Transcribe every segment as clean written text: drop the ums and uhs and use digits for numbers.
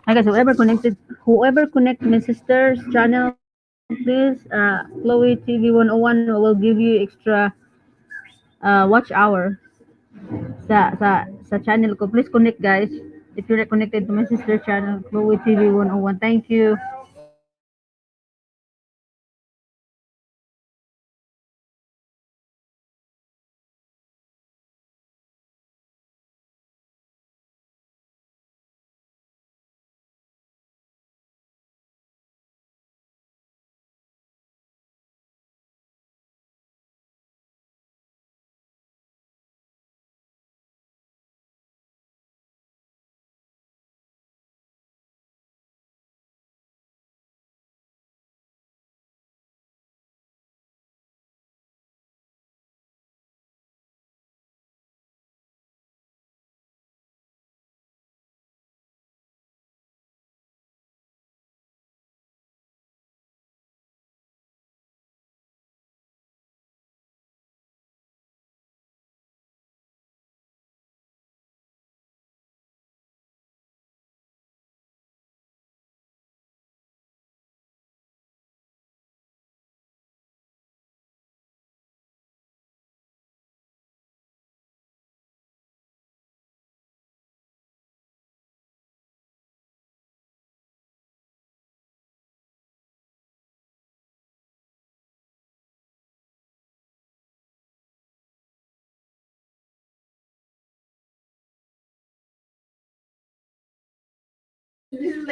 I guess whoever connected my sister's channel, please, Chloe TV 101 will give you extra watch hour sa channel ko. Please connect, guys. If you're not connected to my sister channel, Chloe TV 101. Thank you.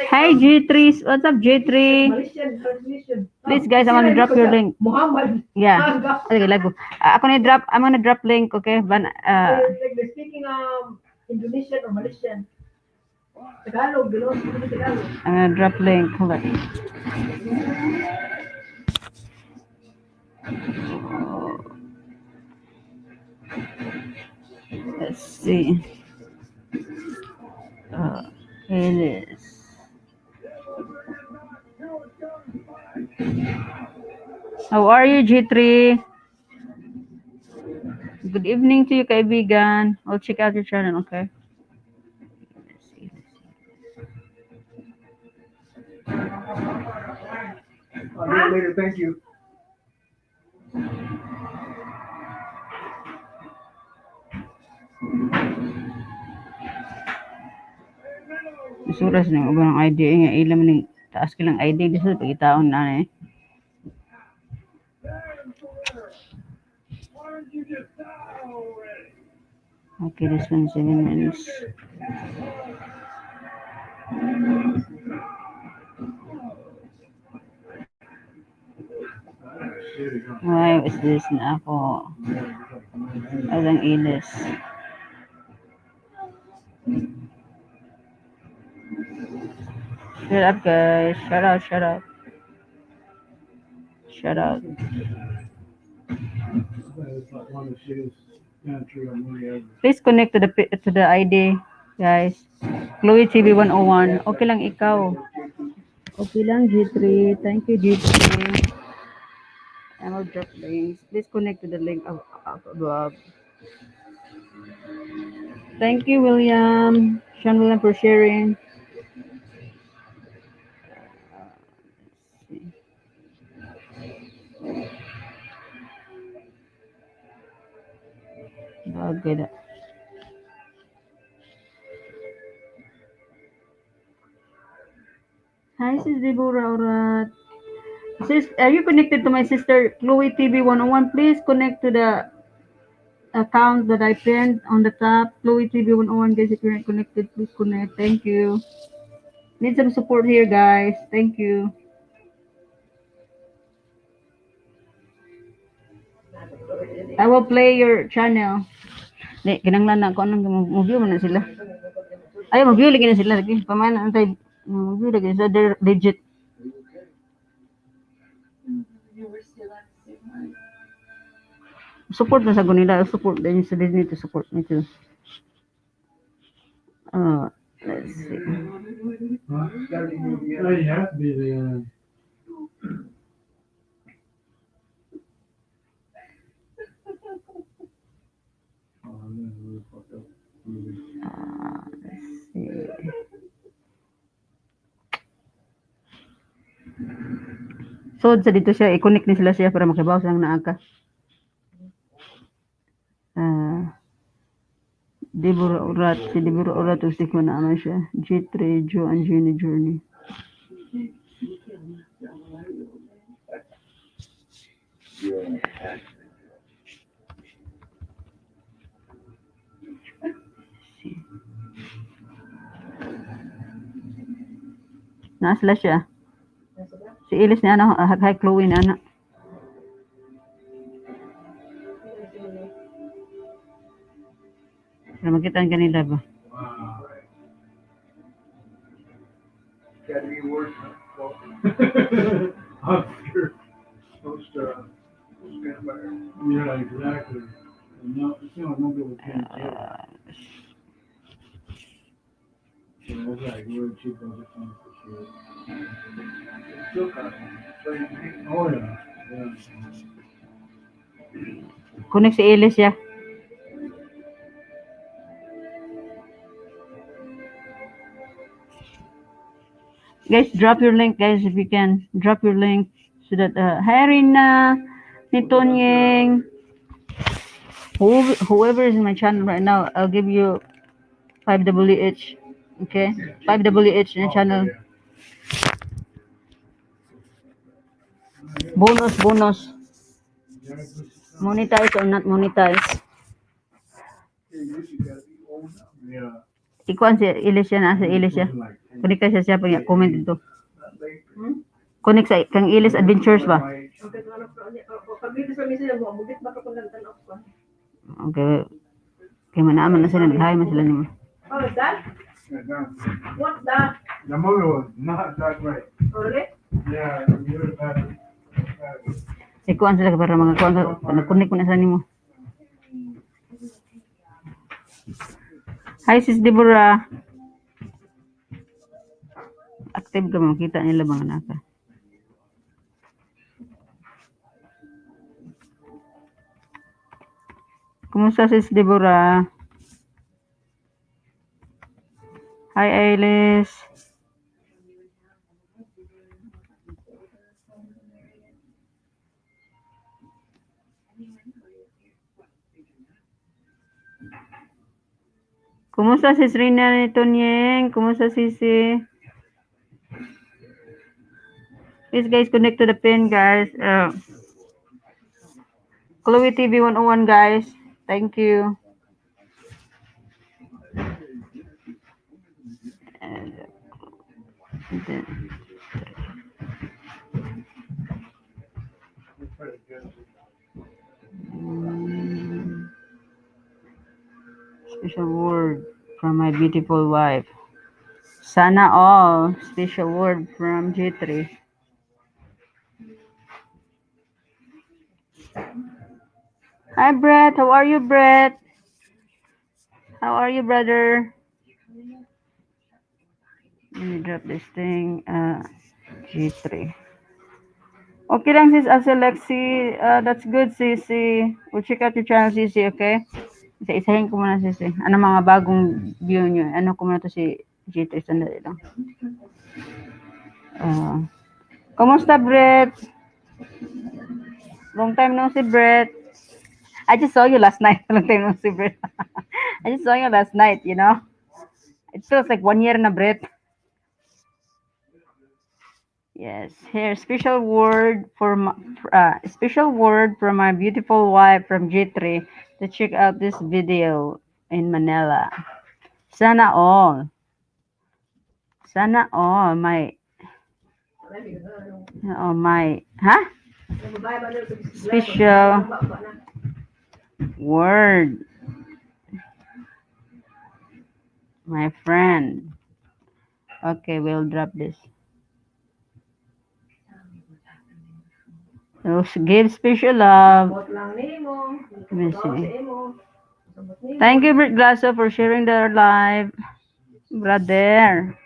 Hi G3, what's up G3? Please guys, I'm gonna drop your link. Muhammad. Yeah. Okay, lago. I'm gonna drop link, okay? They're speaking Indonesian or Malaysian. Tagalog, Tagalog. I'm gonna drop link. Hold on. Let's see. Uh, it is. How are you, G3? Good evening to you, kaibigan. I'll check out your channel, okay? Let's see. I'll do it later. Thank you. Suras ng ubang ID nga ilam ning taas kilang ID di sa pagitaon na eh. Okay, this one 7 minutes. Why was this na ako? Alang ilis. Shut up, guys. Shut up, shut up. Shut up. Please connect to the ID, guys. Chloe TV 101. Okay lang ikaw. Okay lang, G3. Thank you, G3. I will drop links. Please connect to the link above. Thank you, William. Sean William for sharing. Okay. Hi, Sis Deborah Orat. Sis, are you connected to my sister Chloe TV 101? Please connect to the account that I pinned on the top. Chloe TV 101, guys. If you're not connected, please connect. Thank you. Need some support here, guys. Thank you. I will play your channel. Di, kinanglan na ako anong mag-view mo na sila. Ay, mag-view lagi na sila. Lagi. Pamana, antay. Mag-view lagi na sila. Legit. Support na sa gunila. Support. Then you need to support me too. Let's see. Let's see. So, sa dito siya, i-connect ni sila siya para makabawas lang na ka. Deborah Urat, si Deborah Urat, usik mo na naman siya. G3, Joe, and Jenny Journey. Nasla siya. Si Ilis ni ano, hi Chloe ni ano. Para makita ang kanila ba? Gotta be worse. I'm sure. Most vampire. Yeah, exactly. No, it's not no good with him. So I was like, we're cheap on this one for sure. Still custom. Oh yeah. Yeah. Connect si Ilis siya. Guys, drop your link, guys, if you can. Drop your link so that, hi Rina, Nitonyeng, whoever is in my channel right now, I'll give you 5W each. Okay? 5W each in the channel. Bonus. Monetize or not monetize. Yeah. Ikuan si Ilis siya, nasa Ilis siya. Connect ka siya pag comment dito. Connect sa kang Ilis Adventures ba? Okay. Kaya manaaman na sila, naghahay man sila nimo. Oh, is that? What's that? The movie was not that great. Oh, really? Yeah, you would have had it. Ikuan sila para mga kuan nag-connect ko na sa nimo. Hi sis Deborah. Active ka, makita nila mga naka. Kumusta sis Deborah? Hi Ailis. Kumusta sis Rina Nitonyeng? Kumusta sisi? Please guys, connect to the pin guys. Chloe TV 101 guys. Thank you. Special word from my beautiful wife. Sana all. Special word from G3. Hi Brett, how are you Brett? How are you brother? Let me drop this thing. G3. Okay lang sis Asa Lexi. That's good Sisi. We'll check out your channel Sisi, okay? Isa-isahin ko muna Sisi. Ano mga bagong view nyo? Ano ko muna to si G3. Sandali lang. Kumusta Brett? Long time no see Brett. I just saw you last night. Long time no see Brett. I just saw you last night, you know? It feels like 1 year na Brett. Yes, here special word for from my beautiful wife from G3 to check out this video in Manila. Sana all my special word, my friend. Okay, we'll drop this. So, give special love. Let me see. Thank you, Britt Glasso, for sharing their live. Brother.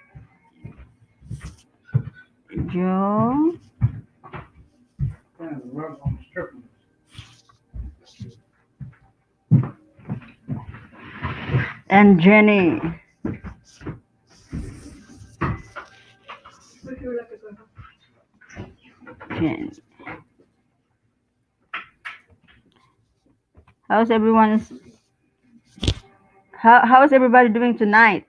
Joe. Kind of rub on the strip. And Jenny. Yan. How's everyone's how's everybody doing tonight?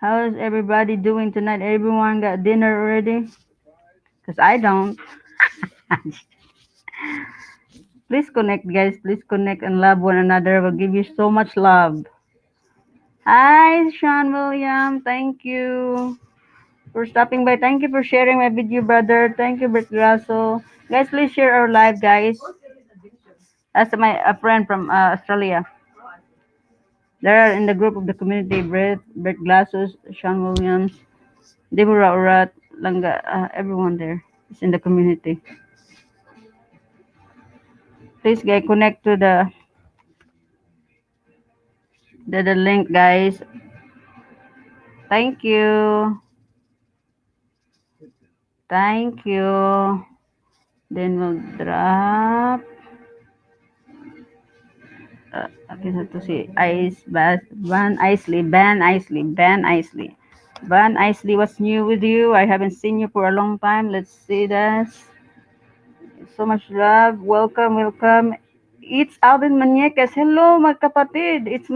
How's everybody doing tonight? Everyone got dinner already? Because I don't. Please connect, guys. Please connect and love one another. We'll give you so much love. Hi, Sean William. Thank you for stopping by. Thank you for sharing my video, brother. Thank you, Bert Grasso. Guys, please share our live, guys. That's my a friend from Australia. They're in the group of the community. Bert Glassos, Sean Williams, Deborah Urat, Langa, everyone there is in the community. Please, guys, connect to the link, guys. Thank you. Thank you. Then we'll drop. Okay, so to see Van Isley, Ben Isley, Ben Isley. Van Isley, what's new with you? I haven't seen you for a long time. Let's see this. So much love. Welcome, welcome. It's Alvin Maniaques. Hello, mga kapatid. It's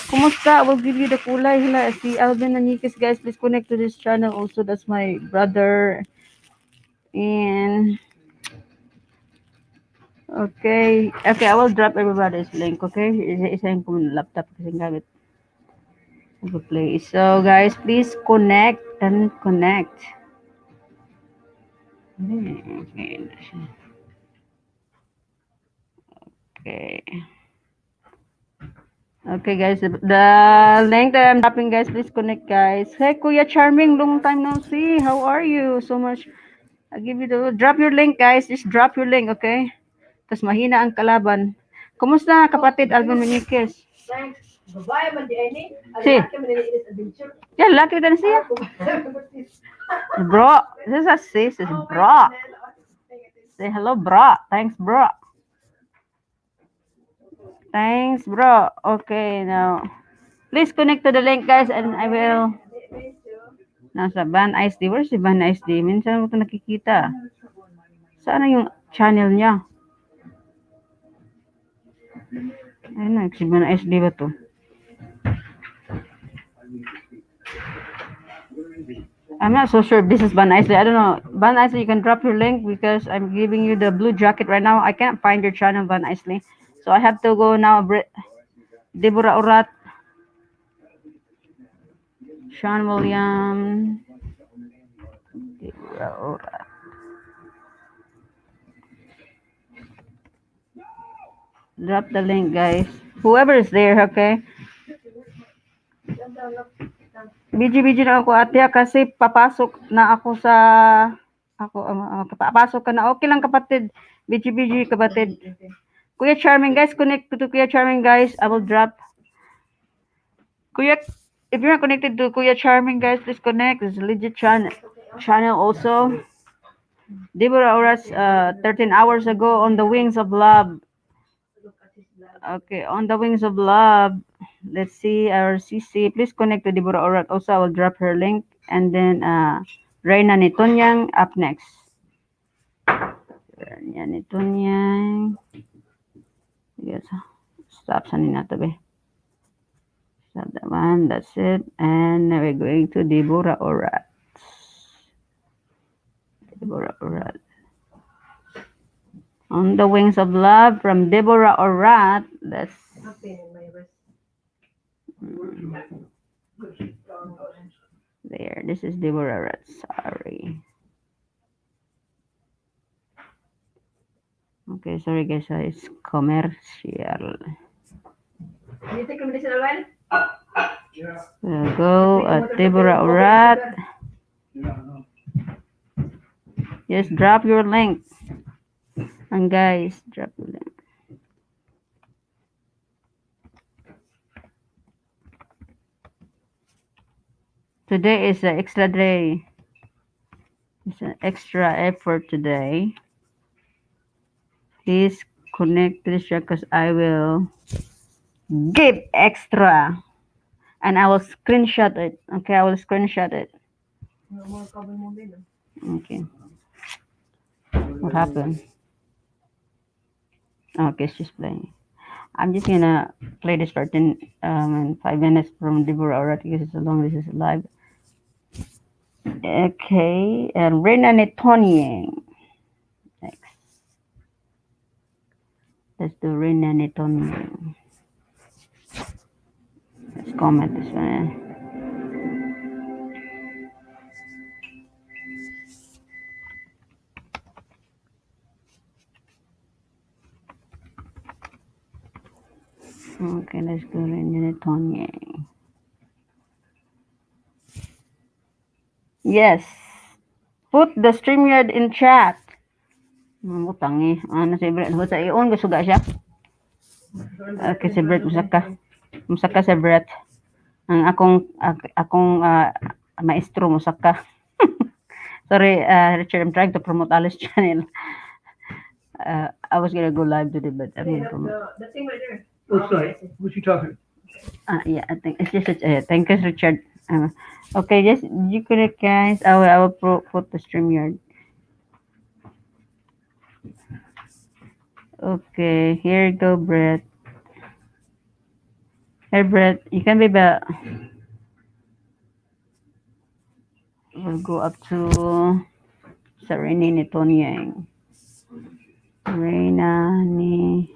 Kumusta? I will give you the kulay. Hila, si Alvin Maniaques, guys. Please connect to this channel. Also, that's my brother. And okay, I will drop everybody's link. Okay, isa-isahin ko yung laptop kasi gamit ko play. So, guys, please connect and connect. Okay. Okay, guys. The link that I'm dropping, guys, please connect, guys. Hey, Kuya Charming, long time no see. How are you? So much. I'll give you the drop your link, guys. Just drop your link, okay? Tapos mahina ang kalaban. Kumusta, kapatid Alvin Maniquez? Thanks. Babae man di ini. Si. Laki man ini adventure. Yeah, laki din siya. Bro, this is a sis, is bro. Say hello, bro. Thanks, bro. Thanks, bro. Okay, now please connect to the link, guys, and I will. Nasa Van Ice D. Where's si Van Ice D? Minsan mo ito nakikita. Saan na yung channel niya? Ayun na, si Van Ice D ba to? I'm not so sure if this is Van Isley. I don't know. Van Isley, you can drop your link because I'm giving you the blue jacket right now. I can't find your channel, Van Isley. So I have to go now. Deborah Urat. Sean William. Deborah Urat. Drop the link, guys. Whoever is there, okay? BG na ako ate kasi papasok na ako sa papasok ka na. Okay lang kapatid. BG kapatid. Kuya Charming, guys, connect to Kuya Charming, guys. I will drop. Kuya, if you're not connected to Kuya Charming, guys, please connect. It's a legit channel also. Deborah Oras, 13 hours ago on the Wings of Love. Okay, on the Wings of Love. Let's see our CC. Please connect to Deborah Orat. Also, I will drop her link. And then, Reyna Nitonyang up next. Reyna Nitonyang. Yes. Stop sending that away. Stop that one. That's it. And now we're going to Deborah Orat. Deborah Orat. On the Wings of Love from Deborah Orat. That's there. This is Deborah Orat. Sorry. Okay, sorry guys. It's commercial. We'll go at Deborah Orat. Just drop your link. And guys, drop your link. Today is an extra day. It's an extra effort today. Please connect to this because I will give extra. And I will screenshot it. Okay, I will screenshot it. Mga kabel mo din. Okay. What happened? Okay, it's just playing. I'm just gonna play this part in 5 minutes from Deborah already because it's so long. This is live. Okay, and Reina Netonying. Next. Let's do Reina Netonying. Let's comment this one. Okay, let's go Reina Netonying. Yes. Put the StreamYard in chat. Mutang eh. Ano si Brett? Sa i-on gusto ga siya? Okay, si Brett musaka. Musaka si Brett. Ang akong maestro musaka. Sorry, Richard, I'm trying to promote Alice channel. I was gonna go live today, but I'm gonna promote. The thing right there. What's right? What you talking? Yeah, I think it's just thank you, Richard. Okay, just you could guys. I will put the StreamYard. Okay, here you go, Brett. Hey, Brett, you can be back. We'll go up to Serena Nitonyang. Reina Nitonyang.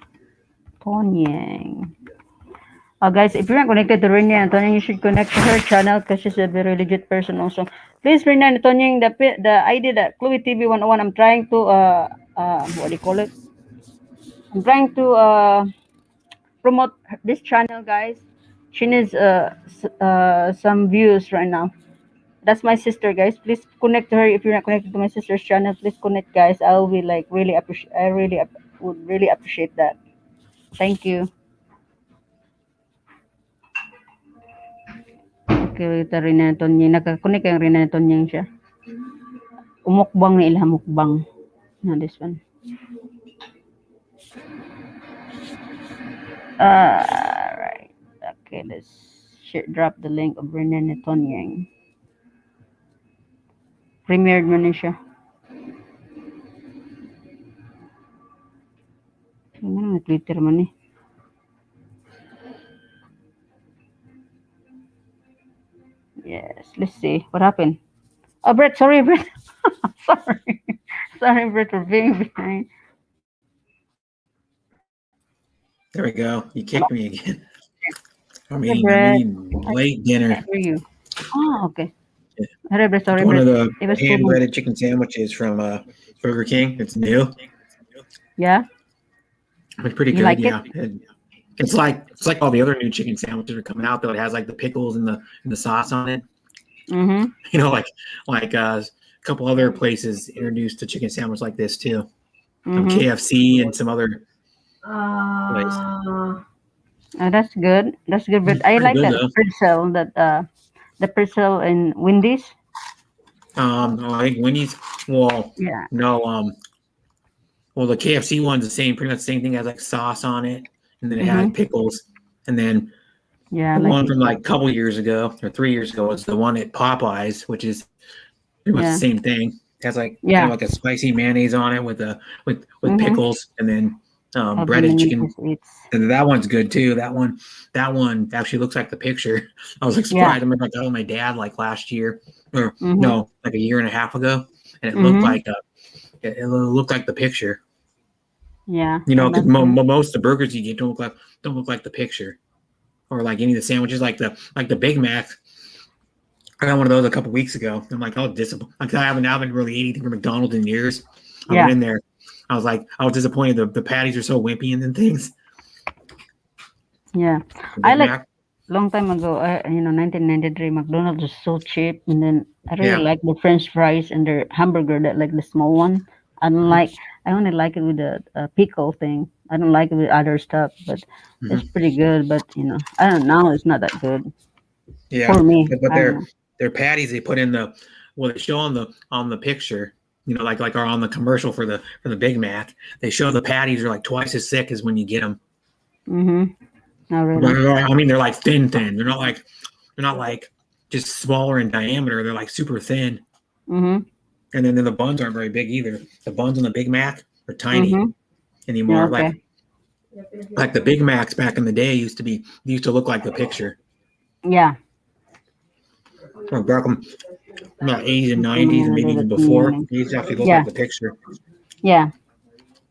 Guys, if you're not connected to Reina Nitonyang, you should connect to her channel because she's a very legit person also. Please, Reina Nitonyang, the ID that Chloe TV 101, I'm trying to what do you call it? I'm trying to promote this channel, guys. She needs some views right now. That's my sister, guys. Please connect to her if you're not connected to my sister's channel. Please connect, guys. I'll be like really appreciate. I would really appreciate that. Thank you. Okay, ito rin na Tonyang. Nakakunik yung rin na Tonyang siya. Umukbang na ilang mukbang. Na this one. Right. Okay, let's drop the link of Renan Tonyang. Premiered mo na siya. Ano na Twitter man eh. Yes, let's see. What happened? Oh, Brett, sorry, Brett. Sorry. Sorry, Brett, for being behind. There we go. You kicked me again. I'm Hey, eating Brett. late dinner. I hear you. Oh, okay. Yeah. Hey, Brett, sorry, One Brett. of the It was hand cool. breaded chicken sandwiches from Burger King. It's new. Yeah? It's pretty You good. like Yeah. It's like all the other new chicken sandwiches are coming out though. It has like the pickles and the sauce on it. Mm-hmm. You know, like a couple other places introduced a chicken sandwich like this too. From Mm-hmm. KFC and some other. That's good. That's good, but I Pretty like good, that though. pretzel the pretzel in Wendy's. I think Wendy's. Well, Yeah. no. Well, the KFC one's the same, pretty much the same thing. It has like sauce on it, and then it had pickles, and then Yeah. the one from like a couple years ago or 3 years ago was the one at Popeyes, which is pretty much Yeah. the same thing. It has like Yeah. kind of like a spicy mayonnaise on it with pickles, and then I'll breaded bring chicken. it to eat. And that one's good too. That one actually looks like the picture. I was like Yeah. surprised. I remember I got with my dad like last year, or Mhm. no, like a year and a half ago, and it Mhm. looked like it looked like the picture. Yeah. You know, that's because good. most of the burgers you get don't look like the picture, or like any of the sandwiches, like the Big Mac. I got one of those a couple weeks ago. I'm like, oh, disappointed. Like, I haven't really ate anything from McDonald's in years. I Yeah. went in there. I was disappointed. The patties are so wimpy and things. Yeah. The I Big like Mac. long time ago, 1993, McDonald's was so cheap, and then I really Yeah. like the French fries and their hamburger, that like the small one. I don't like. I only like it with the pickle thing. I don't like it with other stuff, but it's pretty good. But I don't know. It's not that good Yeah, for me. but I don't know. their patties they put in they show on the picture, like are on the commercial for the Big Mac. They show the patties are like twice as thick as when you get them. Mm-hmm. Not really. I mean, they're like thin. They're not like just smaller in diameter. They're like super thin. Mm-hmm. And then the buns aren't very big either. The buns on the Big Mac are tiny Mm-hmm. anymore. Yeah, okay. Like the Big Macs back in the day used to look like the picture. Yeah. Or back in the 80s and 90s and maybe even Mm, before, they used to actually look Yeah. like the picture. Yeah.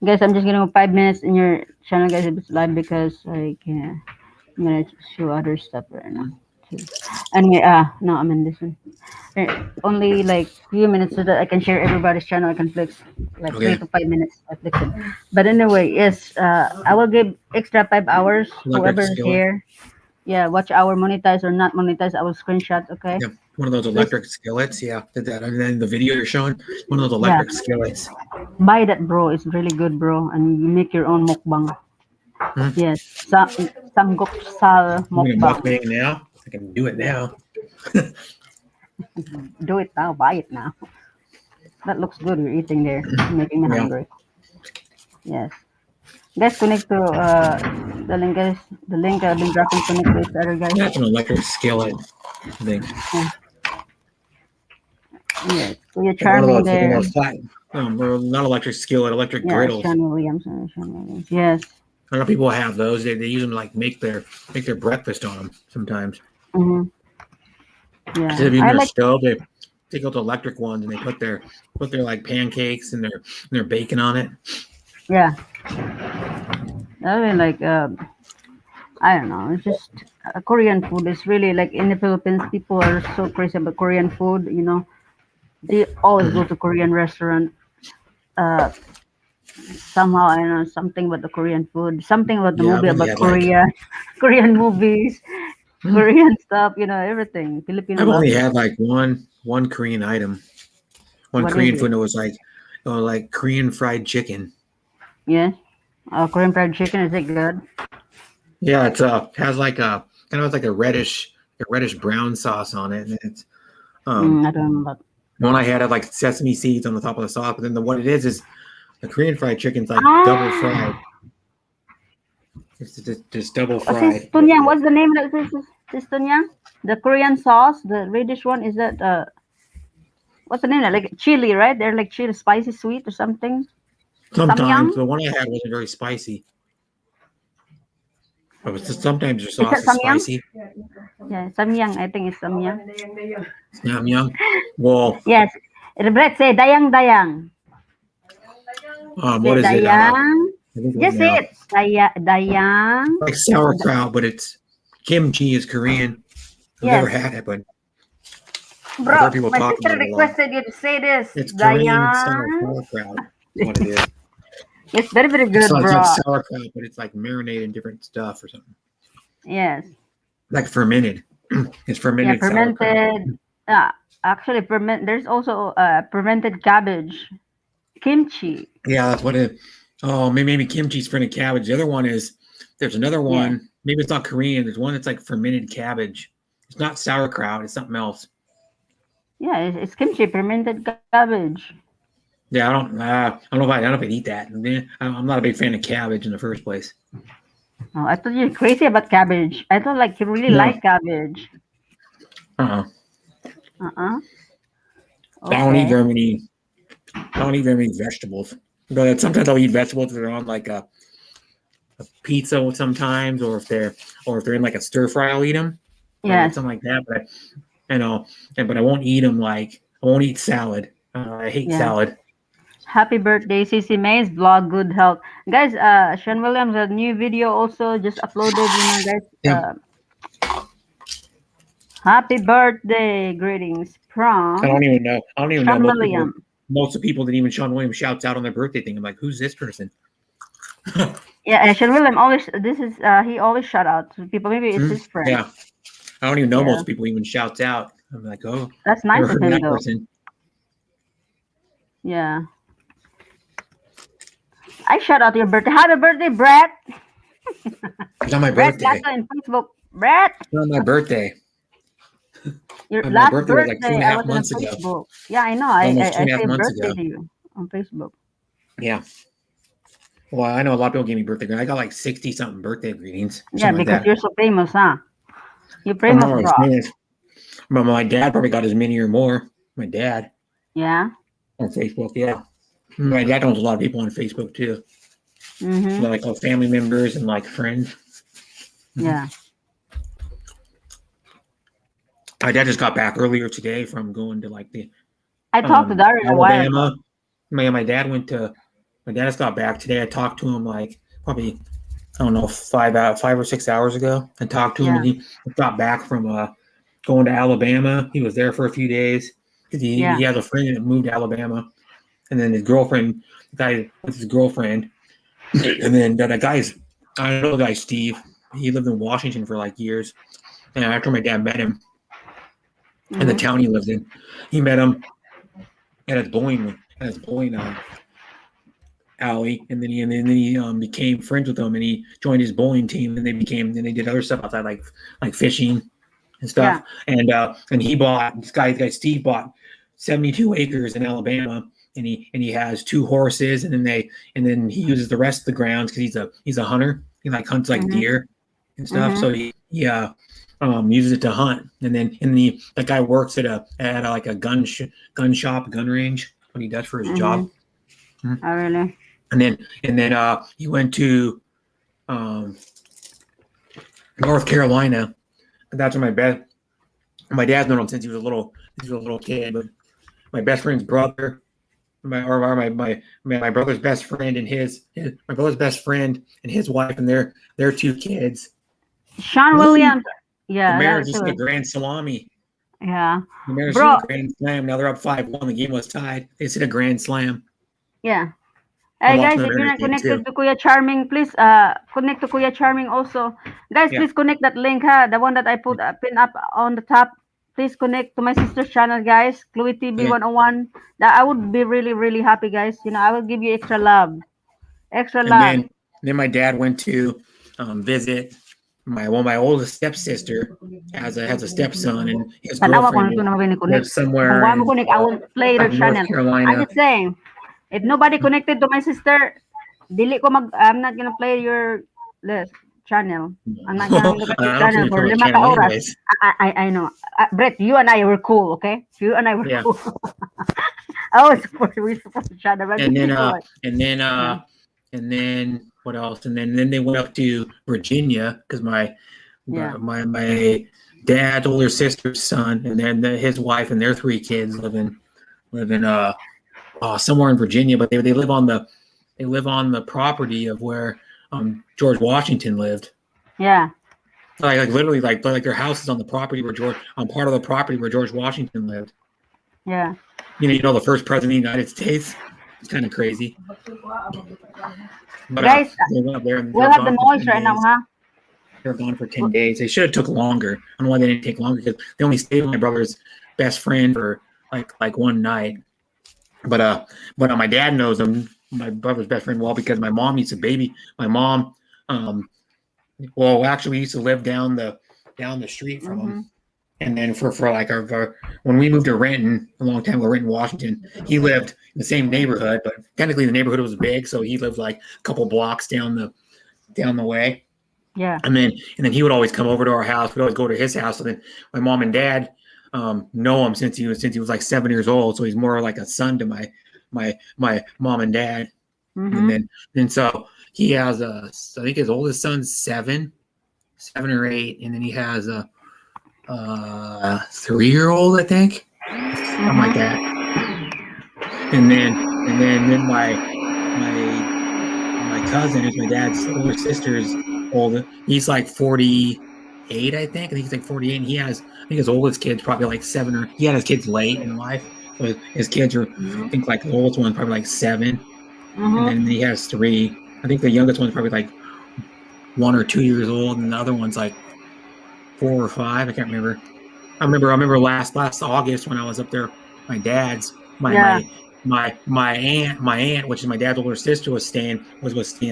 Guys, I'm just gonna go 5 minutes in your channel, guys, if it's live because I'm gonna show other stuff right now too. Anyway, no, I'm in this one. Only like few minutes so that I can share everybody's channel. I can flex like Okay. 3 to 5 minutes. I flex it. But anyway, yes, I will give extra 5 hours. Electric Whoever is skillet. here, yeah, watch our monetize or not monetize. I will screenshot. Okay. Yeah, one of those electric skillets. Yeah, did that. And then the video you're showing, one of those Yeah. electric skillets. Buy that, bro. It's really good, bro, and you make your own mukbang. Hmm. Yes, samgupsal I'm gonna mukbang. mukbang now. I can do it now. Do it now. Buy it now. That looks good. You're eating there, making me Yeah. hungry. Yes, guys, connect to the link, guys. The link I've been dropping. Connect to each other, guys. That's an electric skillet. I think. Yes, so you're One of charming those, one there. of those flat. Or not electric skillet, electric Yeah, griddles. Sean Williams. Sean Williams. Yes. I know people have those. They use them to like make their breakfast on them sometimes. Mm-hmm. Yeah, Instead of using I their like. stove, they take out the electric ones and they put their like pancakes and their bacon on it. Yeah. I mean, like, I don't know. It's just Korean food is really like in the Philippines, people are so crazy about Korean food. You know, they always go to Korean restaurant. Uh, somehow I don't know something about the Korean food, something about the Yeah, movie I've only about had, like- Korea, Korean movies, Hmm. Korean stuff. You know, everything. Filipino I've love only it. had like one Korean item, one What Korean is food. it? And it was like Korean fried chicken. Yeah, Korean fried chicken. Is it good? Yeah, it's has like a kind of like a reddish brown sauce on it, and it's I don't know, but one I had like sesame seeds on the top of the sauce. But then what it is the Korean fried chicken's like double fried. It's just double what's fried. this tunyang? What's the name of this tunyang? The Korean sauce, the reddish one. Is that what's the name? Like chili, right? They're like chili, spicy, sweet, or something. Sometimes Samyang? the one I had wasn't very spicy. But sometimes your Is sauce that is samyang? spicy. Yeah, samyang. I think it's samyang. Yum yum. Well, Yes. Brett, say dayang dayang. what is Say it? dayang. I think Just say it. Dayang. like sauerkraut, but it's kimchi is Korean. I've never had it, but I've Bro, heard people my talk sister about it a lot. requested you to say this. It's Korean style Dayang. sauerkraut. That's what it is. It's very, very good, It's like bro. sauerkraut, but it's like marinated in different stuff or something. Yes. Like fermented. It's Yeah, fermented sauerkraut. fermented. Actually, there's also fermented cabbage. Kimchi. Yeah, that's what it. Oh, maybe kimchi's fermented cabbage. The other one is there's another one. Maybe it's not Korean. There's one that's like fermented cabbage. It's not sauerkraut. It's something else. Yeah, it's kimchi, fermented cabbage. Yeah, I don't know if I'd eat that. I'm not a big fan of cabbage in the first place. Oh, I thought you're crazy about cabbage. I thought like you really No. like cabbage. Uh-uh. Uh-uh. I don't eat Okay. very many. I don't eat very many vegetables. But sometimes I'll eat vegetables that are on like a pizza sometimes, or if they're in like a stir fry, I'll eat them. Yes. Something like that. But I won't eat them like I won't eat salad. I hate Yeah. salad. Happy birthday, CC Mays. Vlog, good health. Guys, Sean Williams, a new video also just uploaded, guys. Yeah. Happy birthday. Greetings from I don't even know. Sean Williams. Most of the people that even Sean Williams shouts out on their birthday thing. I'm like, who's this person? Yeah, Sean Williams always, he always shout out to people. Maybe it's his friend. Yeah. I don't even know Yeah. most people even shouts out. I'm like, oh, That's never nice heard of of him, that though. person. Yeah. I shout out your birthday. Happy birthday, Brett. It's on my Brett birthday. Lasso in Facebook. Brett, It's on my birthday. your My last birthday was like birthday, 2.5 I was on months ago. Facebook. Yeah, I know. I Almost say 2.5 months birthday ago. to you on Facebook. Yeah. Well, I know a lot of people gave me birthday greetings. I got like 60 something birthday greetings. Yeah, something like because that. you're so famous, huh? You're I don't famous, know, bro. it's- But my dad probably got as many or more. My dad. Yeah. on Facebook. Yeah, my dad knows a lot of people on Facebook too, Mm-hmm. like family members and like friends. Yeah. My dad just got back earlier today from going to like the I talked to Darren a while ago. Alabama. My dad went to. My dad just got back today. I talked to him like probably I don't know 5 or 6 hours ago. I talked to him and he got back from going to Alabama. He was there for a few days because he has a friend that moved to Alabama, and then his girlfriend, the guy with his girlfriend, and then the guy's I know the guy Steve. He lived in Washington for like years, and after my dad met him in the town he lives in, he met him at his bowling alley, and then he became friends with him, and he joined his bowling team, and they did other stuff outside like fishing and stuff. And he bought this guy Steve bought 72 acres in Alabama, and he has 2 horses, and then he uses the rest of the grounds because he's a hunter. He like hunts like deer and stuff. So he uses it to hunt, and then the guy works at like a gun shop, gun range, what he does for his job. Oh, really? And then he went to North Carolina. And that's where my dad's known him since he was a little kid. But my best friend's brother, my brother's best friend and my brother's best friend and his wife and their 2 kids. Sean Williams. Yeah. The Mariners just did a grand salami. Yeah. The Mariners did a grand slam. Now they're up 5-1. The game was tied. They did a grand slam. Yeah. Hey guys, if you're not connected to Kuya Charming, please connect to Kuya Charming also. Guys, please connect that link, the one that I put pin up on the top. Please connect to my sister's channel, guys, Chloe TV 101. That I would be really, really happy, guys. I will give you extra love. And then my dad went to visit my oldest stepsister has a stepson, and his girlfriend lives somewhere I will play their channel. Carolina. I'm just saying, if nobody connected to my sister, I'm not gonna play your channel. I'm not gonna look at your channel for 5 oras. I know. Brett, you and I were cool, okay? You and I were cool. We support each other. And then what else? And then they went up to Virginia because my dad's older sister's son and then his wife and their 3 kids live in somewhere in Virginia, but they live on the property of where George Washington lived. Yeah. Like literally like their house is on the property where part of the property where George Washington lived. Yeah. You know the first president of the United States. It's kind of crazy. But, guys, they went up there and we'll have the noise right now, huh? They're gone for 10 days. They should have took longer. I don't know why they didn't take longer because they only stayed with my brother's best friend for like one night. But my dad knows him, my brother's best friend, well, because my mom used to baby. My mom, actually we used to live down the street from him. And then for when we moved to Renton a long time ago, Renton, Washington, he lived in the same neighborhood, but technically the neighborhood was big, so he lived like a couple blocks down the way. Yeah. And then he would always come over to our house. We'd always go to his house. And then my mom and dad know him since he was like 7 years old. So he's more like a son to my mom and dad. And so he has I think his oldest son's 7 or 8, and then he has a 3-year-old, I think, something like that. And then my cousin, who's my dad's older sister's older, he's like 48, I think. He's like 48, and I think his oldest kid's probably like 7, or he had his kids late in life. So his kids are, I think, like the oldest one's probably like 7, and then he has 3. I think the youngest one's probably like 1 or 2 years old, and the other one's like 4 or 5. I can't remember. I remember last August when I was up there, my dad's my aunt, which is my dad's older sister, was staying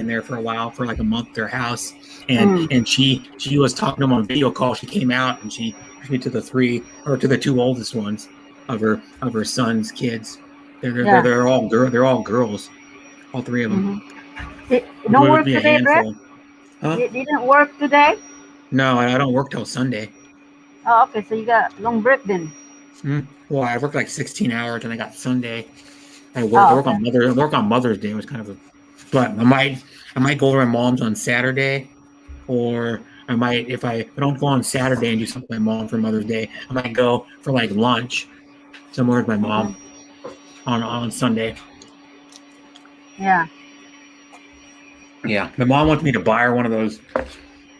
there for a while, for like a month at their house, and she was talking to him on video call. She came out and she to the 2 oldest ones of her son's kids. They're all girls, all 3 of them. No work today, Brett? Huh? You didn't work today? No, I don't work till Sunday. Oh, okay. So you got long break then. Well, I worked like 16 hours, and I got Sunday. I Oh, work okay. on Mother's Day. It was kind of a, but I might go over to my mom's on Saturday, or I might if I don't go on Saturday and do something with my mom for Mother's Day, I might go for like lunch somewhere with my mom on Sunday. Yeah. Yeah, my mom wants me to buy her one of those.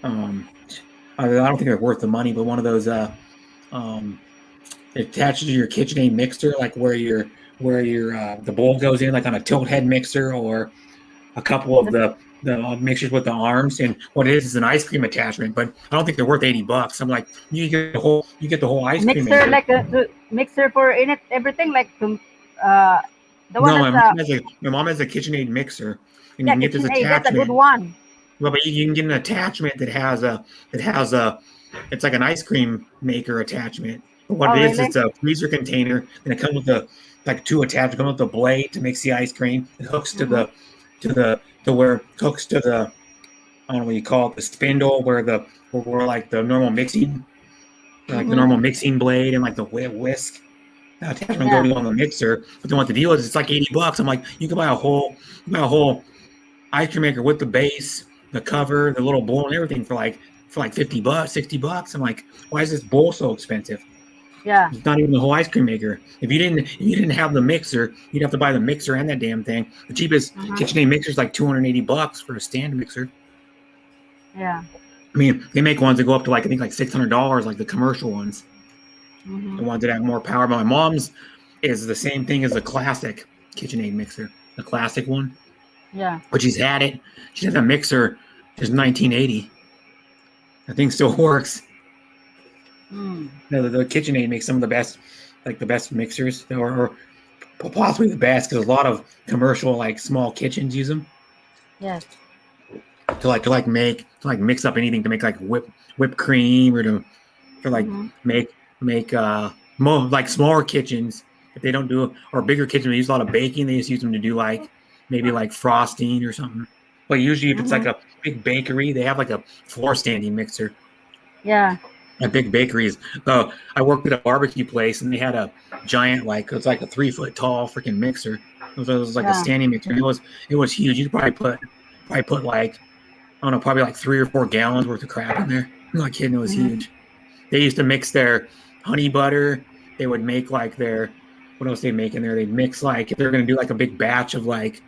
I don't think they're worth the money, but one of those it attaches to your KitchenAid mixer, like where your the bowl goes in, like on a tilt head mixer, or a couple of the mixers with the arms. And what it is an ice cream attachment, but I don't think they're worth $80. I'm like, you get the whole ice cream Mixer maker. like a mixer for in it everything like the one No, that's my mom has a KitchenAid mixer, and you yeah, can get this KitchenAid. That's a good attachment. one. Well, but you can get an attachment that has it's like an ice cream maker attachment. But what Oh, it is, really? it's a freezer container, and it comes with like two attachments. It comes with the blade to mix the ice cream. It hooks to where it hooks to the, I don't know what you call it, the spindle where like the normal mixing, like the normal mixing blade and like the whisk. The attachment Yeah. goes on the mixer. But then what the deal is, it's like $80. I'm like, you can buy a whole ice cream maker with the base, the cover, the little bowl, and everything for like $50, $60. I'm like, why is this bowl so expensive? Yeah. It's not even the whole ice cream maker. If you didn't have the mixer, you'd have to buy the mixer and that damn thing. The cheapest KitchenAid mixer is like $280 for a stand mixer. Yeah. I mean, they make ones that go up to like I think like $600, like the commercial ones. The ones that have more power. But my mom's is the same thing as the classic KitchenAid mixer, the classic one. Yeah. But she's had it. She's had a mixer since 1980. That thing still works. The KitchenAid makes some of the best mixers, or possibly the best, because a lot of commercial like small kitchens use them. Yes. To mix up anything, to make like whipped cream, or to make like smaller kitchens, if they don't do, or bigger kitchens, they use a lot of baking, they just use them to do like maybe like frosting or something. But usually if it's like a big bakery, they have like a floor standing mixer. Yeah. At big bakeries. I worked at a barbecue place, and they had a giant, like it's like a 3 foot tall freaking mixer. It was like a standing mixer. It was huge. You could probably put like, I don't know, probably like 3 or 4 gallons worth of crap in there. I'm not kidding. It was huge. They used to mix their honey butter. They would make like their, what else they make in there? They'd mix like, if they're going to do like a big batch of like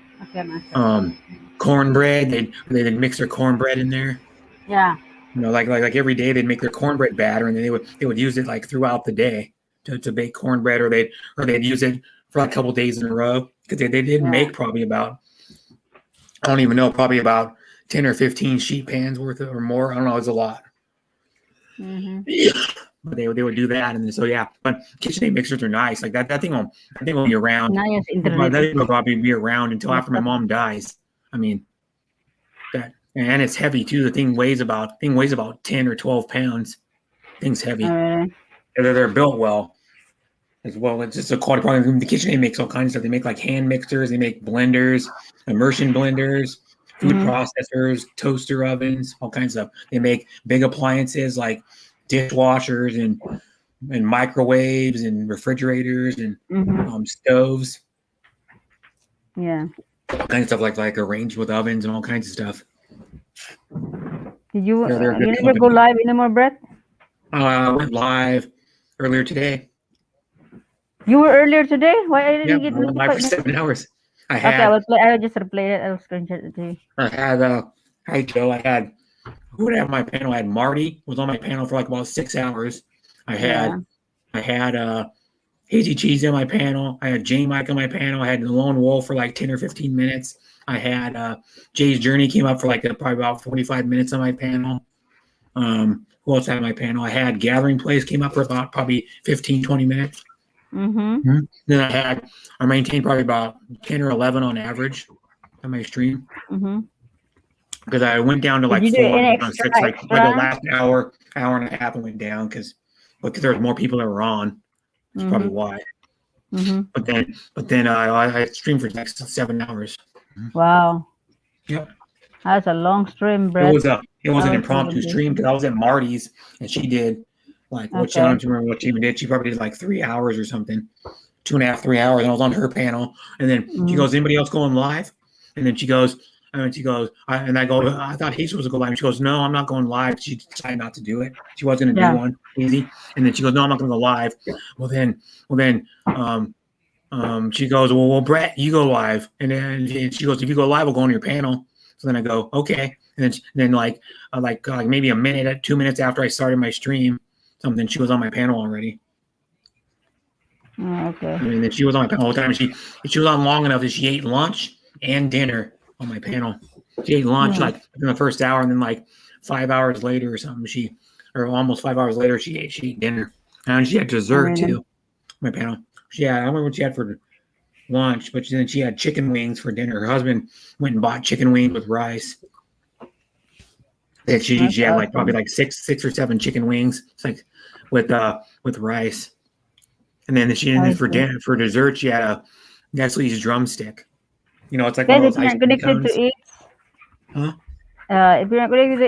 cornbread, they'd mix their cornbread in there. Yeah. You know, like every day they'd make their cornbread batter, and then they would use it like throughout the day to bake cornbread, or they'd use it for like a couple days in a row, because they did make probably about, I don't even know, probably about 10 or 15 sheet pans worth of, or more. I don't know, it's a lot. But they would do that, and so yeah. But KitchenAid mixers are nice. Like that thing will be around. Nice That thing will probably be around until after my mom dies. I mean, that. And it's heavy too. The thing weighs about 10 or 12 pounds. Thing's heavy. They're built well as well. It's just a quality product. The KitchenAid makes all kinds of stuff. They make like hand mixers. They make blenders, immersion blenders, food processors, toaster ovens, all kinds of stuff. They make big appliances like dishwashers and microwaves and refrigerators and stoves. Yeah. All kinds of stuff like arranged with ovens and all kinds of stuff. Did you never go live anymore, Brett? I went live earlier today. You were earlier today? Why I didn't get I went live for 7 hours. I will just replay it. I will screenshot it to you. I had hi Joe. Who would I have on my panel? I had Marty was on my panel for like about 6 hours. I had Hazy Cheese on my panel. I had J Mike on my panel. I had the Lone Wolf for like 10 or 15 minutes. I had Jay's Journey came up for like probably about 45 minutes on my panel. Who else had my panel? I had Gathering Place came up for about probably 15, 20 minutes. Then I maintained probably about 10 or 11 on average on my stream. Because I went down to like 4 on 6, like the last hour and a half I went down because there was more people that were on. That's probably why. But then I streamed for the next 7 hours. Wow. Yep. That's a long stream, Brett. It was an impromptu stream because I was at Marty's and she did Like what she, I Okay. don't remember what she even did. She probably did like 3 hours or something, 2.5, 3 hours. And I was on her panel. And then she Mhm. goes, anybody else going live? And then she goes, I go, I thought he was supposed to go live. And she goes, no, I'm not going live. She decided not to do it. She was going to Yeah. do one easy. And then she goes, no, I'm not going to go live. Well, then, she goes, well, Brett, you go live. And then she goes, if you go live, we'll go on your panel. So then I go, okay. And then like maybe a minute, 2 minutes after I started my stream, something, she was on my panel already. Oh, okay. And then she was on my panel all the time. She was on long enough that she ate lunch and dinner on my panel. She ate lunch like in the first hour, and then like 5 hours later or something, or almost 5 hours later, she ate dinner. And she had dessert too. My panel. I don't remember what she had for lunch, but then she had chicken wings for dinner. Her husband went and bought chicken wings with rice. That she had like probably like six or seven chicken wings. It's like with rice. And then for dessert, she had a Nestle's drumstick. You know, it's like Guys, one of if those you're ice not cream connected cones. to Eats, Huh? if you're not connected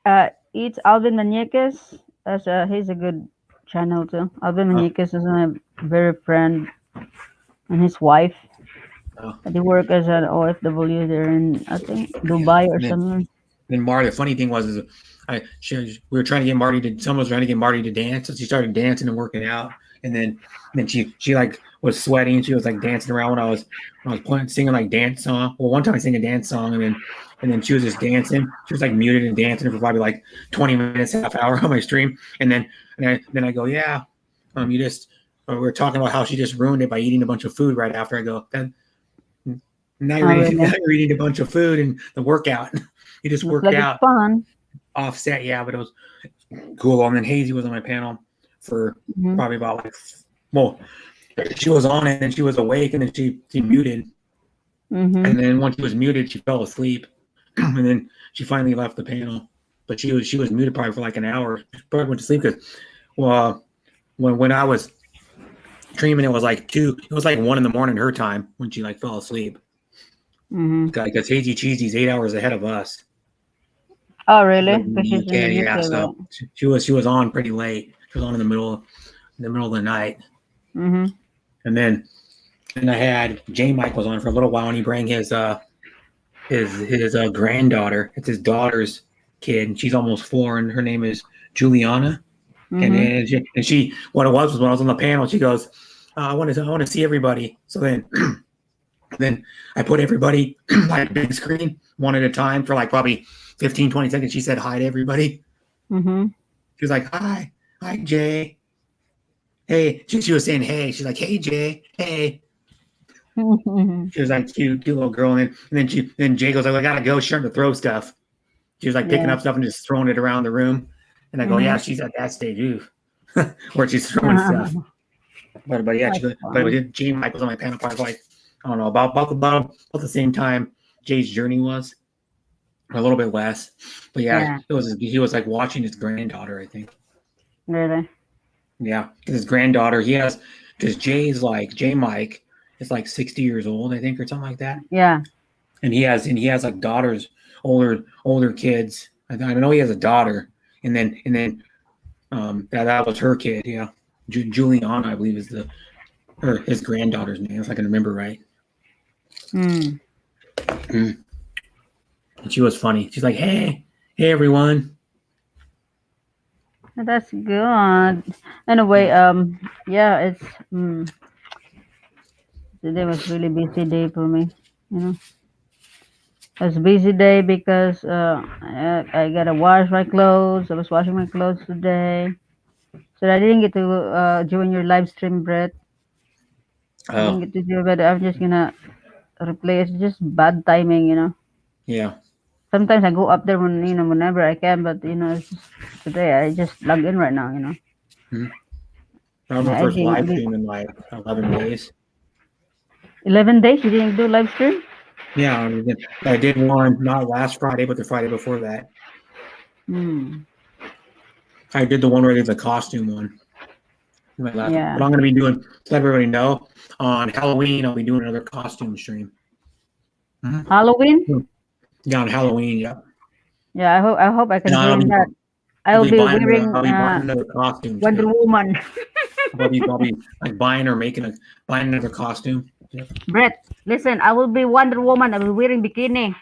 to Eats Alvin Maniquez. He's a good channel too. Alvin Maniquez is my very friend, and his wife. Oh. They work as an OFW there in, I think, Dubai or something. Then Marty, the funny thing was, we were trying to get Marty someone was trying to get Marty to dance, so she started dancing and working out, and then she like was sweating, and she was like dancing around when I was singing like dance song. Well, one time I sang a dance song, and then she was just dancing. She was like muted and dancing for probably like 20 minutes, half hour on my stream, and then I go, yeah, you just we were talking about how she just ruined it by eating a bunch of food right after. I go, then now you're eating a bunch of food and the workout. You just worked out. It's fun. Offset, yeah, but it was cool. And then Hazy was on my panel for probably about she was on it and she was awake, and then she muted. And then once she was muted, she fell asleep. And then she finally left the panel. But she was muted probably for like an hour. She probably went to sleep because when I was streaming, it was like 1 a.m. her time when she like fell asleep. Because Hazy Cheesy's 8 hours ahead of us. Oh, really? Yeah. So she was on pretty late. She was on in the middle of the night. And then I had J Mike was on for a little while, and he brought his granddaughter. It's his daughter's kid, and she's almost 4, and her name is Juliana. And she what it was when I was on the panel, she goes, I want to see everybody. So then I put everybody like big screen one at a time for like probably 15, 20 seconds. She said hi to everybody. She was like, hi Jay. Hey, she was saying hey. She's like, hey Jay, hey. She was like cute little girl, and then Jay goes, I gotta go. She's starting to throw stuff. She was like picking up stuff and just throwing it around the room. And I go, yeah, she's at that stage, where she's throwing stuff. But yeah, Jay Mike was on my panel probably like, I don't know, about the same time Jay's journey was, a little bit less. But yeah, he was like watching his granddaughter, I think. Really? Yeah, because his granddaughter, because J Mike is like 60 years old, I think, or something like that. Yeah. And he has like daughters, older kids. I know he has a daughter, and then that was her kid. Yeah, Juliana, I believe, is his granddaughter's name, if I can remember right. And she was funny. She's like, hey everyone. That's good. Anyway, it's today was really busy day for me. It was a busy day because I gotta wash my clothes. I was washing my clothes today, so I didn't get to join your live stream, Brett. I didn't get to do it, but I'm just gonna replay. It's just bad timing, Yeah. Sometimes I go up there whenever I can, but it's just, today I just log in right now, That was my first live stream in like 11 days. 11 days? You didn't do live stream? Yeah, I did one not last Friday, but the Friday before that. I did the one where I did the costume one. Yeah. But I'm going to be doing, to let everybody know, on Halloween, I'll be doing another costume stream. Halloween? Yeah, on Halloween, yeah. Yeah, I hope I can join that. I'll be buying wearing I'll be buying another costume Wonder too. Woman. I'll be like buying another costume. Yep. Brett, listen, I will be Wonder Woman. I'll be wearing bikini.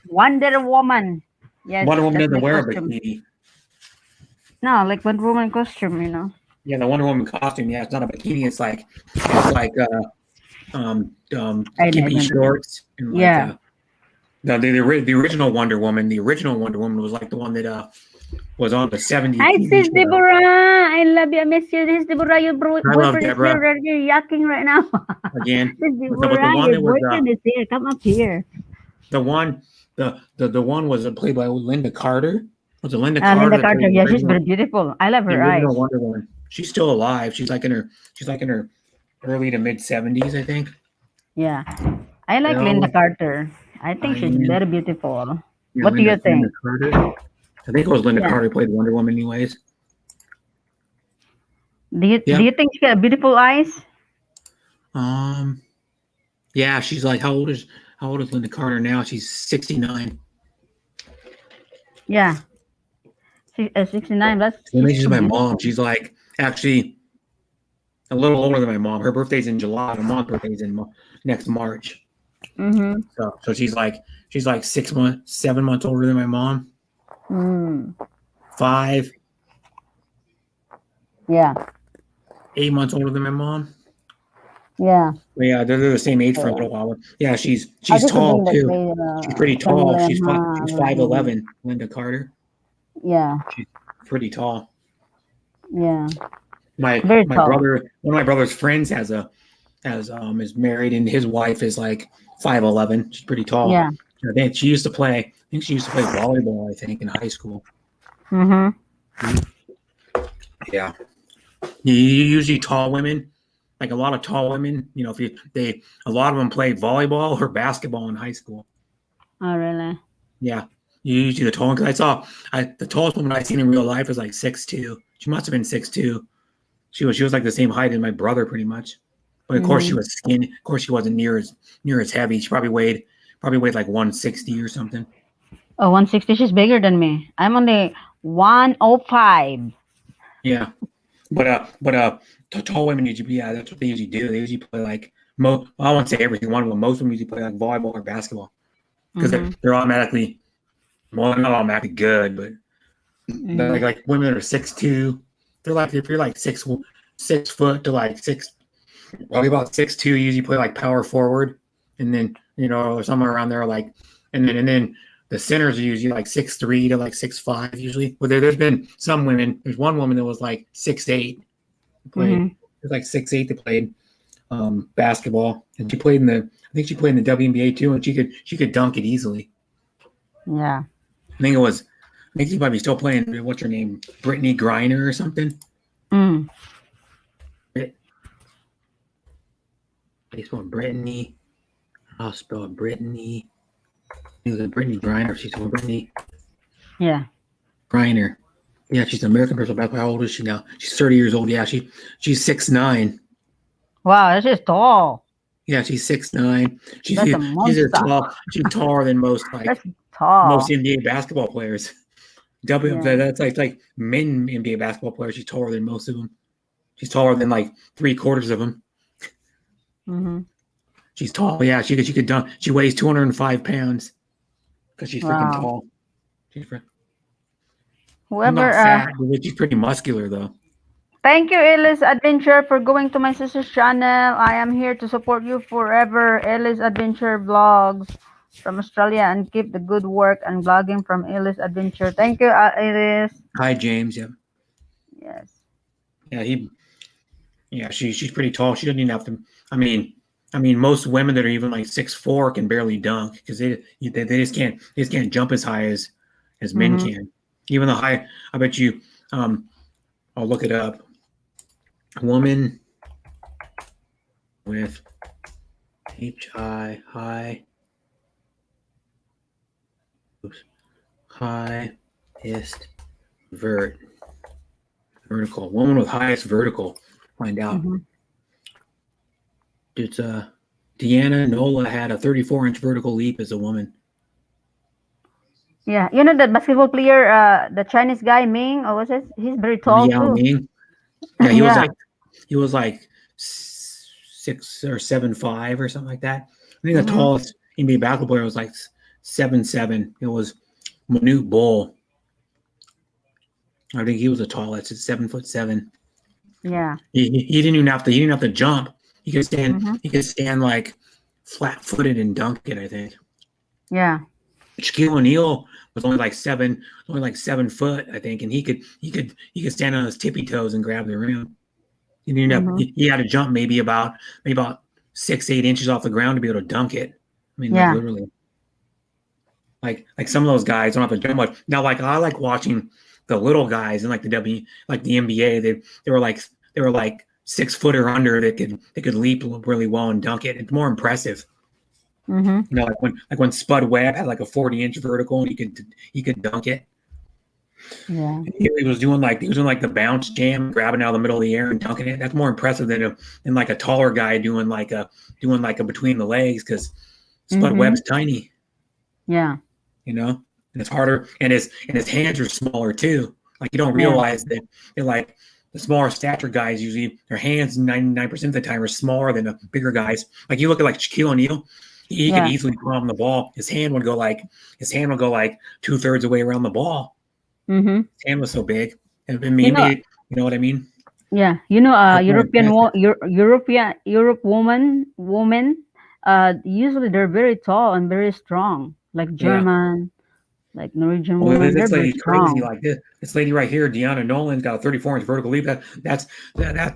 Wonder Woman. Yes, Wonder Woman that's doesn't my wear a costume. bikini. No, like Wonder Woman costume, you know. Yeah, the Wonder Woman costume. Yeah, it's not a bikini. It's like I skimpy know. shorts and like Yeah. the original Wonder Woman. The original Wonder Woman was like the one that was on the '70s Hi, TV sis show. Deborah. I love you. I miss you. This is Deborah. Your love boyfriend is Deborah. here. You're yucking right now. Again, Sis but the Deborah, one your that was boyfriend is here. Come up here. the one was played by Linda Carter. Was it Linda Carter? Linda that played Carter. the Yeah, she's original- very beautiful. I love the her eyes. original Wonder Woman. She's still alive. She's like in her early to mid 70s, I think. Yeah. I like No. Linda Carter. I think she's I- very beautiful. Yeah, What do you think? Linda Carter. I think it was Linda Yeah. Carter played Wonder Woman, anyways. Do you Yeah. think she got beautiful eyes? Yeah, she's like how old is Linda Carter now? She's 69. Yeah. 69. That's She's so my beautiful. mom. She's like actually a little older than my mom. Her birthday's in July. My mom's birthday's in next March. Mm-hmm. So she's like 7 months older than my mom. Mm. 5, Yeah. 8 months older than my mom. Yeah. But yeah, they're the same age for a little while. Yeah, she's I just tall think too. that She's pretty tall. Camila, She's huh? 5'11", Linda Carter. Yeah. Pretty tall. Yeah. My Very tall. brother, one of my brother's friends is married, and his wife is like 5'11". She's pretty tall. Yeah. I think she used to play volleyball, I think, in high school. Mm-hmm. Yeah. You usually tall women, like a lot of tall women, you know, a lot of them played volleyball or basketball in high school. Oh, really? Yeah. Usually the tall one, because the tallest woman I've seen in real life was like 6'2". She must have been 6'2". She was like the same height as my brother pretty much. But of course she was skinny. Of course she wasn't near as heavy. She probably weighed like 160 or something. Oh, 160. She's bigger than me. I'm only 105. Yeah. But the tall women usually, yeah, that's what they usually do. They usually play like I won't say every one of them. Most of them usually play like volleyball or basketball because they're automatically, well, they're not automatically good, but they're like women that are 6'2". They're like, if you're like 6 foot to like probably about 6'2", you usually play like power forward, and then or somewhere around there, like, and then the centers are usually like 6'3" to like 6'5" usually. But there's been some women. There's one woman that was like 6'8". Played. It was like 6'8" that played basketball, and I think she played in the WNBA too, and she could dunk it easily. Yeah. I think she might be still playing. What's her name? Brittany Griner or something. Mm. They spell Brittany. I'll spell it Brittany. It was Brittany Griner. She's called Brittany Yeah. Griner. Yeah, she's an American professional basketball. How old is she now? She's 30 years old. Yeah, she's 6'9". Wow, that's just tall. Yeah, she's 6'9". She's That's a monster. tall. She's taller than most That's tall. most NBA basketball players. That's like men NBA basketball players. She's taller than most of them. She's taller than like 3/4 of them. Mm-hmm. She's tall. Yeah, she could dunk. She weighs 205 pounds because she's freaking Wow. tall. She's not Whoever. fat, but she's pretty muscular though. Thank you, Ellis Adventure, for going to my sister's channel. I am here to support you forever, Ellis Adventure Vlogs from Australia, and keep the good work and vlogging from Ellis Adventure. Thank you, Ellis. Hi, James. Yeah. Yes. Yeah, she's pretty tall. She doesn't even have to. I mean, most women that are even like 6'4" can barely dunk because they just can't jump as high as men can. Even the high. I bet you. I'll look it up. A woman with highest vertical. Woman with highest vertical. Find out. It's Deanna Nola had a 34-inch vertical leap as a woman. Yeah, you know the basketball player, the Chinese guy Ming, or was it? He's very tall Yao too. Ming. Yeah, he was Yeah. like he was like 6 or 7'5" or something like that. I think the Mm-hmm. tallest NBA basketball player was like 7'7". It was Manute Bol. I think he was the tallest at 7'7". Yeah. He didn't even have to. He didn't have to jump. He could stand. Mm-hmm. He could stand like flat-footed and dunk it. I think. Yeah. Shaquille O'Neal was only like 7 foot, I think, and he could stand on his tippy toes and grab the rim. He didn't have. Mm-hmm. He had to jump maybe about 6-8 inches off the ground to be able to dunk it. I mean, like Yeah. literally. Like some of those guys don't have to jump much. Now, like I like watching the little guys in like the NBA. They were like 6 foot or under that could leap really well and dunk it. It's more impressive. Mm-hmm. You know, like when Spud Webb had like a 40-inch vertical and he could dunk it. Yeah. He was doing like the bounce jam, grabbing out of the middle of the air and dunking it. That's more impressive than like a taller guy doing like a between the legs, because Spud Mhm. Webb's tiny, Yeah. you know, and it's harder, and his hands are smaller too. Like you don't Yeah. realize that they're like the smaller stature guys usually their hands 99% of the time are smaller than the bigger guys. Like you look at like Shaquille O'Neal, he Yeah. could easily palm the ball. His hand would go like 2/3 away around the ball. Mm-hmm. His hand was so big. And You maybe know, you know what I mean? yeah. You know, That's more impressive. Europe woman, usually they're very tall and very strong. Like Yeah. German, like Norwegian Well, woman, they're this very lady's crazy. strong. Like this lady right here, Deanna Nolan's got a 34-inch vertical leap. That's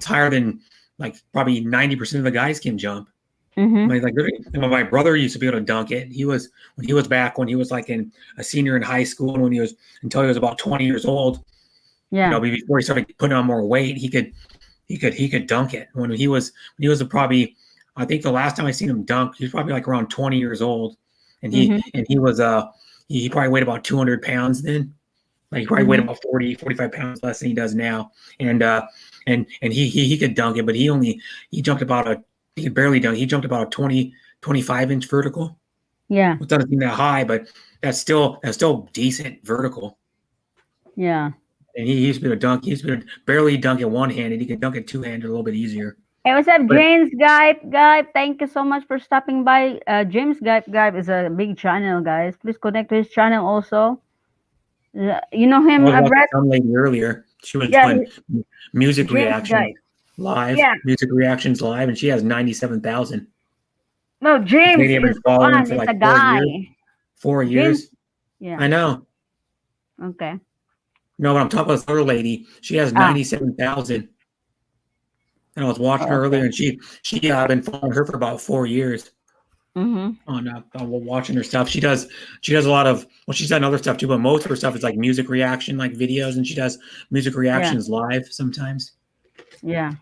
higher than like probably 90% of the guys can jump. Mm-hmm. Like my brother used to be able to dunk it. When he was like a senior in high school, and until he was about 20 years old, Yeah. before he started putting on more weight, he could dunk it. When he was probably, I think the last time I seen him dunk, he was probably like around 20 years old, and Mm-hmm. he was he probably weighed about 200 pounds then. Like he probably weighed Mm-hmm. about 45 pounds less than he does now. And he could dunk it, but he could barely dunk. He jumped about a 25-inch vertical. Yeah. It doesn't seem that high, but that's still decent vertical. Yeah. And he used to be able to dunk. He used to be able to barely dunk it one-handed. He could dunk it two-handed a little bit easier. Hey, what's up, But James Guy? Thank you so much for stopping by. James Guy is a big channel, guys. Please connect to his channel also. You know I him, was watching Brett? some lady earlier. She was Yeah, playing music James reactions Guy. live. Yeah. Music reactions live, and she has 97,000. No, This James lady I've been is following one. for It's like a guy. 4 James. years. Yeah. I know. Okay. No, but I'm talking about this other lady. She has Ah. 97,000. And I was watching her earlier, Okay. and I've been following her for about 4 years Mm-hmm. on watching her stuff. She does a lot of, well, she's done other stuff too, but most of her stuff is like music reaction, like videos, and she does music reactions live sometimes. Yeah.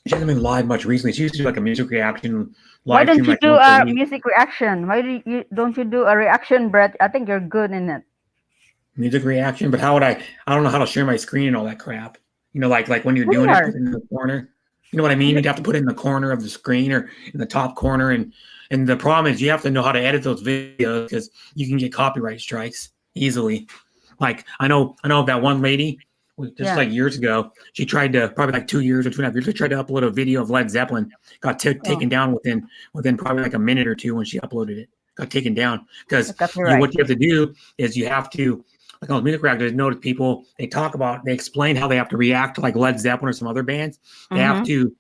She hasn't been live much recently. She used to do like a music reaction Why live don't stream you like do once a a week. music reaction? Why don't you do a reaction, Brett? I think you're good in it. Music reaction, but how would I don't know how to share my screen and all that crap. You know, like when you're doing it, Sure. put it in the corner. You know what I mean? You'd have to put it in the corner of the screen or in the top corner, and the problem is you have to know how to edit those videos, because you can get copyright strikes easily. Like I know that one lady just Yeah. like years ago, she tried to, probably like 2 years or 2.5 years, she tried to upload a video of Led Zeppelin, got taken down within probably like a minute or two when she uploaded it. Got taken down because The copyright. what you have to do is you have to, like on music reactors, notice people, they explain how they have to react to like Led Zeppelin or some other bands. They have Mhm. to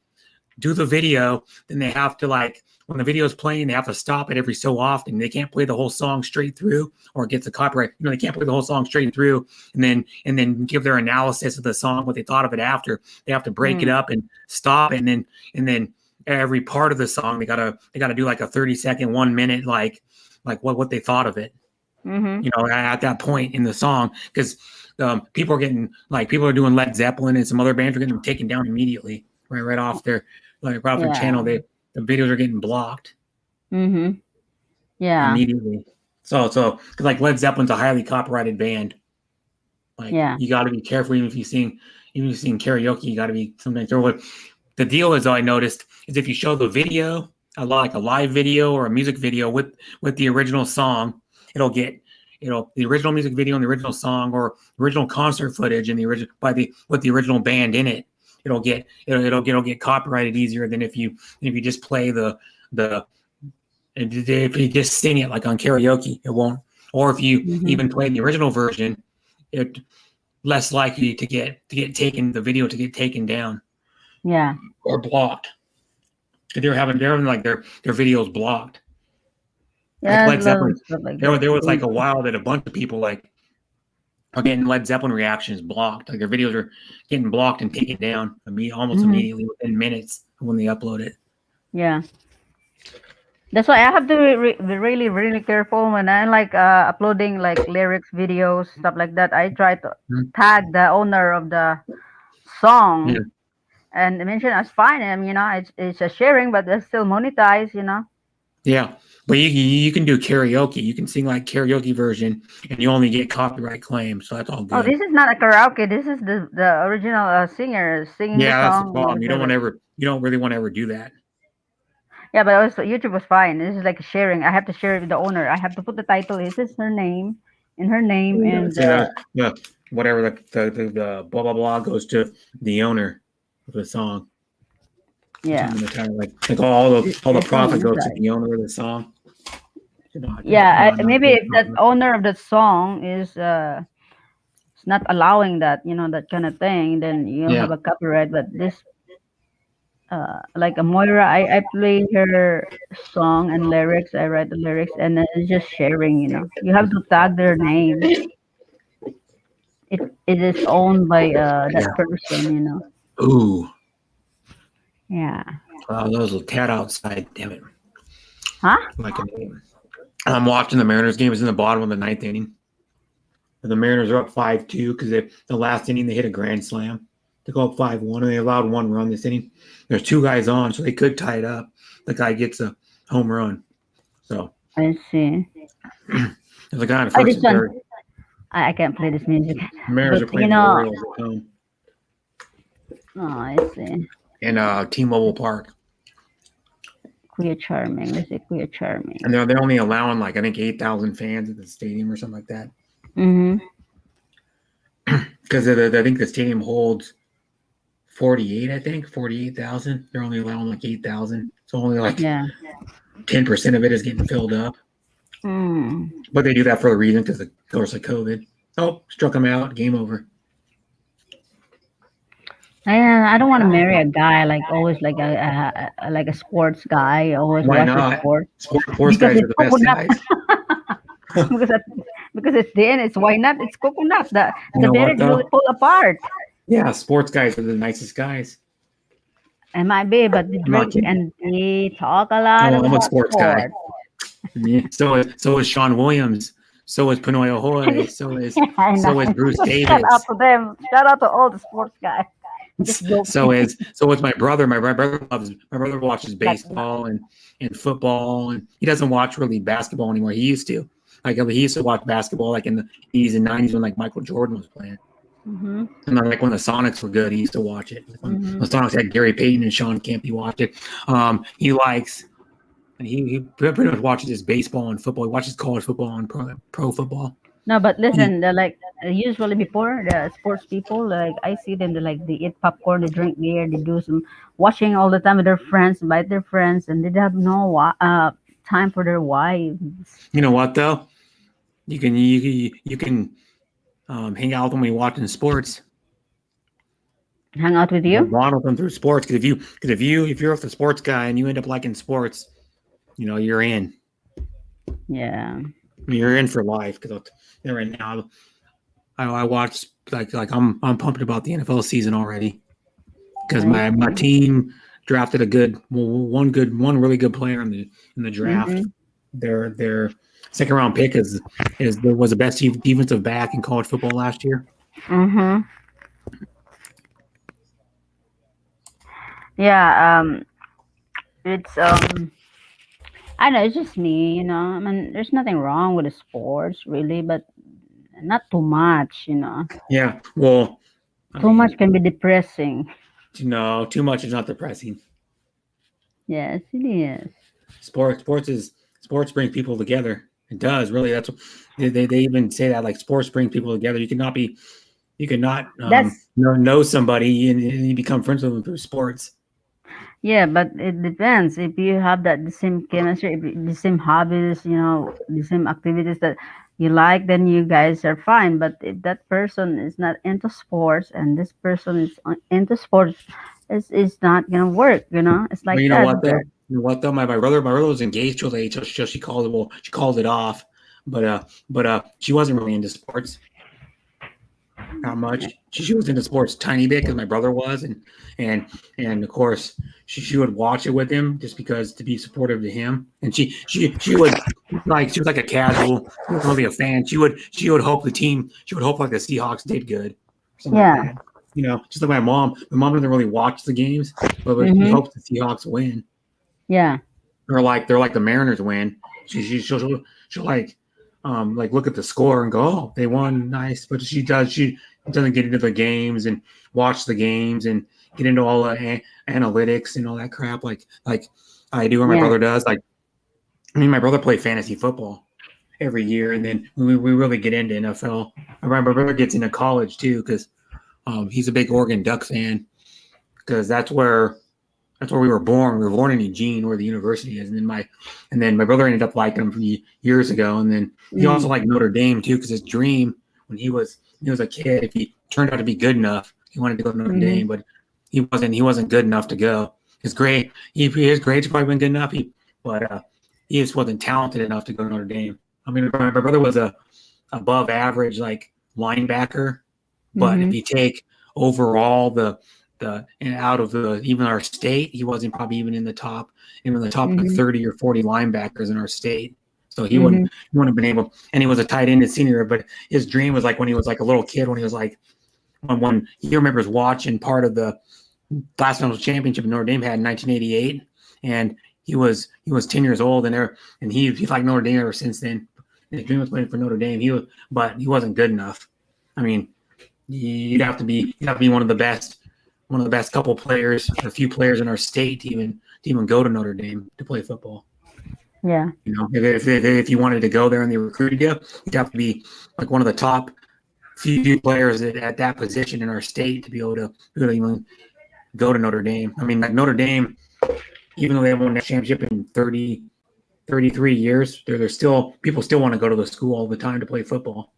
do the video, then they have to, like, when the video is playing, they have to stop it every so often. They can't play the whole song straight through, or it gets a copyright. They can't play the whole song straight through and then give their analysis of the song, what they thought of it after. They have to break it up and stop it, and then every part of the song they gotta do like a 30-second, 1 minute, like what they thought of it. Mhm. You know, at that point in the song, because people are doing Led Zeppelin and some other bands are getting them taken down immediately, right off their channel. The videos are getting blocked Mhm. Yeah. immediately. So because like Led Zeppelin's a highly copyrighted band. Like you got to be careful, even if you sing karaoke, you got to be sometimes. The deal is, I noticed, is if you show the video, like a live video or a music video with the original song, it'll get the original music video and the original song or original concert footage and the original with the original band in it. It'll get copyrighted easier than if you just play if you just sing it like on karaoke, it won't. Or if you even play the original version, it less likely to get taken down. Yeah. Or blocked. They're having like their videos blocked. Yeah. Like Led Zeppelin. Like There was like a while that a bunch of people like are getting Led Zeppelin reactions blocked. Like their videos are getting blocked and taken down almost immediately within minutes when they upload it. Yeah. That's why I have to be really, really careful when I like uploading like lyrics, videos, stuff like that. I try to tag the owner of the song and mention as fine. And it's a sharing, but it's still monetized. Yeah, but you can do karaoke. You can sing like karaoke version, and you only get copyright claims. So that's all good. Oh, this is not a karaoke. This is the original singer singing the song. Yeah, that's the problem. You don't really want to ever do that. Yeah, but also YouTube was fine. This is like sharing. I have to share it with the owner. I have to put the title. This is her name, and whatever the blah blah blah goes to the owner of the song. Yeah, like all the profit goes to the owner of the song. Yeah, maybe if that owner of the song is not allowing that, that kind of thing, then you have a copyright. But this. Like a Moira, I play her song and lyrics. I write the lyrics, and then it's just sharing. You have to tag their name. It is owned by that person. Ooh. Yeah. Wow, those little cat outside. Damn it. Huh? I'm watching the Mariners game. It's in the bottom of the 9th inning. The Mariners are up 5-2 because the last inning they hit a grand slam to go up 5-1, and they allowed 1 run this inning. There's 2 guys on, so they could tie it up. The guy gets a home run. So I see. There's a guy on first and third. I can't play this music. The Mariners are playing the Orioles at home. Oh, I see. In T-Mobile Park. Kuya Charming. Let's say Kuya Charming. And they're only allowing like I think 8,000 fans at the stadium or something like that. Because I think the stadium holds 48,000. They're only allowing like 8,000. So only like 10% of it is getting filled up. But they do that for a reason because of course of COVID. Oh, struck them out. Game over. I don't want to marry a guy like always like a sports guy. Always Why watch not? sports. Sports guys are the best guys. because it's the end. It's why not? It's coconut. The marriage will fall apart. Yeah, sports guys are the nicest guys. It might be, but they drink and they talk a lot. I'm a sports guy. Yeah, so is Sean Williams. So is Pinoy Ahoy. So is Bruce Davis. Shout out to them. Shout out to all the sports guys. So is my brother. My brother watches baseball and football, and he doesn't watch really basketball anymore. He used to. Like he used to watch basketball like in the 80s and 90s when like Michael Jordan was playing. And then like when the Sonics were good, he used to watch it. When the Sonics had Gary Payton and Sean Kemp, he watched it. He likes, and he pretty much watches his baseball and football. He watches college football and pro football. No, but listen, usually before the sports people, like I see them, they eat popcorn, they drink beer, they do some watching all the time with their friends, invite their friends, and they have no time for their wives. You know what though? You can hang out with them when you're watching sports. Hang out with you? Bond with them through sports. Because if you're with a sports guy and you end up liking sports, you're in. Yeah. You're in for life. Because right now, I watch like I'm pumped about the NFL season already. Because my team drafted one really good player in the draft. Their second round pick was the best defensive back in college football last year. Yeah, it's I know it's just me, I mean, there's nothing wrong with the sports really, but not too much, Yeah, well, too much can be depressing. No, too much is not depressing. Yes, it is. Sports bring people together. It does really. That's they even say that like sports bring people together. You cannot That's know somebody and you become friends with them through sports. Yeah, but it depends. If you have the same chemistry, the same hobbies, the same activities that you like, then you guys are fine. But if that person is not into sports and this person is into sports, it's not gonna work. It's Well, like you know that. what though? You know what though? My brother was engaged to a lady, so she called it off, but she wasn't really into sports. Not much. She was into sports a tiny bit because my brother was, and and of course she would watch it with him just because to be supportive to him. And she would like she was like a casual, she wasn't really a fan. She would hope she would hope like the Seahawks did good, something like Yeah. that. Just like my mom. My mom doesn't really watch the games, but she Mm-hmm. hopes the Seahawks win. Yeah. They're like the Mariners win. She'll like look at the score and go, oh, they won, nice. But she doesn't get into the games and watch the games and get into all the analytics and all that crap like I do or my Yeah. brother does. Like my brother played fantasy football every year, and then we really get into NFL. My brother gets into college too because he's a big Oregon Duck fan because that's where we were born. We were born in Eugene, where the university is, and then my brother ended up liking him from years ago, and then he also liked Notre Dame too, because his dream when he was a kid, if he turned out to be good enough, he wanted to go to Notre Dame, but he wasn't good enough to go. His grades probably been good enough, but he just wasn't talented enough to go to Notre Dame. I mean, my brother was a above average like linebacker, but if you take overall and out of even our state, he wasn't probably even in the top like 30 or 40 linebackers in our state. So he wouldn't have been able, and he was a tight end at senior, but his dream was like when he was like a little kid, when he was like when he remembers watching part of the last national championship Notre Dame had in 1988, and he was 10 years old, and he liked Notre Dame ever since then. His dream was playing for Notre Dame. But he wasn't good enough. I mean, you'd have to be one of the best couple players, a few players in our state to even go to Notre Dame to play football. Yeah. If you wanted to go there and they recruited you, you'd have to be like one of the top few players at that position in our state to be able to even go to Notre Dame. I mean, like Notre Dame, even though they haven't won that championship in 33 years, there's still people still want to go to the school all the time to play football.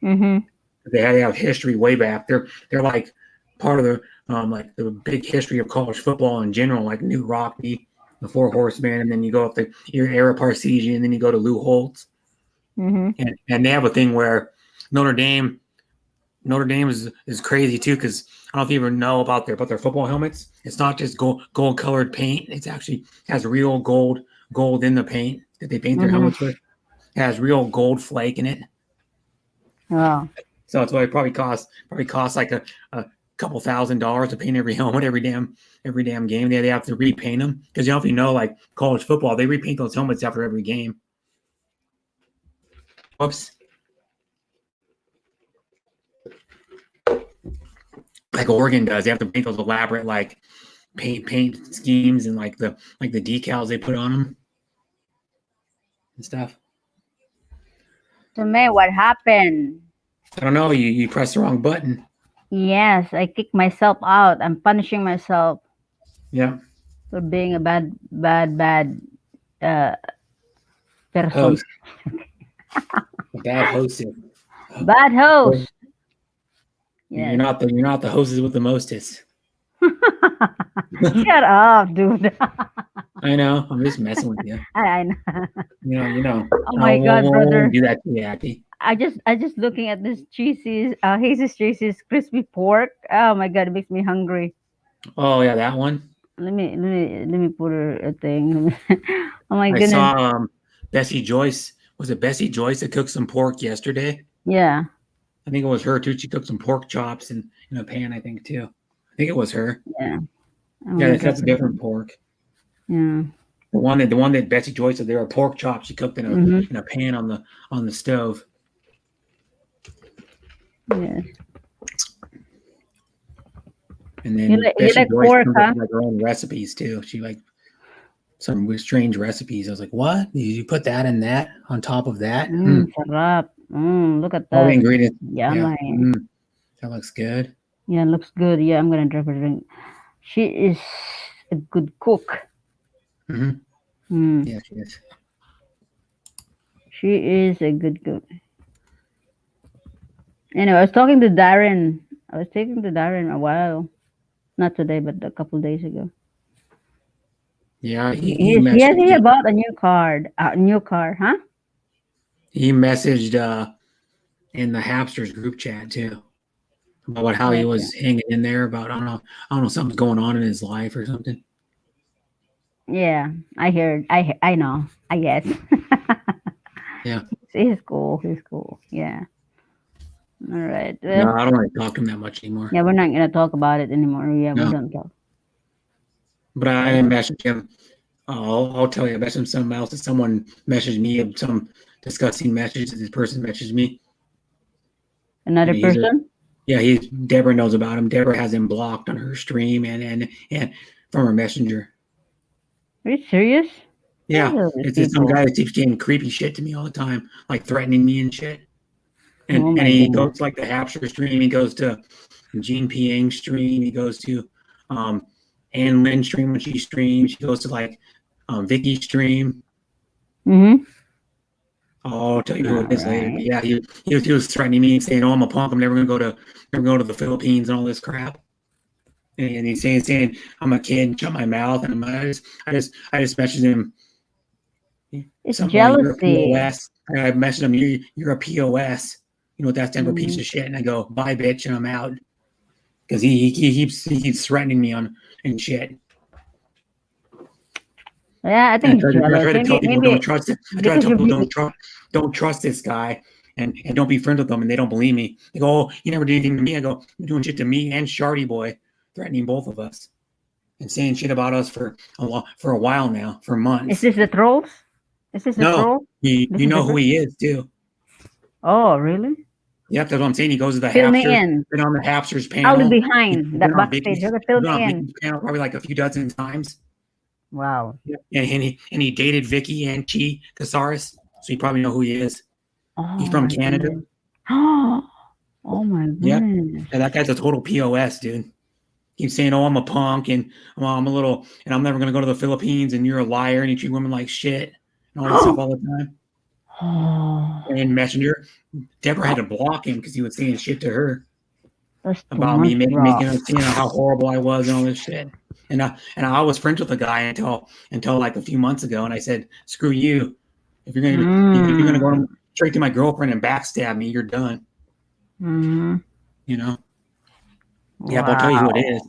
Mm-hmm. They have history way back. They're like part of the big history of college football in general, like New Rockne, the Four Horsemen, and then you go up to your Ara Parseghian, and then you go to Lou Holtz. And they have a thing where Notre Dame is crazy too, because I don't know if you ever know about their football helmets. It's not just gold colored paint. It's actually has real gold in the paint that they paint their helmets with. It has real gold flake in it. Wow. So that's why it probably costs like a couple $1,000 to paint every helmet every damn game. They have to repaint them because if you know like college football, they repaint those helmets after every game. Whoops. Like Oregon does, they have to paint those elaborate like paint schemes and like the decals they put on them and stuff. So, May, what happened? I don't know. You pressed the wrong button. Yes, I kicked myself out. I'm punishing myself Yeah. for being a bad person. Host. A bad host. Bad host. Yes. You're not the hostess with the mostest. Shut up, dude. I know. I'm just messing with you. I know. You know. Oh my God, brother. Won't do that to you, Abby. I just looking at this cheesy, Jesus Tracy's crispy pork. Oh my God, it makes me hungry. Oh yeah, that one. Let me put a thing. Oh my I goodness. saw Bessie Joyce. Was it Bessie Joyce that cooked some pork yesterday? Yeah. I think it was her too. She cooked some pork chops in a pan, I think too. I think it was her. Yeah. Oh Yeah, my that's a God. different pork. Yeah. The one that Bessie Joyce said they were pork chops. She cooked in a pan on the stove. Yeah. And then You like Bessie Joyce pork, comes huh? up with like her own recipes too. She like some strange recipes. I was like, what? You put that in that on top of that? Sarap. Look at All the that. ingredients. Yeah. Yummy. That looks good. Yeah, looks good. Yeah, I'm gonna drop her drink. She is a good cook. Mm-hmm. Yeah, she is. She is a good cook. Anyway, I was talking to Darren. I was talking to Darren a while, not today, but a couple days ago. Yeah, He bought a new car, huh? He messaged in the Hapsters group chat too about how he was hanging in there. About I don't know, something's going on in his life or something. Yeah, I heard. I know. I guess. Yeah, he's cool. He's cool. Yeah. All right. Well, no, I don't want to talk to him that much anymore. yeah, we're not gonna talk about it anymore. Yeah, No. we don't talk. But I messaged him. I'll tell you, I messaged him something else. That someone messaged me of some disgusting message that this person messaged me. Another person? Yeah, Deborah knows about him. Deborah has him blocked on her stream and from her messenger. Are you serious? Yeah, it's just some guy that keeps getting creepy shit to me all the time, like threatening me and shit. And he goes to like the Hapster stream. He goes to Jean Piang stream. He goes to Ann Lynn stream when she streams. She goes to like Vicky stream. Mm-hmm. I'll tell you who it is later. But yeah, he was threatening me and saying, "Oh, I'm a punk. I'm never gonna go to the Philippines and all this crap." And he's saying I'm a kid. Shut my mouth. And I just messaged him. It's jealousy. I messaged him. You're a POS. You know what that stands for? Piece of shit. And I go, bye, bitch, and I'm out. Because he keeps threatening me and shit. Yeah, I think I try to tell people don't trust it. I try to tell people don't trust this guy and don't be friends with them, and they don't believe me. They go, "Oh, you never did anything to me." I go, "You're doing shit to me and Shardy Boy, threatening both of us and saying shit about us for a while now, for months." Is this the trolls? Is this the troll? You know who he is too. Oh, really? Yep, that's what I'm saying. He goes to the Fill me Hapsters. in. Been on the Hapsters panel. I'll be behind that backstage. Fill me in. Panel probably like a few dozen times. Wow. And he dated Vicky and Chi Casares, so you probably know who he is. Oh, he's from Canada. Oh my goodness. Yeah, and that guy's a total POS, dude. Keeps saying, "Oh, I'm a punk and I'm a little, and I'm never gonna go to the Philippines, and you're a liar, and you treat women like shit, and all this stuff all the time." And Messenger, Deborah had to block him because he was saying shit to her about me making her see how horrible I was and all this shit. And I was friends with the guy until like a few months ago, and I said, "Screw you! If you're gonna go straight to my girlfriend and backstab me, you're done." You know. Yeah, but I'll tell you who it is.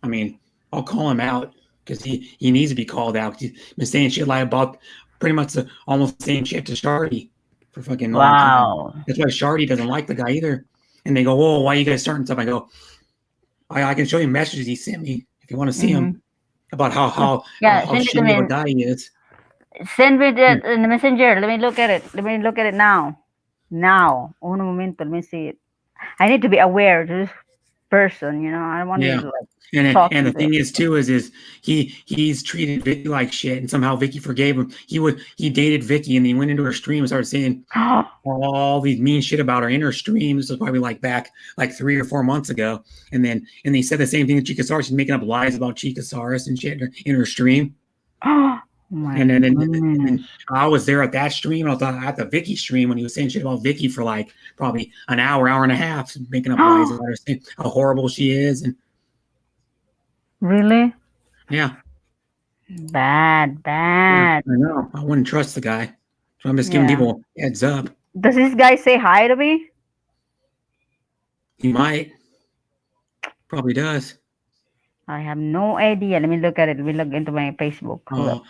I mean, I'll call him out because he needs to be called out. He's been saying shit like about pretty much almost the same shit to Shardy for fucking long time. That's why Shardy doesn't like the guy either. And they go, "Oh, why are you guys starting stuff?" I go, I can show you messages he sent me if you want to see him about how shitty of a guy he is. Send me that in the messenger. Let me look at it now. Now. Uno momento. Let me see it. I need to be aware of this person, you know. I want to like and the thing is too is he's treated Vicky like shit, and somehow Vicky forgave him. He dated Vicky, and he went into her stream and started saying all these mean shit about her in her stream. This was probably like back like 3 or 4 months ago, and he said the same thing to Chica Saris. She's making up lies about Chica Saris and shit in her stream. And then I was there at that stream. I was at the Vicky stream when he was saying shit about Vicky for like probably an hour and a half, making up lies about her, saying how horrible she is. And really, yeah, bad. Yeah, I know. I wouldn't trust the guy, so I'm just giving people heads up. Does this guy say hi to me? He might. Probably does. I have no idea. Let me look at it. Let me look into my Facebook.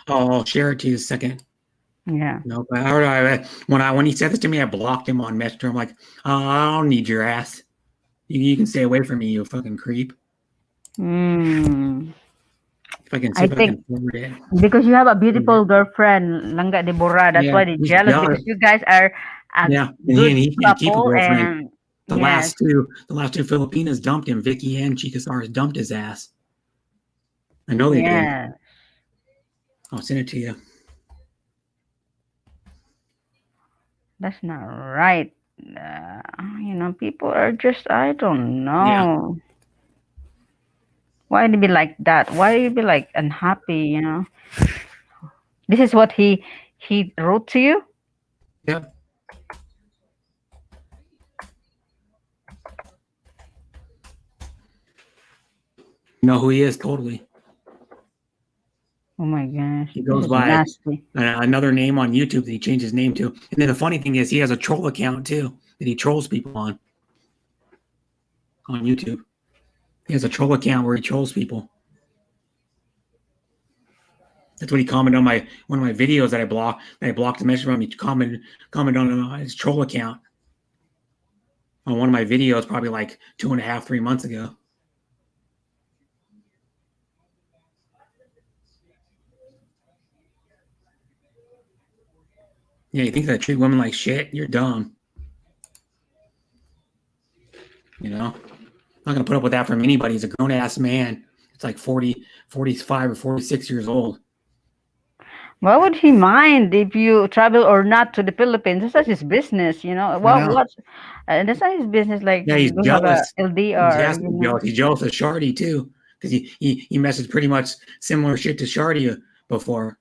I'll share it to you a second. Yeah. No, but when he said this to me, I blocked him on Messenger. I'm like, I don't need your ass. You can stay away from me, you fucking creep. If I can see if I can forward it. Because you have a beautiful girlfriend, Langga Deborah. That's why they're jealous. Because you guys are he can't keep a girlfriend. And the last two Filipinas dumped him. Vicky and Chica Saris dumped his ass. I know they did. I'll send it to you. That's not right. People are just, I don't know. Why do you be like that? Why do you be like unhappy? This is what he wrote to you. Yeah. You know who he is totally. Oh my gosh. He goes this is by nasty. another name on YouTube that he changed his name to. And then the funny thing is he has a troll account too that he trolls people on YouTube. He has a troll account where he trolls people. That's what he commented on one of my videos that I blocked the message from. He commented on his troll account on one of my videos probably like 2.5, 3 months ago. Yeah, you think that I treat women like shit? You're dumb. I'm not gonna put up with that from anybody. He's a grown ass man. It's like 40, 45 or 46 years old. Why would he mind if you travel or not to the Philippines? That's his business, Well, that's not his business. Like, Yeah, he's we have a jealous. LDR. He's jealous of Shardy too, because he messaged pretty much similar shit to Shardy before.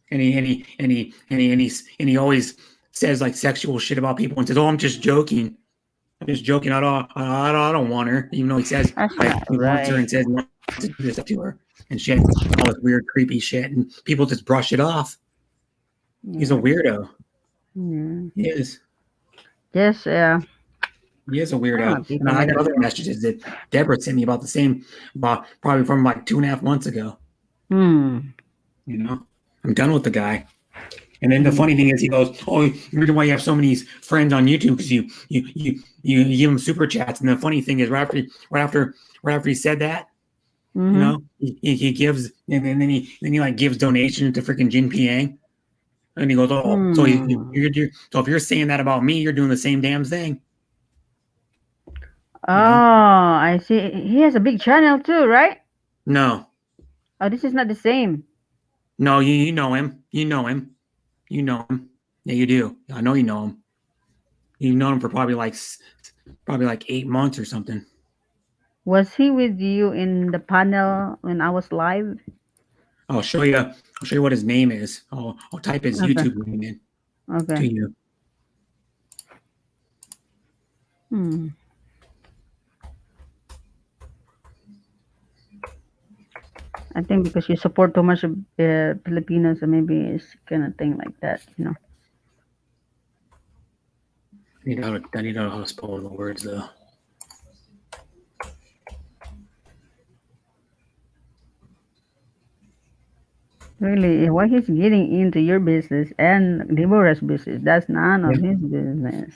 And he always says like sexual shit about people and says, "Oh, I'm just joking. I'm just joking. I don't want her," even though he says That's like not he wants her right. and says he wants to do this to her and shit, all this weird, creepy shit, and people just brush it off. He's a weirdo. Yeah. He is. Yes, yeah. He is a weirdo. people And I like got that. other messages that Deborah sent me about the same, probably from like 2.5 months ago. Hmm. I'm done with the guy. And then the funny thing is, he goes, "Oh, the reason why you have so many friends on YouTube because you give them super chats." And the funny thing is, right after he said that, Mhm. he gives, and then he like gives donations to freaking Jin Piang, and he goes, "Oh, so so if you're saying that about me, you're doing the same damn thing." Oh, I see. He has a big channel too, right? No, Oh, this is not the same. no, you know him. You know him. You know him. Yeah, you do. I know you know him. You've known him for probably like 8 months or something. Was he with you in the panel when I was live? I'll show you what his name is. I'll type his Okay. YouTube name in to Okay. you. I think because you support too much of Filipinos, so maybe it's kind of thing like that, I need to know how to spell the words though. Really, why he's getting into your business and Deborah's business? That's none of his business.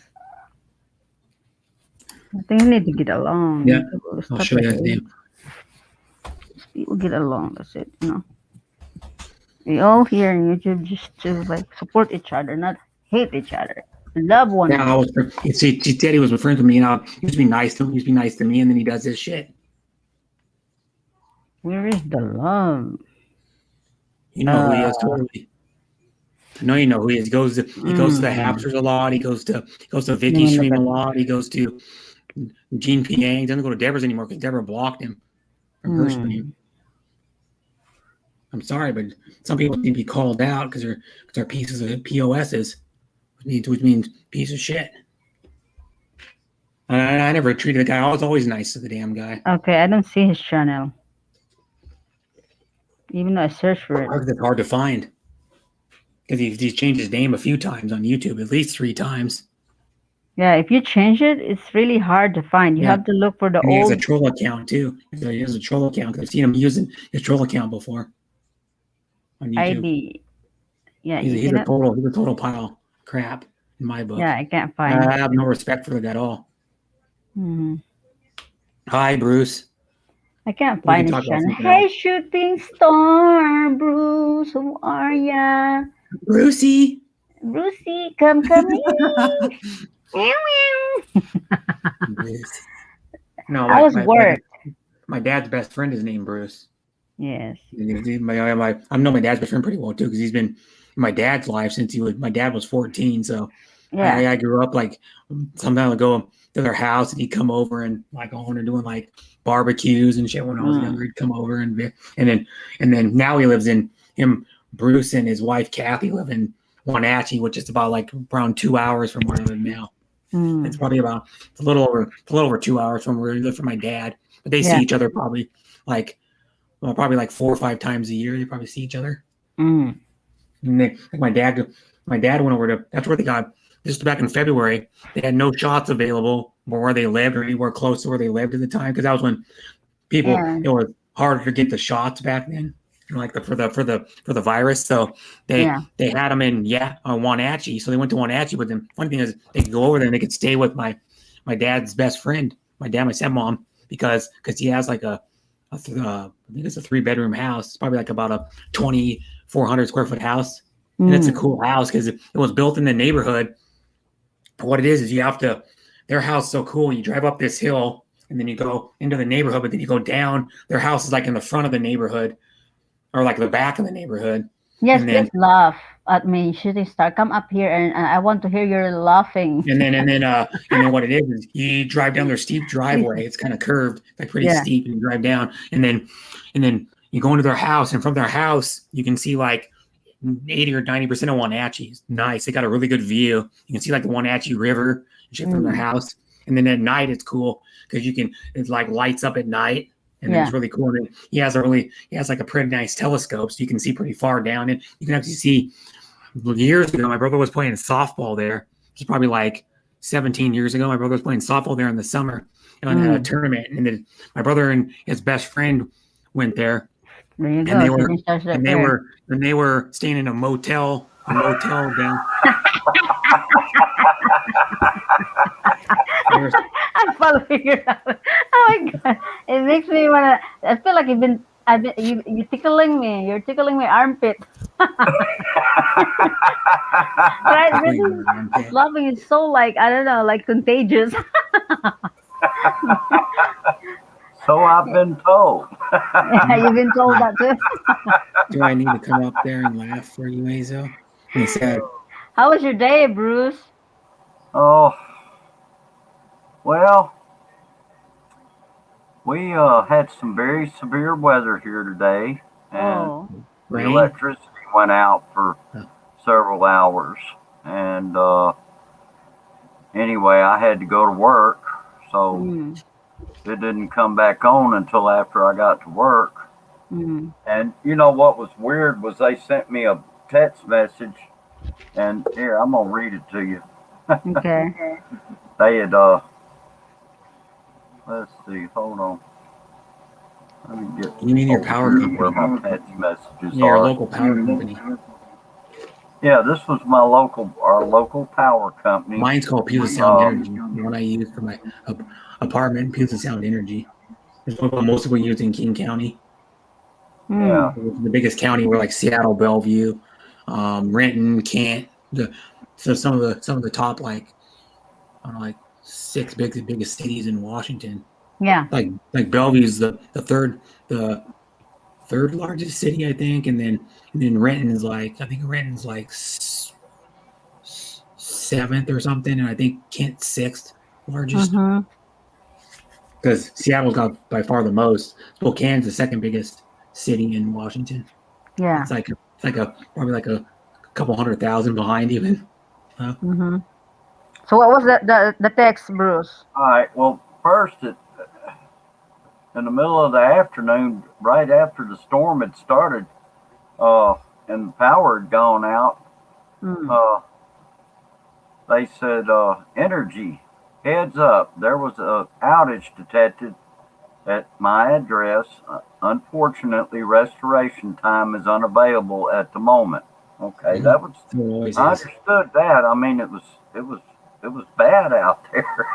I think you need to get along. Yeah, People I'll stop show you like his name. People get along. That's it. We all here on YouTube just to like support each other, not hate each other. Love one Yeah, another. he said he was friends with me, and he used to be nice to him. He used to be nice to me, and then he does this shit. Where is the love? You know who he is totally. I know you know who he is. He goes to the Hapsters a lot. He goes to Vicky stream a lot. He goes to Gene Piang. He doesn't go to Deborah's anymore because Deborah blocked him from her stream. I'm sorry, but some people need to be called out because they're pieces of POSs, which means piece of shit. I never treated the guy. I was always nice to the damn guy. Okay, I don't see his channel. Even though I search for it. It's hard to find because he's changed his name a few times on YouTube, at least 3 times. Yeah, if you change it, it's really hard to find. You have to look for the and he has old a troll account too. He has a troll account. I've seen him using his troll account before on YouTube. ID. Yeah, He's a total pile of crap in my book. Yeah, I can't find I have no respect for it at all. Hi, Bruce. I can't find his channel. Hey, shooting star, Bruce, how are ya? Brucey, come in. Meow, meow. No, I was work. My dad's best friend is named Bruce. Yes. I know my dad's best friend pretty well too because he's been in my dad's life since my dad was 14. So Yeah. I grew up like sometimes I'd go to their house and he'd come over and like on and doing like barbecues and shit when I was younger. He'd come over and then now he lives in Bruce and his wife Kathy live in Wenatchee, which is about like around 2 hours from where I live now. Mm. It's probably about a little over 2 hours from where I live for my dad. But they see Yeah. each other probably like 4 or 5 times a year. They probably see each other. Mm. And like my dad went over to, that's where they got, just back in February, they had no shots available where they lived or anywhere close to where they lived at the time. Cause that was when people, Yeah. it was harder to get the shots back then, like for the virus. So they had them in, Wenatchee. So they went to Wenatchee with them. Funny thing is they could go over there and they could stay with my dad's best friend, my stepmom, because he has like I think it's a 3-bedroom house. It's probably like about a 2,400 square foot house. And it's a cool house because it was built in the neighborhood. What it is you have to, their house is so cool. You drive up this hill and then you go into the neighborhood, but then you go down. Their house is like in the front of the neighborhood or like the back of the neighborhood. Yes, And then, please laugh at me, shooting star. Come up here and I want to hear your laughing. and then what it is you drive down their steep driveway. It's kind of curved, like pretty steep, and you drive down, and then you go into their house, and from their house you can see like 80 or 90% of Wenatchee. It's nice. They got a really good view. You can see like the Wenatchee River and shit from their house. And then at night it's cool because it like lights up at night. And then it's really cool. And he has like a pretty nice telescope, so you can see pretty far down. And you can actually see. Years ago, my brother was playing softball there. It's probably like 17 years ago. My brother was playing softball there in the summer and had a tournament. And then my brother and his best friend went there. There you go. And they were staying in a motel down. I'm following you. Oh my god! It makes me wanna. I feel like you're tickling me. You're tickling my armpit. Right? This laughing is so like I don't know, like contagious. So I've been told. You've been told that too. Do I need to come up there and laugh for you, Azo? He said, "How was your day, Bruce?" Oh, well, we had some very severe weather here today, and the electricity went out for several hours. And anyway, I had to go to work, so it didn't come back on until after I got to work. And you know what was weird was they sent me a text message, and here, I'm gonna read it to you. Okay. They had let's see, hold on. Let me get. You mean your power company? Where my text messages your are. local power company. Yeah, this was our local power company. Mine's called Puget Sound Energy. The one I use for my apartment, Puget Sound Energy. It's what most people use in King County. Yeah. The biggest county were like Seattle, Bellevue, Renton, Kent. So some of the top like I don't know, like 6 biggest cities in Washington. Yeah. Like Bellevue's the third largest city, I think, and then Renton's like 7th or something, and I think Kent's 6th largest. Because Seattle's got by far the most. Spokane's the 2nd biggest city in Washington. Yeah. It's probably like a couple 100,000 behind even. So what was the text, Bruce? All right. Well, first, in the middle of the afternoon, right after the storm had started, and the power had gone out, they said, "Energy, heads up! There was an outage detected at my address. Unfortunately, restoration time is unavailable at the moment." Okay, that was. I understood that. I mean, it was bad out there.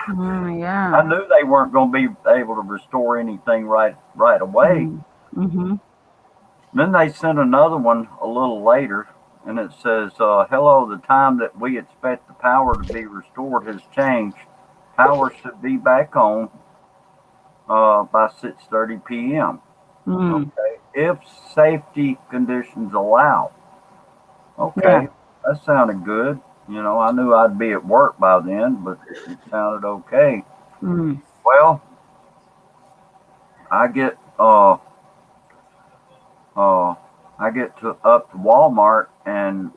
Yeah. I knew they weren't going to be able to restore anything right away. Then they sent another one a little later, and it says, "Hello, the time that we expect the power to be restored has changed. Power should be back on by 6:30 p.m." Mm. Okay, if safety conditions allow. Okay, Yeah. that sounded good. You know, I knew I'd be at work by then, but it sounded okay. Mm. Well, I get uh I get to up to Walmart, and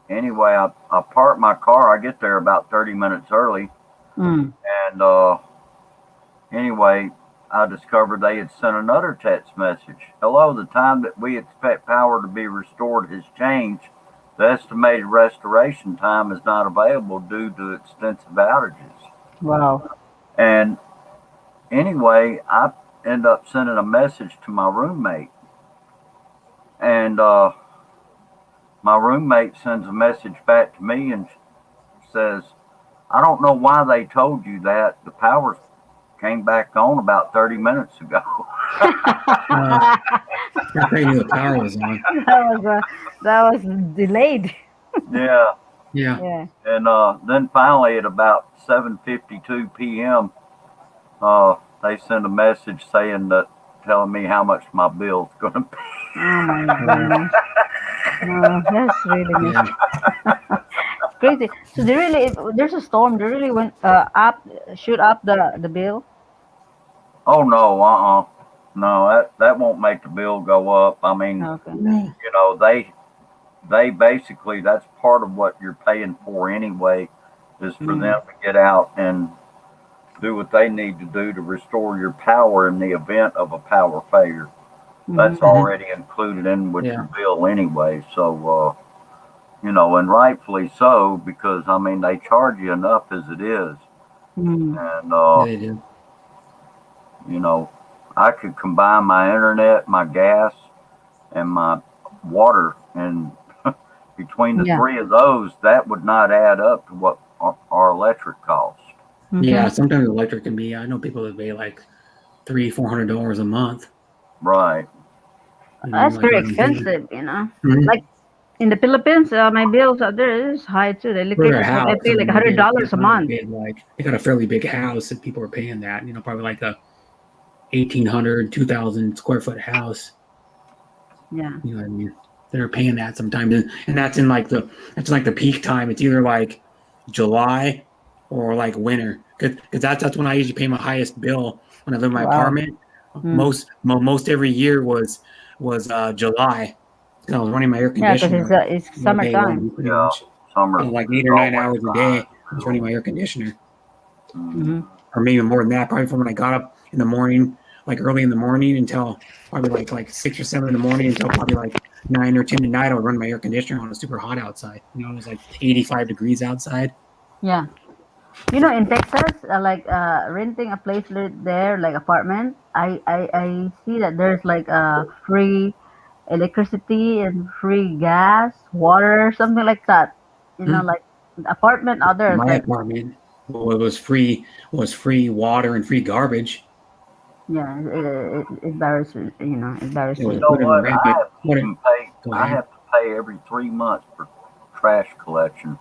anyway, I park my car. I get there about 30 minutes early, Mm. and anyway, I discovered they had sent another text message. Hello, the time that we expect power to be restored has changed. The estimated restoration time is not available due to extensive outages. Wow. And anyway, I end up sending a message to my roommate, and my roommate sends a message back to me and says, "I don't know why they told you that. The power came back on about 30 minutes ago." That's how you knew the power was on. That was delayed. Yeah. Yeah. Yeah. And then finally, at about 7:52 p.m., they send a message saying that, telling me how much my bill's going to be. Oh my goodness. No, that's really Yeah. it's crazy. So they really, there's a storm. They really went up, shoot up the bill. Oh no, no, that won't make the bill go up. I mean, Okay. you know, they basically, that's part of what you're paying for anyway, is for Mm. them to get out and do what they need to do to restore your power in the event of a power failure. That's Mhm. already included in with Yeah. your bill anyway. So, you know, and rightfully so, because I mean, they charge you enough as it is. Mm. And, Yeah, they do. you know, I could combine my internet, my gas, and my water, and between the Yeah. three of those, that would not add up to what our electric costs. Yeah. Mhm. Sometimes electric can be. I know people that pay like $300-$400 a month. Right. You know, That's like very what I'm paying. expensive, you know. Mhm. Like in the Philippines, my bills out there is high too. The For their electricity, I house, pay I like mean, they $100 a got a month. big like they got a fairly big house, and people are paying that. You know, probably like a 1,800, 2,000 square foot house. Yeah. You know what I mean? They're paying that sometimes, and that's like the peak time. It's either like July or like winter, because that's when I usually pay my highest bill when I live in my Wow. apartment. Mm. Most every year was July. 'Cause I was running my air Yeah, because conditioner it's all day summertime. long, pretty Yeah. much. Summer So like is 8 or 9 hours always a the day, highest I was bill. running my air conditioner, Hmm. or maybe more than that. Probably from when I got up in the morning, like early in the morning, until probably like 6 or 7 in the morning, until probably like 9 or 10 at night. I would run my air conditioner when it was super hot outside. You know, it was like 85 degrees outside. Yeah. You know, in Texas, like renting a place there, like apartment, I see that there's like free electricity and free gas, water, something like that. You know, Hmm. like apartment out there is My like, apartment was free water and free garbage. yeah, it varies, you know, it varies. It was You know included in the what? rent. But what? Go I ahead. have to pay every 3 months for trash collection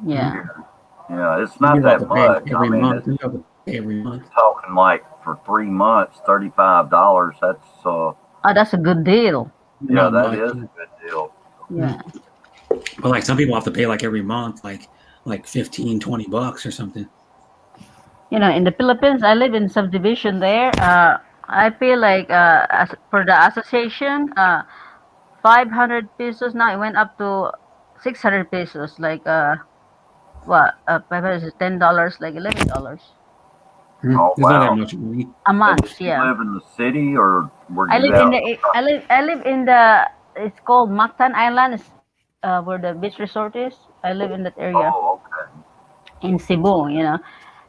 Mhm. Yeah. here. Yeah, it's You not don't have that to pay much. I every mean, month. You don't have to pay every month. talking like for 3 months, $35. That's Oh, that's a good deal. yeah, Not that much. is a good deal. Yeah. But like some people have to pay like every month, like 15, $20 or something. You know, in the Philippines, I live in subdivision there. I feel like as for the association, 500 pesos now it went up to 600 pesos. Like what? 500 is $10, like $11 Oh There's not that wow. much money. a And month. did you Yeah. live in the city or were I you live in out? the I live in the it's called Mactan Island. It's, where the beach resort is. I live in that area Oh, okay. in Cebu. You know,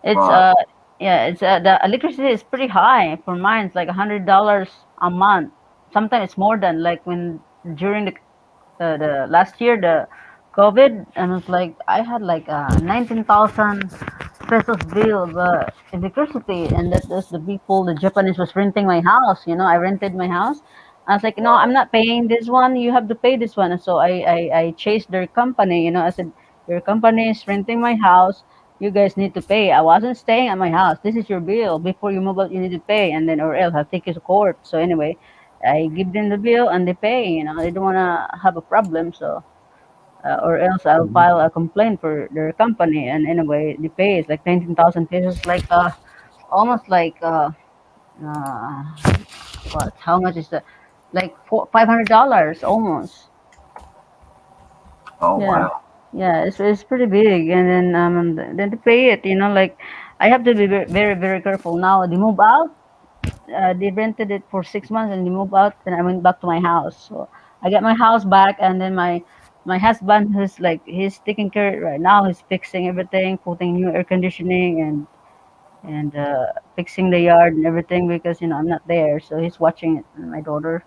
it's Right. yeah, it's the electricity is pretty high. For mine, it's like $100 a month. Sometimes it's more than like when during the last year the COVID, and it's like I had like 19,000 pesos bill of electricity, and that was the people the Japanese was renting my house. You know, I rented my house. I was like, no, I'm not paying this one. You have to pay this one. And so I chased their company. You know, I said, your company is renting my house. you guys need to pay. I wasn't staying at my house. This is your bill. Before you move out, you need to pay, and then or else I'll take you to court. So anyway, I give them the bill and they pay. You know, they don't wanna have a problem. So or else I'll Mhm. file a complaint for their company. And anyway, they pay. It's like 19,000 pesos, like almost like uh, what? How much is that? Like $500 almost. Oh, Yeah. wow. Yeah, it's pretty big, and then to pay it, you know, like I have to be very careful now. They move out. They rented it for 6 months, and they move out, and I went back to my house. So I got my house back, and then my husband, who's like he's taking care of it right now. He's fixing everything, putting new air conditioning, and fixing the yard and everything because I'm not there. So he's watching it, and my daughter.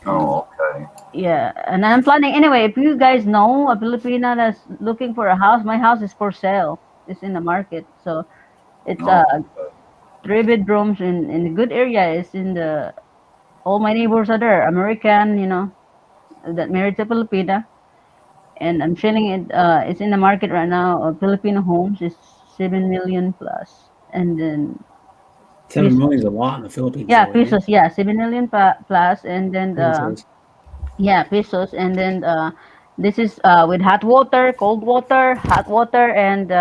And Oh, okay. yeah, and I'm planning anyway. If you guys know a Filipina that's looking for a house, my house is for sale. It's in the market, so it's Oh, 3 bedrooms in a good area. It's in the all my neighbors are there, American, that married to Filipina, and I'm selling it. It's in the market right now. Filipino homes is 7 million plus, and then 7 million is a lot in the Philippines, yeah, though, isn't it? pesos, yeah, 7 million plus, and then Pesos. yeah, pesos, and then this is with hot water, cold water, hot water, and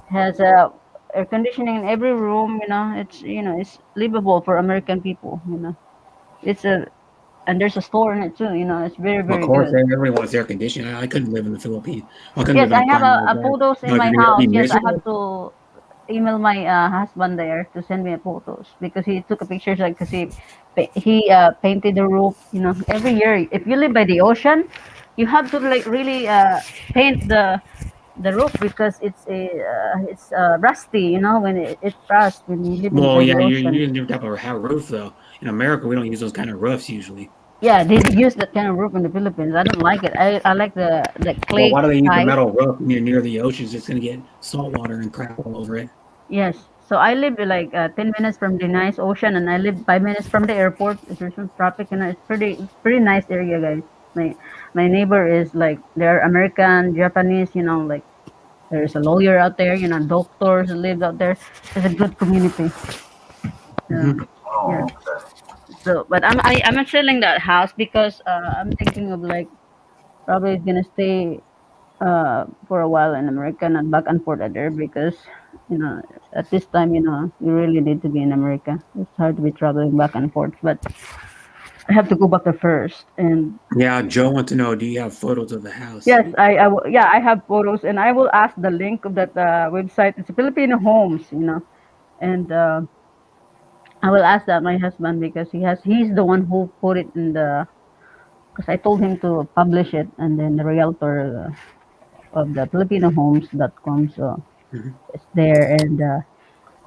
has air conditioning in every room. It's livable for American people. It's a and there's a store in it too. It's Of very course, good. everyone wants air conditioning. I couldn't live in the Philippines. I couldn't live Yes, in I a have climate like a that. photos in Like, my I'd house. be Yes, I have miserable. to email my husband there to send me photos because he took a pictures like because he painted the roof. Every year. If you live by the ocean, you have to like really paint the roof because it's rusty. When it rust when you live Well, by yeah, the you ocean. you have to have a roof though. In America, we don't use those kind of roofs usually. Yeah, they use that kind of roof in the Philippines. I don't like it. I like the Well, clay why do they use the type. metal roof near the oceans? It's gonna get salt water and crap all over it. Yes. So I live like 10 minutes from the nice ocean, and I live 5 minutes from the airport. There's some traffic, and it's pretty nice area, guys. My neighbor is like they're American, Japanese. Like there's a lawyer out there. Doctors live out there. It's a good community. So Hmm. yeah. oh, okay. So, but I'm not selling that house because I'm thinking of like probably gonna stay for a while in America, not back and forth there because you know at this time you really need to be in America. It's hard to be traveling back and forth, but I have to go back there first. And Yeah, Joe wants to know, do you have photos of the house? yes, yeah, I have photos, and I will ask the link of that website. It's Filipino Homes, and I will ask that my husband because he's the one who put it in the because I told him to publish it, and then the realtor of the filipinohomes.com. So Mhm. it's there, and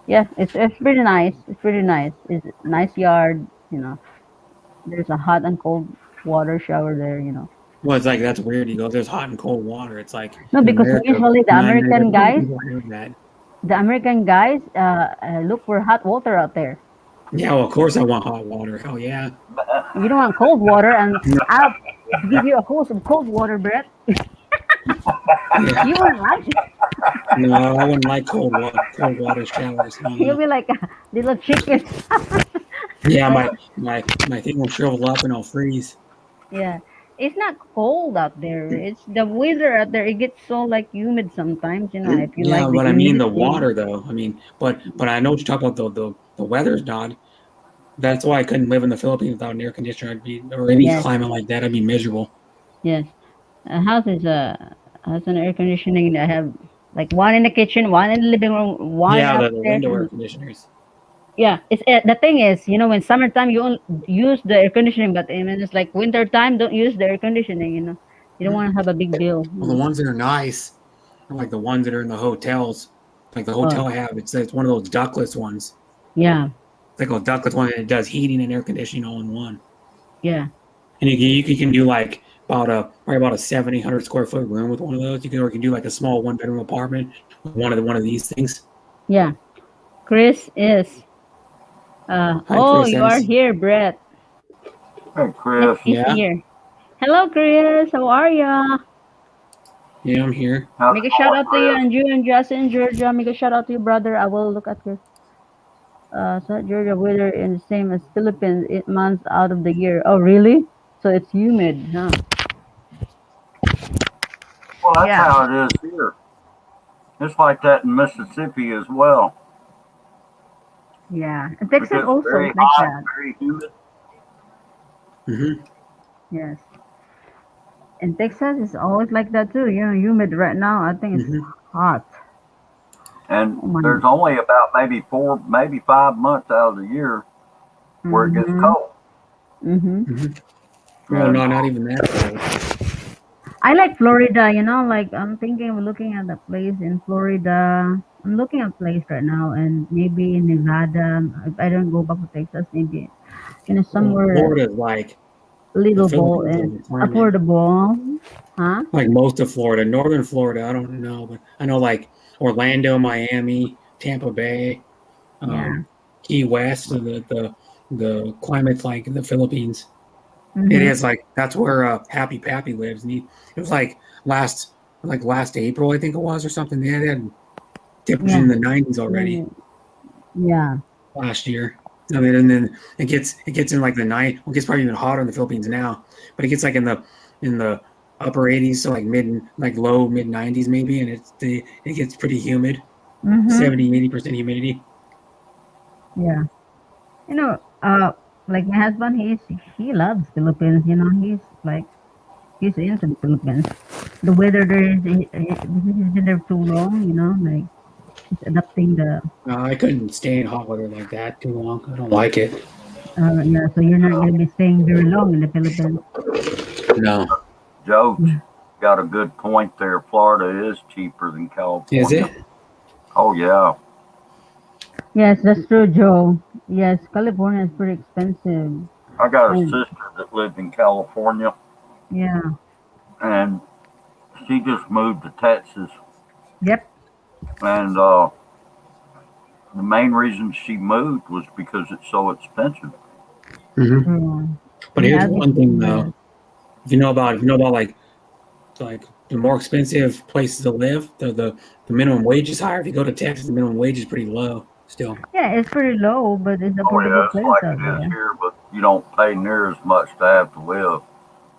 yeah, it's pretty nice. It's pretty nice. It's a nice yard. There's a hot and cold water shower there. Well, it's like that's weird. He goes, there's hot and cold water. It's like No, in because America, usually the 99% American of guys, people have that. the American guys look for hot water out there. Yeah, well, of course I want hot water. Hell yeah. You don't want cold water, and I'll give you a hose of cold water, Brett. Yeah. You won't like it. No, I wouldn't like cold water showers. No, You'll no. be like a little chicken. Yeah, Like, my thing will shrivel up and I'll freeze. yeah, it's not cold out there. It's the weather out there. It gets so like humid sometimes. If you Yeah, like the but I mean the humidity. water though. I mean, but I know what you're talking about. The weather's not. That's why I couldn't live in the Philippines without an air conditioner. I'd be or any Yes, climate like that. I'd be miserable. yes. A house has an air conditioning. I have like one in the kitchen, one in the living room, one Yeah, the upstairs, window air and conditioners. yeah. It's the thing is, when summertime you only use the air conditioning, but when it's like winter time, don't use the air conditioning. You don't want to have a big bill. Well, the ones that are nice are like the ones that are in the hotels. Like the Oh, hotel I have, it's one of those ductless ones. yeah, It's like a ductless one, and it does heating and air conditioning all in one. yeah, And you can do like probably about a 700-800 square foot room with one of those. You can do like a small 1 bedroom apartment with one of these things. yeah. Chris is. Hi, Oh, Chris you are Ennis. here, Brett. Hey, Yes, Chris. he's Yeah. here. Hello, Chris. How are ya? Yeah, I'm here. How's Make a it shout going, out to you Chris? and you and Justin, Georgia. Make a shout out to your brother. I will look at your South Georgia weather in the same as Philippines 8 months out of the year. Oh, really? So it's humid, huh? Well, that's Yeah. how it is here. It's like that in Mississippi as well. Yeah. And It Texas gets also very is like hot, that. very humid. Hmm. Yes. And Texas is always like that too. You know, humid right now. I think it's Hmm. hot. And Oh my. there's only about maybe 4, maybe 5 months out of the year where it gets Mm-hmm. cold. Mm-hmm. Hmm. Well, And no, not even that cold. I like Florida, you know, like I'm thinking of looking at a place in Florida. I'm looking at a place right now and maybe in Nevada. If I don't go back to Texas, maybe Well, somewhere Florida is like the livable Philippines and of the climate. affordable. Huh? Like most of Florida, northern Florida, I don't know, but I know like Orlando, Miami, Tampa Bay, Yeah. Key West, so the climate's like in the Philippines. It Mm-hmm. is like that's where Happy Pappy lives, and it was last April, I think it was, or something. They had temperatures Yeah. in the 90s already Mm, yeah. last year. I mean, and then it gets in like the nine. Well, it gets probably even hotter in the Philippines now, but it gets like in the upper 80s, so like low mid 90s maybe, and it gets pretty humid, Mm-hmm. 70-80% humidity. Yeah. You know, like my husband, he loves Philippines. You know, he's into the Philippines. The weather there is because he's been there too long. You know, like he's adapting the. I couldn't stay in hot weather like that too long. I don't like it. Yeah, so you're not gonna be staying very long in the Philippines. No, Joe's got a good point there. Florida is cheaper than is California. it? Oh, yeah. Yes, that's true, Joe. Yes, California is pretty expensive. I got a And sister that lived in California, yeah, and she just moved to Texas. yep. And the main reason she moved was because it's so expensive. Hmm. True. But We here's have it one thing here. though. If you know about like the more expensive places to live, the minimum wage is higher. If you go to Texas, the minimum wage is pretty low still. Yeah, it's pretty low, but it's Oh, yeah, affordable it's place like out it is there. here, but you don't pay near as much to have to live.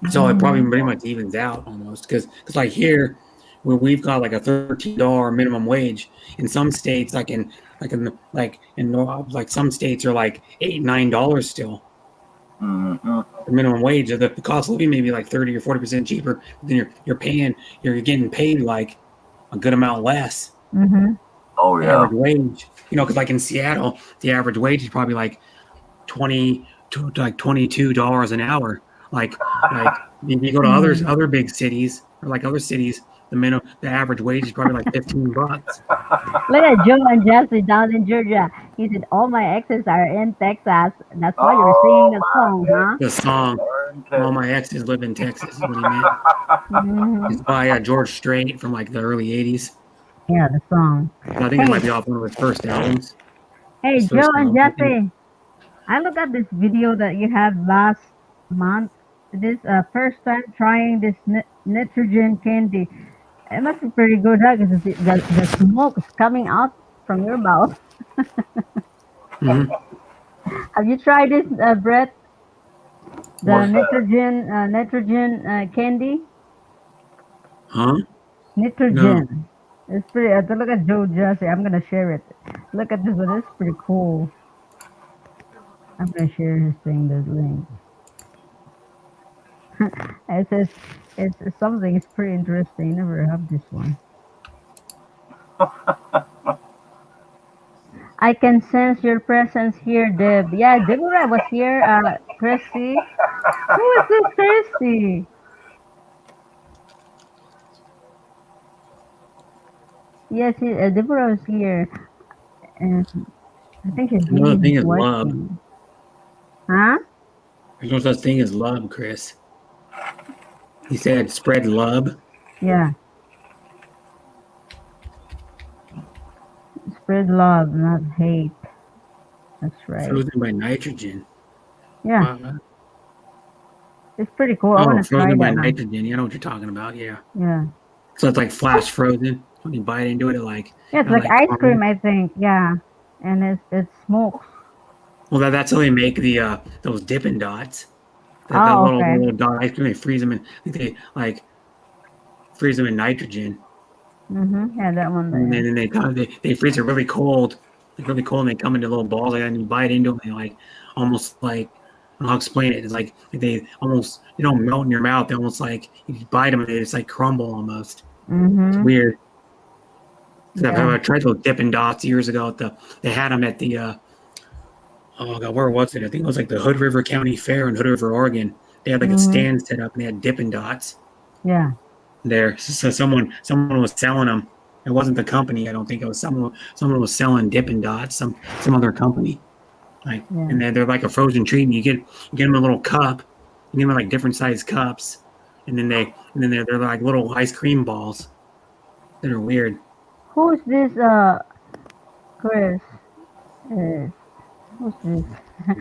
So it probably Hmm. pretty much evens out almost because like here where we've got like a $13 minimum wage in some states like some states are like $8-9 still Hmm. the minimum wage. The cost of living may be like 30 or 40% cheaper, but then you're getting paid like a good amount less. Hmm. Oh, The yeah. average wage, because like in Seattle, the average wage is probably like 20 to like $22 an hour. Like if you go to Hmm. other big cities or like other cities, the average wage is probably like $15. Look at Joe and Jesse down in Georgia. He said, "All my exes are in Texas." That's why you're singing Oh, that my song, huh? The song "All goodness. My Exes Live in Texas" is what he meant. It's Hmm. by George Strait from like the early '80s. Yeah, the song. I think it Hey, might be off one of his first albums. hey, His Joe first and album, I think. Jesse. I look at this video that you had last month. This first time trying this nitrogen candy. It must be pretty good, huh? Because the smoke is coming out from your mouth. Hmm. Have you tried this, Brett? The What's that? nitrogen candy? Huh? No. Nitrogen. It's pretty. Look at Joe Jesse. I'm gonna share it. Look at this one. It's pretty cool. I'm gonna share his thing. The link. It says it's something. It's pretty interesting. Never have this one. I can sense your presence here, Deb. Yeah, Deborah was here. Christy. Who is this Christy? Yes, Deborah was here, and I think she's Another busy thing is love. watching. Huh? There's no such thing as love, Chris. He said spread love. Yeah. Spread love, not hate. That's right. Frozen by nitrogen. Yeah, it's pretty cool. I Oh, want to try frozen by that. Huh? nitrogen. You know what you're talking about. Yeah. Yeah. So it's like flash frozen. When you bite into it, it like Yeah, it's kinda like ice caramel. cream, I think. Yeah, and it smokes. Well, that's how they make the those Dippin' Dots. That Oh, little okay. dot ice cream. They freeze them in. They like freeze them in nitrogen, Yeah, that one and there. then they freeze it really cold, and they come into little balls like that, and you bite into them, and they like almost like I don't know how to explain it. It's like they almost melt in your mouth. They almost like you bite them, and they just like crumble almost. It's weird. 'Cause Yeah. I tried those Dippin' Dots years ago at they had them at the oh god, where was it? I think it was like the Hood River County Fair in Hood River, Oregon. They had like a stand set up and they had Dippin' Dots Yeah. there. So someone was selling them. It wasn't the company. I don't think it was someone was selling Dippin' Dots. Some other company. Like, Yeah. and they're like a frozen treat. And you get them in a little cup. You get them in like different size cups, and then they're like little ice cream balls that are weird. Who's this? Chris. Who's this?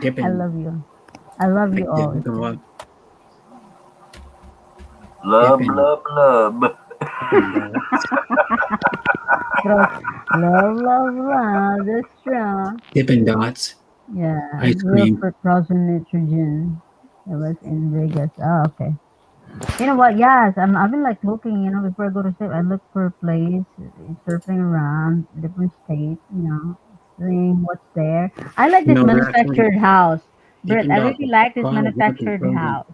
Dippin'. I love you. I love you all. Dippin' what? Love, Dippin'. love. Love. That's true. Dippin' Dots. Yeah. Ice Real cream. for frozen nitrogen. It was in Vegas. Oh, okay. You know what? Yes, I've been like looking. Before I go to sleep, I look for a place, surfing around different states. Seeing what's there. I like this No, they're actually manufactured house, Brett. Dippin' I Dots. really like this Cryogenically manufactured frozen. house.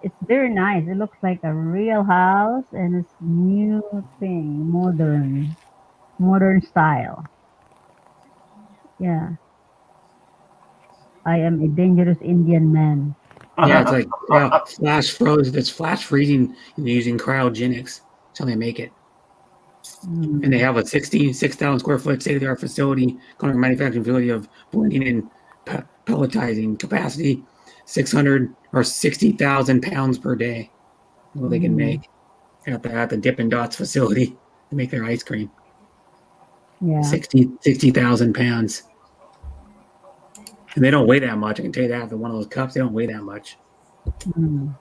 It's very nice. It looks like a real house, and it's new thing, modern style. Yeah, I am a dangerous Indian man. Yeah, it's like flash froze. It's flash freezing using cryogenics. That's how they make it. And they have a 6,000 square foot state of the art facility, manufacturing facility of blending and pelletizing capacity, 600 or 60,000 pounds per day. What they can make at the Dippin' Dots facility to make their ice cream. Yeah, 60,000 pounds. And they don't weigh that much. I can tell you that. For one of those cups, they don't weigh that much. Mm.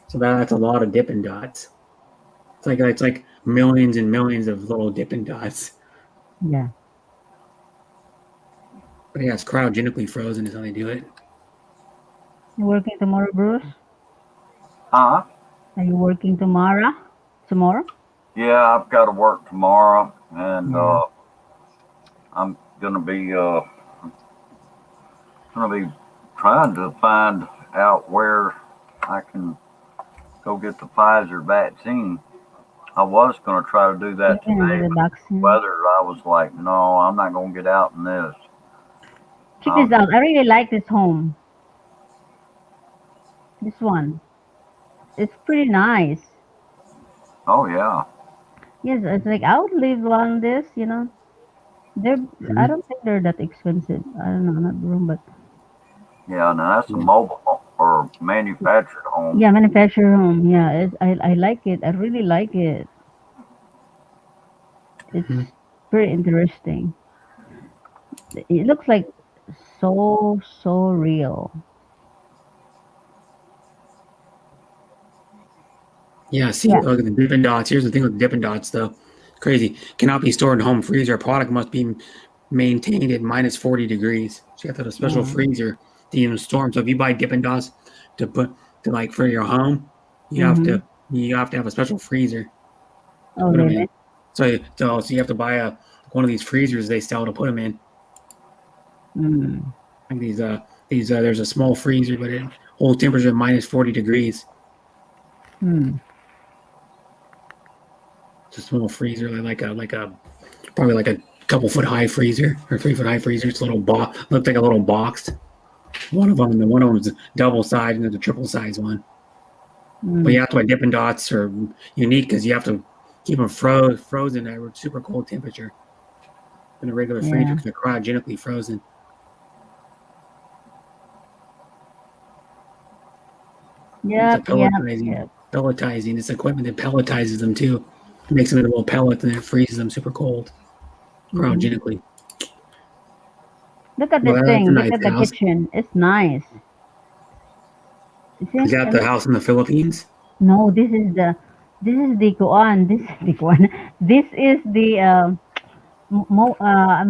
So that's a lot of Dippin' Dots. It's like millions and millions of little Dippin' Dots. Yeah. But yeah, it's cryogenically frozen is how they do it. You working tomorrow, Bruce? Huh? Are you working tomorrow? Tomorrow? Yeah, I've got to work tomorrow, and Yeah. I'm gonna be trying to find out where I can go get the Pfizer vaccine. I was gonna try to do that You can today. do the vaccine. Weather, I was like, no, I'm not gonna get out in this. Check this out. I really like this home. This one. It's pretty nice. Oh yeah. Yes, it's like I would live on this. They're. I don't think they're that expensive. I don't know, not wrong, but Yeah, now that's a mobile home or manufactured home. yeah, manufactured home. Yeah, I like it. I really like it. It's pretty interesting. It looks like so real. Yeah, see, Yeah. look at the Dippin' Dots. Here's the thing with Dippin' Dots, though. Crazy. Cannot be stored in home freezer. Product must be maintained at minus 40 degrees. So you have to have a special freezer to even store them. So if you buy Dippin' Dots for your home, you have to have a special freezer. Oh, Put 'em really? in. So you have to buy one of these freezers they sell to put them in. Mm. Like these there's a small freezer, but it holds temperature at minus 40 degrees. Hmm. It's a small freezer, probably like a couple foot high freezer or 3 foot high freezer. It's a little box, looks like a little box. One of them is double size and there's a triple size one. But you have to buy Dippin' Dots are unique because you have to keep them frozen at a super cold temperature in a regular freezer Yeah. because they're cryogenically frozen. Yep, It's a pelletizing. Pelletizing. It's equipment that pelletizes them too. It makes them into little pellets and then it freezes them super cold. Cryogenically. Look at Well, this that's thing. a Look nice at the house. kitchen. It's nice. You see? Is that the house in the Philippines? No, this is the This is the Kuan. This is the Kuan. This is the I'm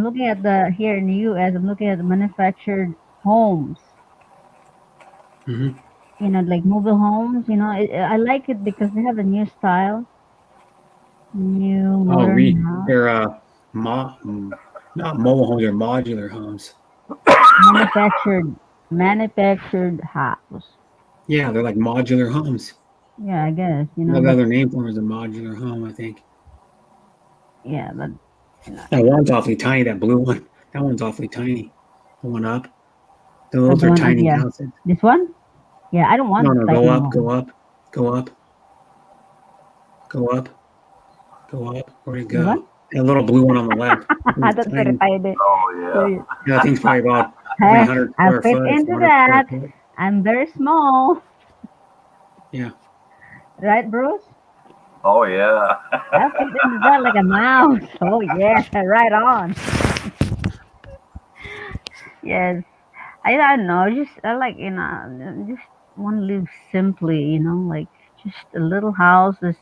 looking at the here in the U.S. I'm looking at the manufactured homes. Hmm. You know, like mobile homes. You know, I like it because they have a new style, new Oh, modern house, they're not mobile homes, they're modular homes. manufactured house. Yeah, they're like modular homes. Yeah, I guess you know, The but other name for them is a modular home, I think. yeah, but you know, That one's awfully tiny. That blue one. That one's awfully tiny. The one up. the Those are one up tiny here. houses. This one? Yeah, I don't No, want no, go tiny up, home. go up, go up, go up, go up. Where'd it The what? go? That little blue one on the left. That thing's That's tiny. terrified. Oh, Serious. Yeah, that thing's probably about Hey, 300 I'll square fit foot or into 400 square that. foot. I'm very small, Yeah. right, Bruce? Oh, yeah. I'll fit into that like a mouse. Oh yeah, right on. Yes, I don't know. Just I like just want to live simply. You know, like just a little house is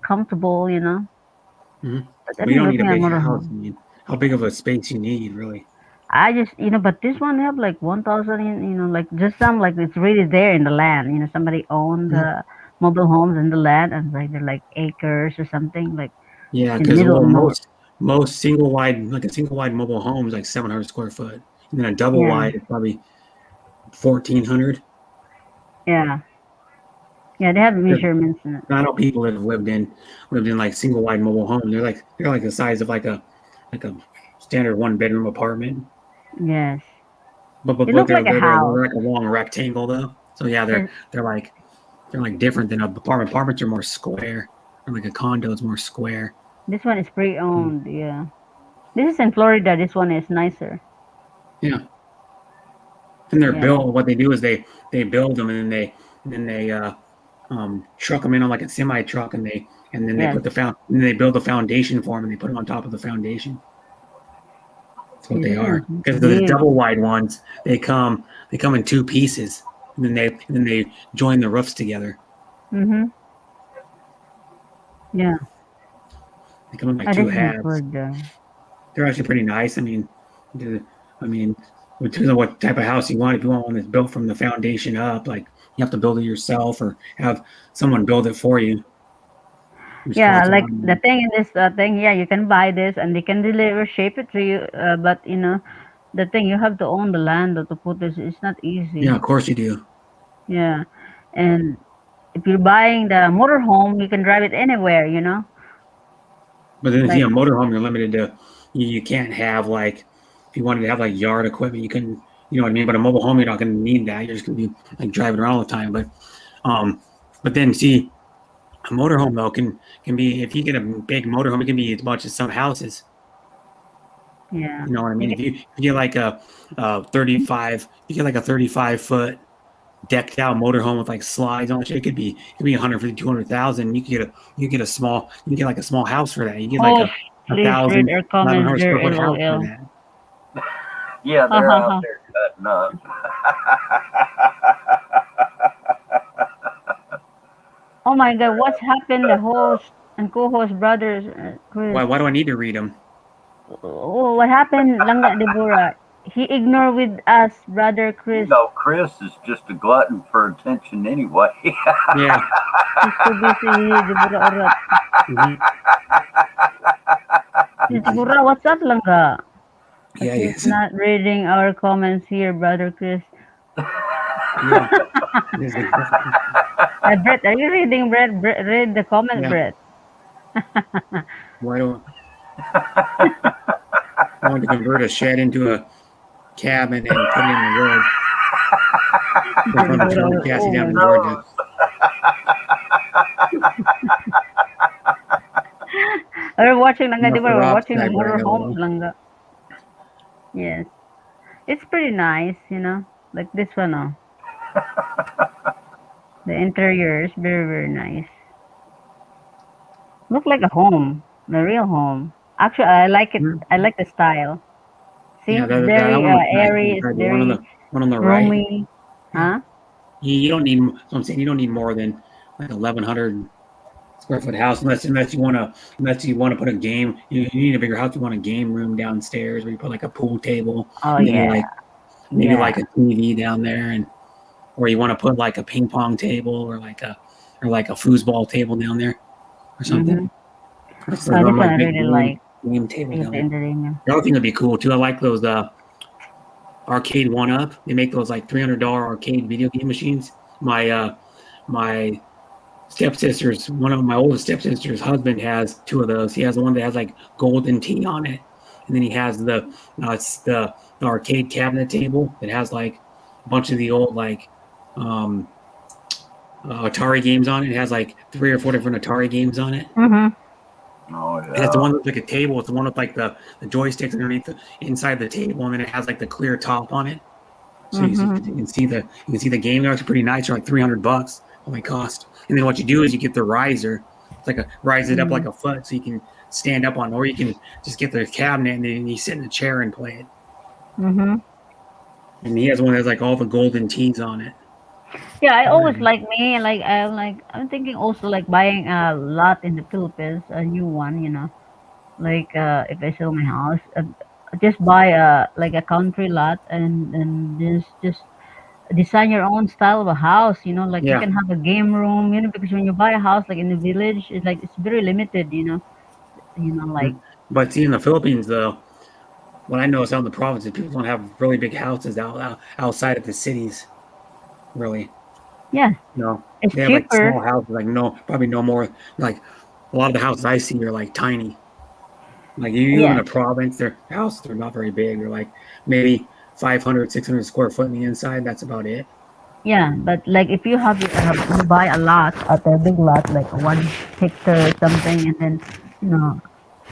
comfortable. You know, Hmm. but But I've you been don't need a looking at big house. motorhome. I mean, how big of a space you need, really? I just but this one have like 1,000. Like just some like it's really there in the land. You know, somebody owned Mhm. the mobile homes in the land, and like they're like acres or something like Yeah, in the because middle well, of nowhere. most single wide mobile homes like 700 square foot, and then a double Yeah, wide is probably 1,400. yeah, yeah. They have measurements in it. I know people that have lived in like single wide mobile homes. They're like the size of like a standard one bedroom apartment. Yes, But it looked like a they're house. like a long rectangle though. So yeah, Yes, they're like different than a apartment. Apartments are more square. Or like a condo is more square. this one is pre-owned. Yeah, this is in Florida. This one is nicer. Yeah. And they're Yeah, built. What they do is they build them and then they truck them in on like a semi truck and then they yes. put and they build a foundation for them and they put them on top of the foundation. That's what See, they this are. one's Because the big. double wide ones, they come in two pieces, and then they join the roofs together. Mm-hmm. Yeah. They come in like Oh, two this is in halves. Florida. They're actually pretty nice. I mean, it depends on what type of house you want. If you want one that's built from the foundation up, like you have to build it yourself or have someone build it for you, which Yeah, costs a like lot of the money. thing in this thing, yeah, you can buy this and they can deliver, shape it to you. But the thing you have to own the land to put this. It's not Yeah, easy. of course you do. Yeah, and if you're buying the motorhome, you can drive it anywhere. But then if you Like have a motorhome, you're limited to you can't have like if you wanted to have like yard equipment, you couldn't. You know what I mean? But a mobile home, you're not going to need that. You're just going to be like driving around all the time. Um, but then see, a motorhome though can be if you get a big motorhome, it can be as much as some houses. yeah, You know what I you mean? get, If you get like a 35, you get like a 35-foot decked out motorhome with like slides on it. It could be 150, 200,000. You get a small, you get like a small house for that. You get like oh, a please read thousand, our eleven comments hundred there. square foot house for LOL. that. Yeah, Ha they're ha out ha. there cutting up. Oh my God, what's happened? The host and co-host brothers, Chris. Why do I need to read them? Oh, what happened, Langga Deborah? He ignored with us, brother You Chris. know, Chris is just a glutton for attention anyway. Yeah. He's too busy, Deborah Orat. Mhm. Deborah, what's up, Langga? But Yeah, he's yes. not reading our comments here, brother Chris. Yeah. This is Brett, are you reading, Brett? Read the comment, yeah. Brett. Why do I want to convert a shed into a cabin and put it in the woods? So I'm trying to turn the Cassie Oh down my in God. Georgia. We're watching, Langga Enough for Deborah, we're Rob's watching the side, but I got a motorhomes, little. Langga. Yes. It's pretty nice, like this one, oh. The interior is very, very nice. Look like a home, the real home. Actually, I like it. Mhm. I like the style. See, Yeah, it's that very one looks nice. airy. It's The one on very the right. roomy. Yeah. Huh? You don't need. So I'm saying you don't need more than like 1,100 square foot house, unless you want to put a game. You need a bigger house. You want a game room downstairs where you put like a pool table, Oh maybe yeah, maybe yeah. like a TV down there, and or you want to put like a ping pong table or like a foosball table down there or something. Mm-hmm. Or Oh, run this one like I big really like. game table It's down in there. the ring. The other thing would be cool too. I like those arcade one up. They make those like $300 arcade video game machines. My stepsister's one of my oldest stepsister's husband has two of those. He has the one that has like golden tea on it, and then he has it's the arcade cabinet table that has like a bunch of the old like Atari games on it. It has like 3 or 4 different Atari games on it. Mm-hmm. Oh And it's the yeah. one with like a table. It's the one with like the joysticks underneath inside the table, and then it has like the clear top on it. So you Mm-hmm. can see the game. They're actually pretty nice. They're like $300 only cost. And then what you do is you get the riser. It's like rise it up like a foot, so you can stand up on, or you can just get the cabinet and then you sit in a chair and play it. Mm-hmm. And he has one that has like all the golden teas on it. Yeah, I always I'm thinking also like buying a lot in the Philippines, a new one, Like if I sell my house, just buy a country lot and just design your own style of a house, like you Yeah, can have a game room, because when you buy a house like in the village, it's like it's very limited, like but see in the Philippines though, what I notice out in the provinces, people don't have really big houses outside of the cities. Really, yeah, no, it's they have like cheaper. small houses, like probably no more. Like a lot of the houses I see are like tiny. Like you live in Yeah, a province, their houses are not very big. They're like maybe 500, 600 square foot on the inside. That's about it. yeah, but like if you buy a lot at a big lot, like 1 hectare or something, and then you know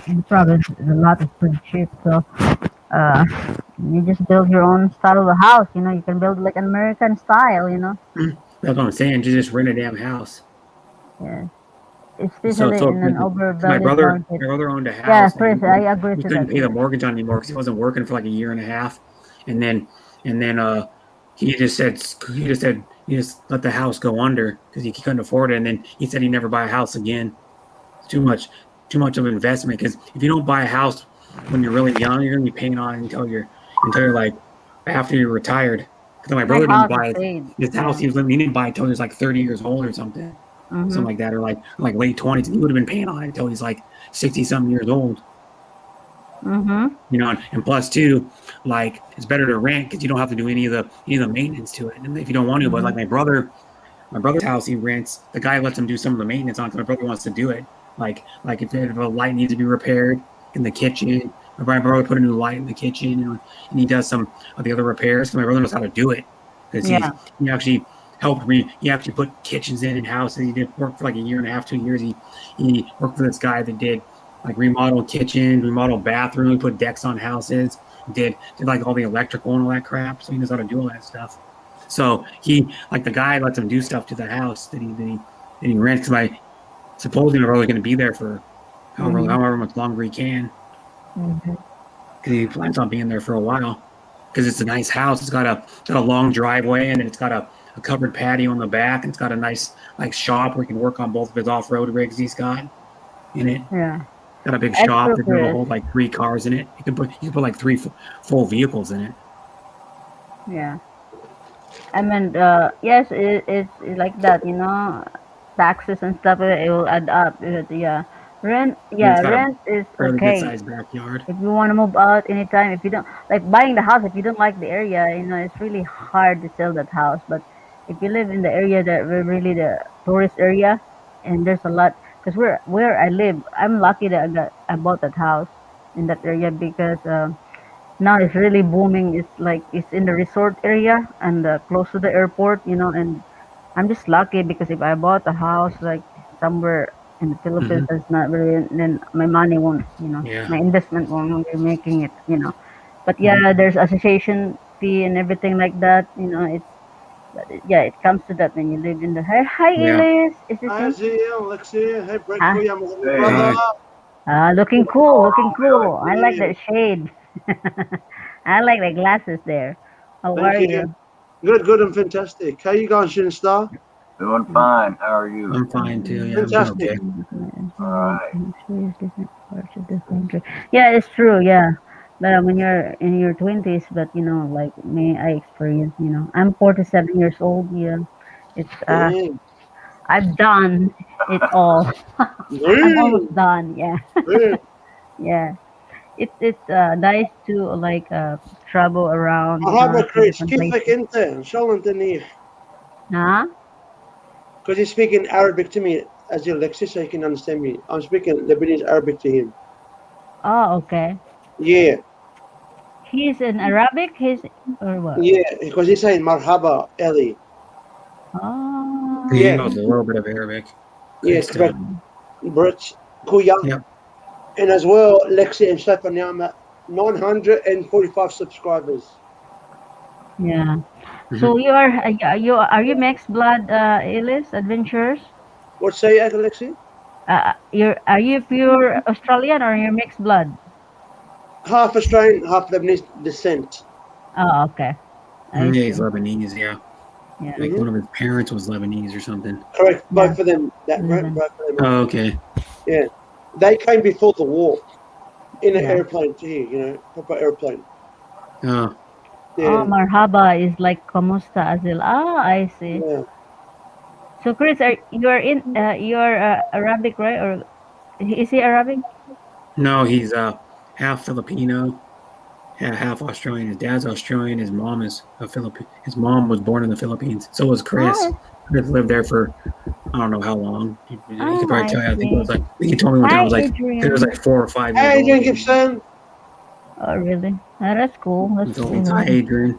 in the province the lot is pretty cheap, so uh, you just build your own style of a house. You can build like an American style. That's what I'm saying. Just rent a damn house. Yeah, So especially so in an 'cause overvalued market. my brother owned a Yeah, house and Chris, I agree he to couldn't that. pay the Yeah. mortgage on anymore because he wasn't working for like a year and a half, and then he just let the house go under because he couldn't afford it, and then he said he'd never buy a house again. It's too much of an investment because if you don't buy a house when you're really young, you're gonna be paying on it until you're like after you're retired. Because my My brother didn't house is buy paid. his house Yeah. he was living. He didn't buy it until he was like 30 years old or something Mhm. like that, or like late 20s. He would have been paying on it until he's like 60 something years old. Mhm. And plus too, like it's better to rent because you don't have to do any of the maintenance to it, and if you don't want to. But like Mhm. my brother's house, he rents. The guy lets him do some of the maintenance on because my brother wants to do it. Like if a light needs to be repaired in the kitchen, my brother put a new light in the kitchen, and he does some of the other repairs. So my brother knows how to do it because Yeah. he actually he actually put kitchens in houses. He did work for like a year and a half, 2 years. He worked for this guy that did like remodel kitchens, remodel bathrooms, put decks on houses, did like all the electrical and all that crap. So he knows how to do all that stuff. So the guy lets him do stuff to the house that he rents. Because supposedly my brother's going to be there for Mhm. however much longer he can, Mhm. because he plans on being there for a while. Because it's a nice house. It's got a long driveway, and then it's got a covered patio in the back, and it's got a nice like shop where he can work on both of his off-road rigs he's got in it. Yeah. Got a big As shop for that will Chris. hold like 3 cars in it. You can put like three full vehicles in it. Yeah. I mean, yes, it's like that. Taxes and stuff, it will add up. Yeah. Rent, And yeah, it's got a rent is fairly good okay. sized backyard. If you want to move out anytime, if you don't like buying the house, if you don't like the area, it's really hard to sell that house. But if you live in the area that we're really the tourist area, and there's a lot, because where I live, I'm lucky that I bought that house in that area because now it's really booming. It's like it's in the resort area and close to the airport, and I'm just lucky because if I bought a house like somewhere in the Philippines Hmm. that's not very, then my money won't, Yeah. my investment won't be making it. But Mhm. yeah, there's association fee and everything like that. Yeah, it comes to that when you live in the. Hi, Yeah. Elise. Is this Hi, me? Zia, Alexia. Hey, Brett Ah, Kuya, magandang Hey, brother. Hi. looking what's cool, going looking on, Billy? cool. I like that shade. I like the glasses there. How Thank are you. you? Good, good, and fantastic. How you going, Shooting Star? Doing fine. How are you? I'm fine too. Yeah, I'm doing Fantastic. okay. Alright. Different parts of the country. Yeah, it's true. Yeah, but when you're in your 20s, but like me, I experience. I'm 47 years old. Yeah, it's Damn. I've done it all. I'm almost Damn. done. Yeah, Damn. yeah. It's nice to like travel around, مرحبا to كريس different كيفك places. انت؟ ان شاء الله انت منيح. Huh? Because he's speaking Arabic to me as your Lexi, so he can understand me. I'm speaking Lebanese Arabic to him. Oh, okay. Yeah, He's in Arabic. He's or what? yeah, because he's saying marhaba, Ellie. Oh. He Yeah. knows a little bit of Arabic. Yeah, Chris correct. does. Brits, Kuya. Yep. And as well, Lexi and Stefan now I'm at 945 subscribers. Yeah. Mhm. So are you mixed blood, Ellis Adventures? What say you, Lexi? Are you pure Australian or you're mixed blood? Half Australian, half Lebanese descent. Oh, okay. I Yeah, see. he's Lebanese. Yeah, Yeah. like Mhm. one of his parents was Lebanese or something. Correct, Yeah. both of them. That Lebanon. both of them. Oh, okay. They came before the war in an Yeah. airplane to here, proper airplane. Oh, Yeah, Oh, marhaba is like kamusta azil. Ah, I see. yeah. So Chris, you're Arabic, right? Or is he Arabic? no, he's half Filipino, half Australian. His dad's Australian. His mom is a Philippine. His mom was born in the Philippines. So was Chris. Oh, Chris lived there for I don't know how long. He could probably I tell you. I think it was see. like he told me one time Hi, it was like Adrian. it was like 4 or 5 years Hey, old. Adrian Gibson. Oh, really? Oh, that's cool. That's So cool. it's hi, Adrian.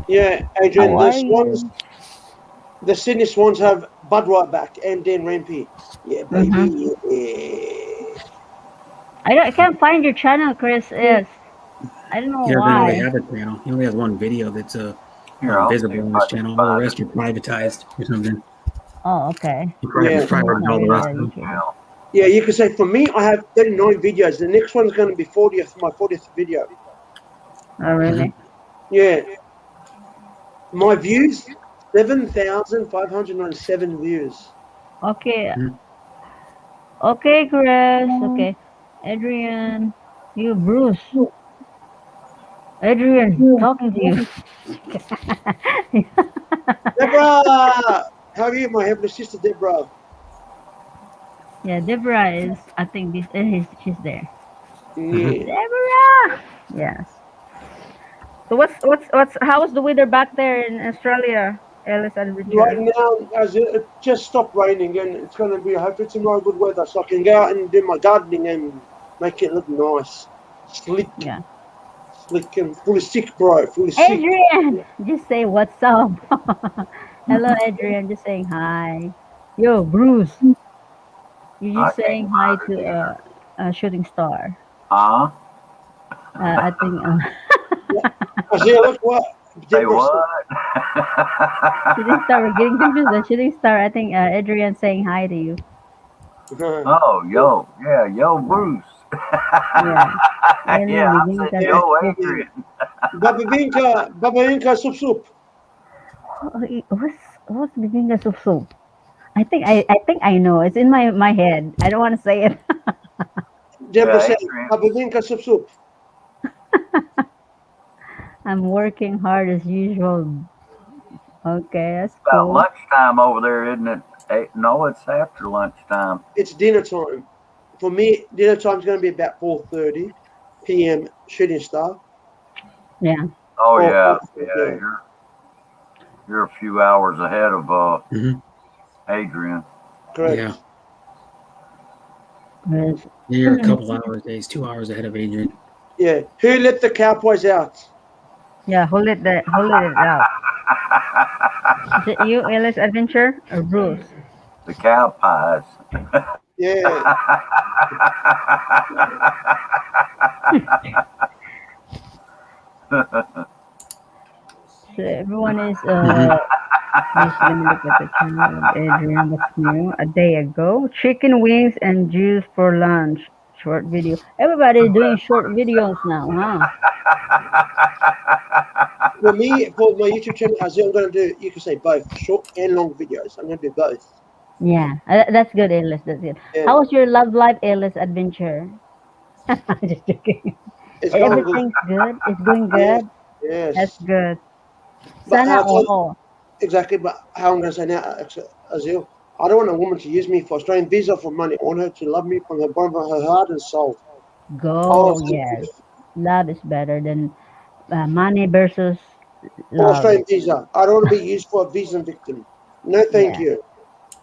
Yeah, Adrian. How The are Swans, you? the Sydney Swans have Bud right back and Dan Rampy. Yeah, baby. Mm-hmm. Yeah. I can't find your channel, Chris. Yes. I don't know He doesn't really why. have a channel. He only has one video that's Here, I'll visible see on if his I can channel. All the find rest are privatized or something. Oh, okay. He probably Yeah. he's probably already all the rest of them. it. Yeah, you can say for me, I have 39 videos. The next one's going to be my 40th video. Oh, really? Yeah. My views, 7,597 views. Okay. Mhm. Okay, Chris. Okay. Adrian. You, Bruce. Adrian, talking to you. Deborah! How are you, my heavenly sister, Deborah? Yeah, Deborah is, I think she's there. Yeah. Deborah! Yes. So how's the weather back there in Australia, Ellis Adventure? Right now, as it just stopped raining, and it's going to be hopefully tomorrow good weather, so I can go out and do my gardening and make it look nice, slick, Yeah. slick and fully sick, bro. Fully sick. Adrian! Just say what's up. Hello, Adrian. Just saying hi. Yo, Bruce. You're just I saying hi to a shooting star. Huh? I think I say, look what. Say Deborah what? shooting star. We're getting confused. The shooting star. I think Adrian saying hi to you. said. Oh, yo. Yeah, yo, Bruce. Yeah. Yeah, I Beginning said, to- yo, Adrian. Babavinka, soup soup. What's Bibinga soup soup? I think I know. It's in my head. I don't want to say it. Deborah Yeah, said, Adrian. Babavinka, soup soup. I'm working hard as usual. Okay, that's About cool. lunchtime over there, isn't it? No, it's after lunchtime. It's dinner time. For me, dinner time's going to be about 4:30 p.m. Shooting star. Yeah. Oh, Oh, yeah. okay. Yeah, you're a few hours ahead of Mhm. Adrian. Correct. Yeah, But you're a couple hours. He's 2 hours ahead of Adrian. Yeah. Who let the cowboys out? yeah, hold it out. Is it you, Ellis Adventure, or Bruce? The cow pies. Yeah. So everyone is just gonna look at the channel of Adrian. What's new? A day ago, chicken wings and juice for lunch. Short video. Everybody's doing short videos now, huh? For me, for my YouTube channel, Azil, I'm going to do, you can say both, short and long videos. I'm going to do both. Yeah, that's good, Alice. That's good. Yeah. How was your love life, Alice adventure? Just joking. It's going good. Everything's good. It's going Yes. good. Yes. That's good. But Sana how I told- all. Exactly, but how I'm going to say now, Azil, I don't want a woman to use me for Australian visa for money. I want her to love me from the bottom of her heart and soul. Go. Oh, Yes. Love is better than money versus For love. Australian visa. I don't want to be used for a visa victim. No, thank Yeah. you.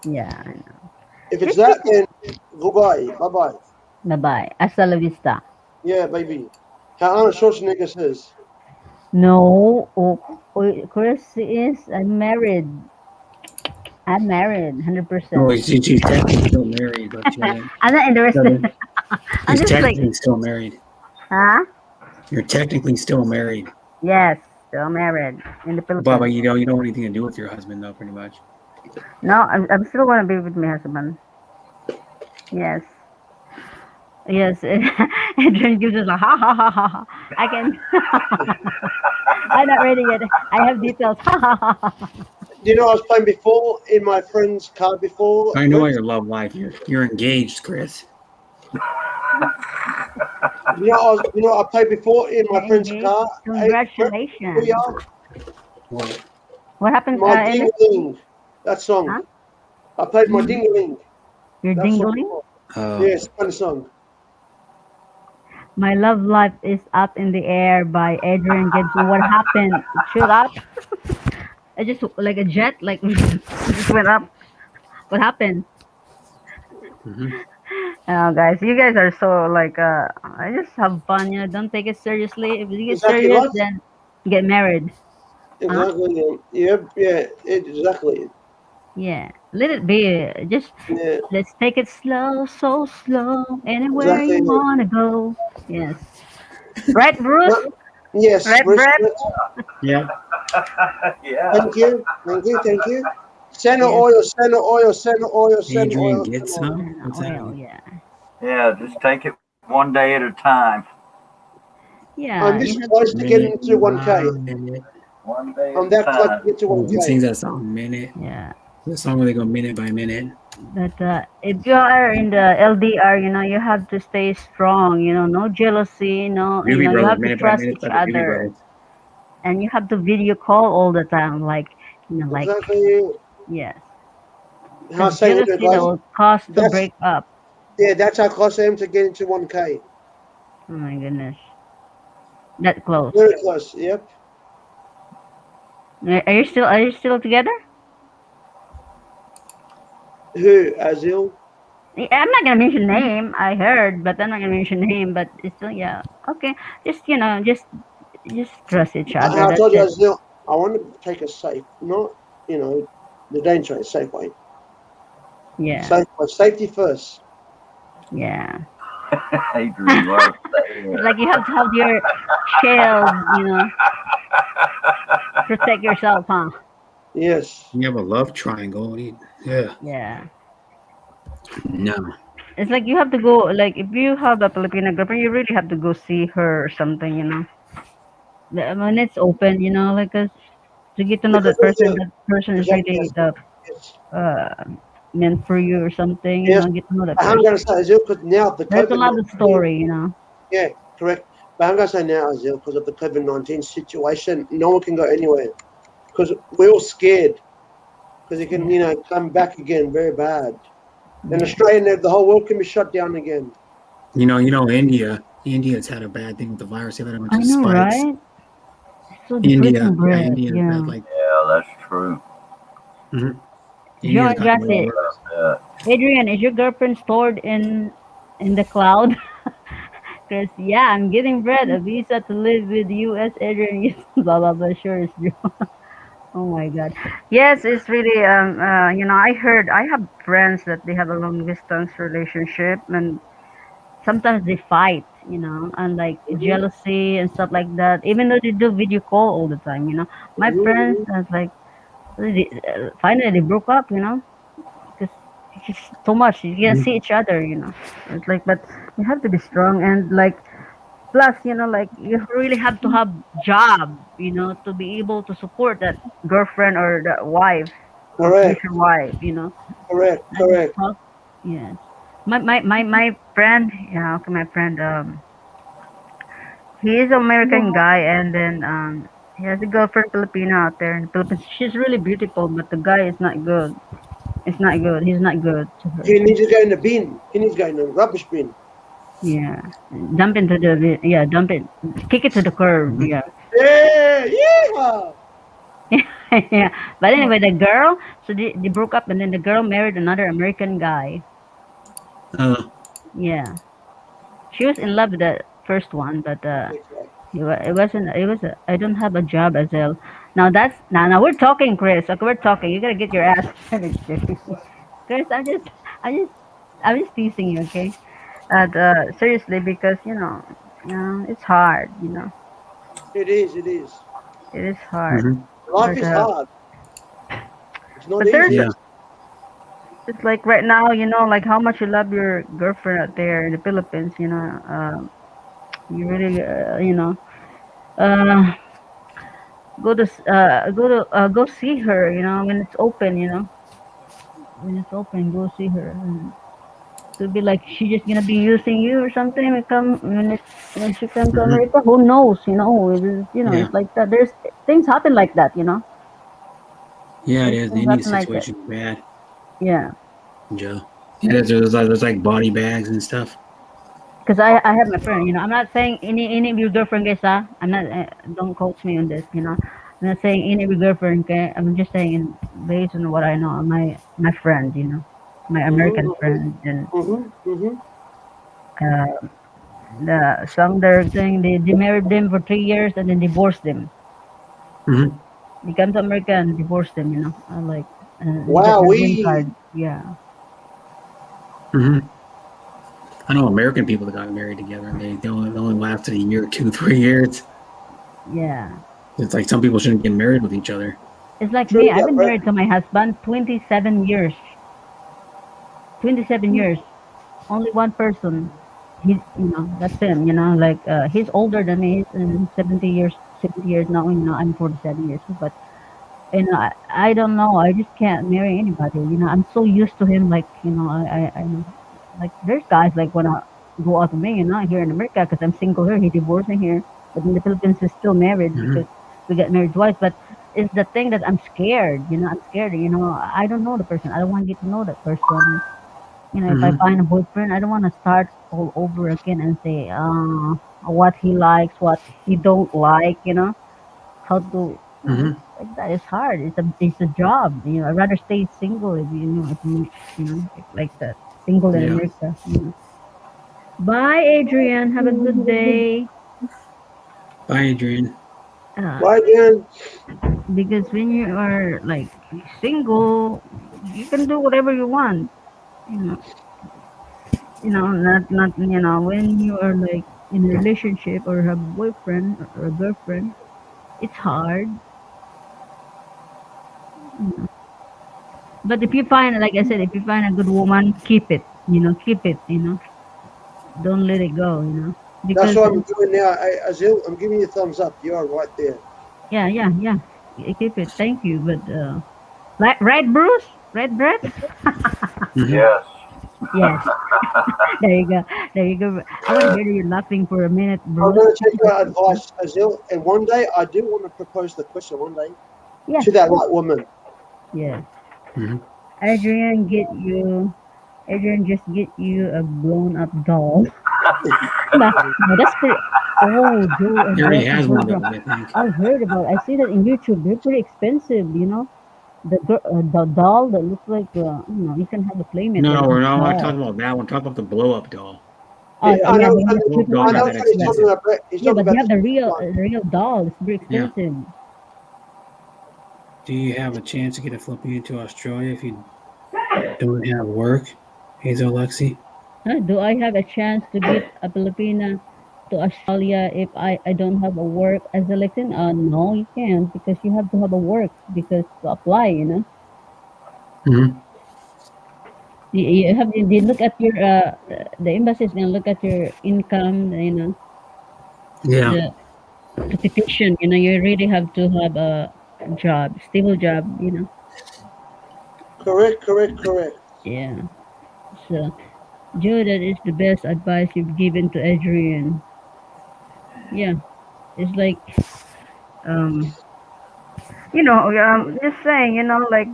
Yeah, I know. If it's that, then goodbye. Bye-bye. Bye bye. Hasta la vista. Yeah, baby. How Arnold Schwarzenegger says. No. Chris is. I'm married. I'm married. 100%. Oh, she's technically still married, but I'm not interested. I'm he's just like, technically still married. huh? You're technically still married, Yes, still married in the Philippines. but you don't have anything to do with your husband, though, pretty much. No, I'm still gonna be with my husband. Yes. Yes. Adrian gives us like ha ha ha ha ha. I can. I'm not ready yet. I have details. Ha ha ha ha. You know, I was playing before in my friend's car before. I know your love life. You're engaged, Chris. I played before in my friend's Engaged? car. Congratulations. We are. What happened? My Alice? Ding-a-ling. That song. Huh? I played my Ding-a-ling. You're That song dingling? before. Oh. Yes, funny song. My love life is up in the air by Adrian Gibson. What happened? It shoot up. I just like a jet, like it just went up. What happened? Mhm. Oh, guys, you guys are so like I just have fun. Don't take it seriously. If you get Exactly serious, right. then get married. Exactly. Yeah, exactly. Yeah, let it be. Just Yeah, let's take it slow, so slow. Anywhere exactly. you wanna go. Yes. Right, Bruce? No, yes, Right, Bruce, Brett? Yeah. Yeah. thank you. Send Yes. oil, send oil, send oil, send Adrian oil. gets send oil. some? What's that Oil, mean? yeah. Yeah, just take it one day at a time. Yeah. I'm this you have close to- to getting to 1K. Minute. One day I'm at a that close to time. get to Oh, he sings 1K. that song minute. Yeah. The song where they go minute by minute. But if you are in the LDR, you have to stay strong. No jealousy. No, Doobie you Brothers, have to minute by trust minute each by the Doobie other, Brothers. and you have to video call all the time. Like, like Exactly. yes. How I Because say it, jealousy that guys. will cause to That's- break up. Yeah, that's how close I am to getting to 1K. Oh my goodness. That close. Very close. Yep. Are you still together? Who? Azil? I'm not gonna mention name. I heard, but I'm not gonna mention name. But it's still, yeah. Okay. Just trust each other. I That's told you, it. Azil, I want to take a safe, not, the danger, safe way. Yeah. Safe way. Safety first. Yeah. Adrian loves saying It's it. like you have to have your shield. Protect yourself, huh? Yes. You have a love triangle. Yeah. Yeah. No. It's like you have to go. Like if you have a Filipino girlfriend, you really have to go see her or something. When it's open, like to get to know that Because person. That person is Exactly. really the Yes. meant for you or something. Yes. Get to know that I'm person. going to say, Azil, because now the There's a lot of COVID-19 story. Yeah, correct. But I'm going to say now, Azil, because of the COVID-19 situation, no one can go anywhere. Because we're all scared. Because it can, come back again very bad. In Australia, the whole world can be shut down again. India's had a bad thing with the virus. They've had a bunch I of know, spikes. right? So India, depressing, Brett. India's Yeah. had like Yeah, that's true. John India's got Jesse, worse. Adrian, is your girlfriend stored in the cloud? Chris, yeah, I'm getting Brett a visa to live with U.S. Adrian. Yes, blah blah blah. Sure, it's true. Oh my God. Yes, it's really I heard I have friends that they have a long distance relationship and sometimes they fight, and like jealousy and stuff like that. Even though they do video call all the time. My friends that's like finally they broke up, because it's just too much. You can't see each other. It's like, but you have to be strong and like Plus, like you really have to have job, to be able to support that girlfriend or that wife or Correct, future wife, correct, I just correct. talk. Yes. My friend, okay, my friend, he is an American guy, and then he has a girlfriend Filipino out there in the Philippines. She's really beautiful, but the guy is not good. It's not good. He's not good to her. He needs to go in the bin. He needs to go in the rubbish bin. Yeah, dump it, kick it to the curb. Mhm. Yeah, Yeah, yeah. yeah. But anyway, the girl, so they broke up, and then the girl married another American guy. Uh, Yeah, she was in love with the first one, but it wasn't. It was. I don't have a job as well. Now that's now we're talking, Chris. Okay, we're talking. You gotta get your ass. Chris, I'm just, I'm just teasing you, okay? And seriously, because it's hard. It is, it is. It is hard. mhm. Life But is hard. It's not but there's easy. Yeah. it's like right now, like how much you love your girlfriend out there in the Philippines. You really, uh, go see her. When it's open. When it's open, go see her. And to be like she just gonna be using you or something. When she comes to Mhm. America, who knows? Yeah. It's like that. There's things happen like that. Yeah, it There's is. things Any happen like that. situation is bad, Yeah. Joe. Yeah, there's like body bags and stuff. Because I have my friend, I'm not saying any of your girlfriend guys, I'm not, don't coach me on this, I'm not saying any of your girlfriend, okay? I'm just saying based on what I know, my friend, my American Mm-hmm, friend, and mm-hmm, mm-hmm. uh, the some they're saying they married them for 3 years and then divorced them. Hmm. They come to America and divorced them, like they get Wow, their green we. card. Yeah, Hmm. I know American people that got married together and they only lasted a year, 2, 3 years. yeah. It's like some people shouldn't get married with each other. It's like me. True I've that, been bro. married to my husband 27 years. 27 years. Only one person. He's, that's him. Like he's older than me. He's in 70 years now. I'm 47 years old. But I don't know. I just can't marry anybody. I'm so used to him. Like I like there's guys like wanna go out with me. Here in America because I'm single here. He divorced me here, but in the Philippines he's still married Hmm. because we got married twice. But it's the thing that I'm scared. I'm scared. I don't know the person. I don't want to get to know that person. If I Hmm. find a boyfriend, I don't want to start all over again and say, what he likes, what he don't like, how to, Hmm. like that is hard. It's a job, I'd rather stay single if like that, single in Yeah. America. Bye, Adrian. Have a good day. Bye, Adrian. Uh, Right, Jan? because when you are like single, you can do whatever you want, you know. Not when you are like in a relationship or have a boyfriend or a girlfriend, it's hard. you know. But if you find, like I said, if you find a good woman, keep it. Keep it. Don't let it go. That's Because what I'm doing now. Hey, Azil, I'm giving you a thumbs up. You are right there. yeah, yeah, yeah, keep it. Thank you. But right, Bruce, right, Brett. Hmm. Yes. Yes, there you go. There you go. I want to hear you laughing for a minute, I'm Bruce. going to take your advice, Azil, and one day I do want to propose the question one day Yeah, to that right woman. yeah. Hmm. Adrian, Adrian, just get you a blown up doll. No, that's pretty. Oh, Joe He and already Becky has one of Bergeron. those, I think. I heard about. I see that in YouTube. They're pretty expensive. The doll that looks like you can have a playmate No, with we're this not doll. talking about that one. Talk about the blow up doll. Oh I yeah, know, the one that Blow up people dolls I aren't know want. what that he's talking expensive. about, Brett. He's Yeah, talking but you about have the the one. real doll. It's very Yeah. expensive. Do you have a chance to get a Filipino to Australia if you don't have work? Hazel Lexi? Huh? Do I have a chance to get a Filipina to Australia if I don't have a work as a Lexington? No, you can't because you have to have a work because to apply. Hmm. You look at your the embassy is gonna look at your income. Yeah. The petition, you really have to have a job, stable job. Correct. Yeah. So, Joe, that is the best advice you've given to Adrian. Yeah. It's like, um, just saying, like,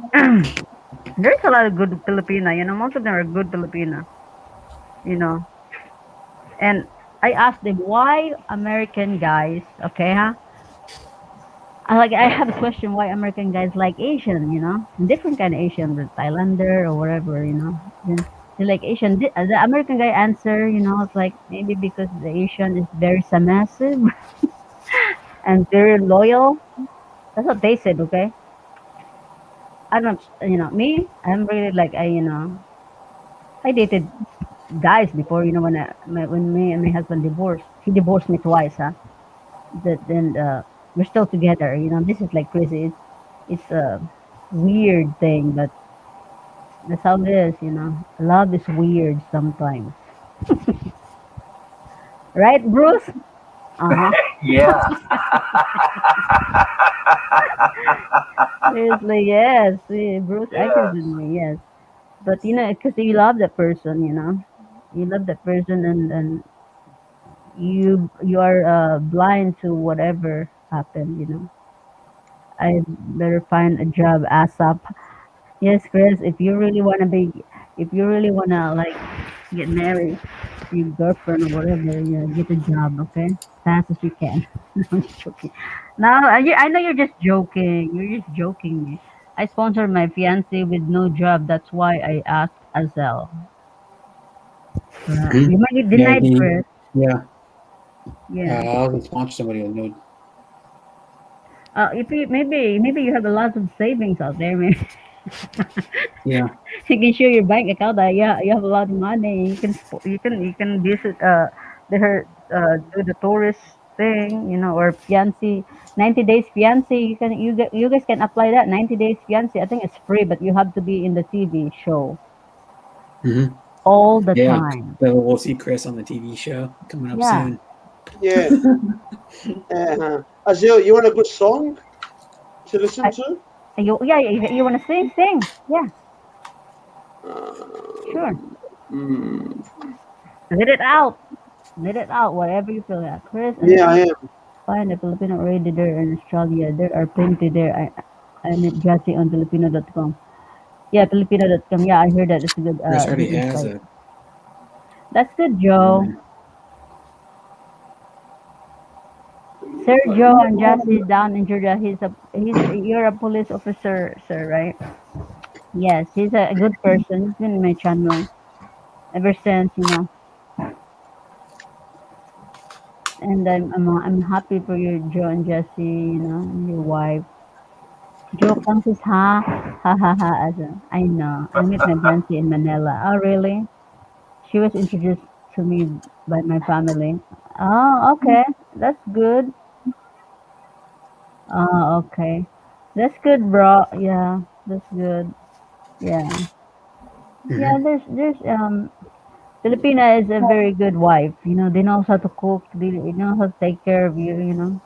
there's a lot of good Filipina, most of them are good Filipina, you know. And I asked them, why American guys, okay, huh? I have a question, why American guys like Asian, different kind of Asian, the Thailander or whatever, then they like Asian. The American guy answer, it's like maybe because the Asian is very submissive and very loyal. That's what they said, okay? I don't, me, I'm really like, I dated guys before, when me and my husband divorced. He divorced me twice, huh? Then we're still together. This is like crazy. It's a weird thing, but that's how it is. Love is weird sometimes, right, Bruce? Uh huh. Yeah. Seriously, yes. Bruce agrees Yes. with me. Yes, but because you love that person, you love that person, and you are blind to whatever happened. I better find a job ASAP. Yes, Chris, if you really wanna like get married to your girlfriend or whatever, get a job, okay? Fast as you can. No, I'm just joking. No, I know you're just joking. You're just joking me. I sponsored my fiance with no job. That's why I asked Azel. Mhm. You might get Yeah. denied, Chris. Yeah. Yeah. I was sponsor somebody with no. If you maybe you have a lot of savings out there, maybe. Yeah. You can show your bank account that you have a lot of money. You can visit do the tourist thing, or fiancé 90 days fiancé. You guys can apply that 90 days fiancé. I think it's free, but you have to be in the TV show Hmm. all the Yeah. time. So we'll see Chris on the TV show coming up Yeah. soon. Yeah. Azil, you want a good song to listen I, to? you want to sing? Sing. Yeah, sure. Mm, Let it out. Let it out. Whatever you feel like. Chris and yeah, I am. find a Filipino already there in Australia. There are plenty there. I met Jesse on Filipino.com. Yeah, Filipino.com. Yeah, I heard that. It's a Chris already good has site. a. That's good, Joe. Yeah. Sergio and Jesse is down in Georgia. You're a police officer, sir, right? Yes, he's a good person. He's been in my channel ever since, And I'm happy for you, Joe and Jesse, and your wife. Joe Francis, ha ha ha ha. I know. I met my fiancée in Manila. Oh, really? She was introduced to me by my family. Oh, okay. That's good. Oh, okay. That's good, bro. Yeah, that's good. Yeah. Yeah, Hmm. there's Filipina is a very good wife. They know how to cook. They know how to take care of you.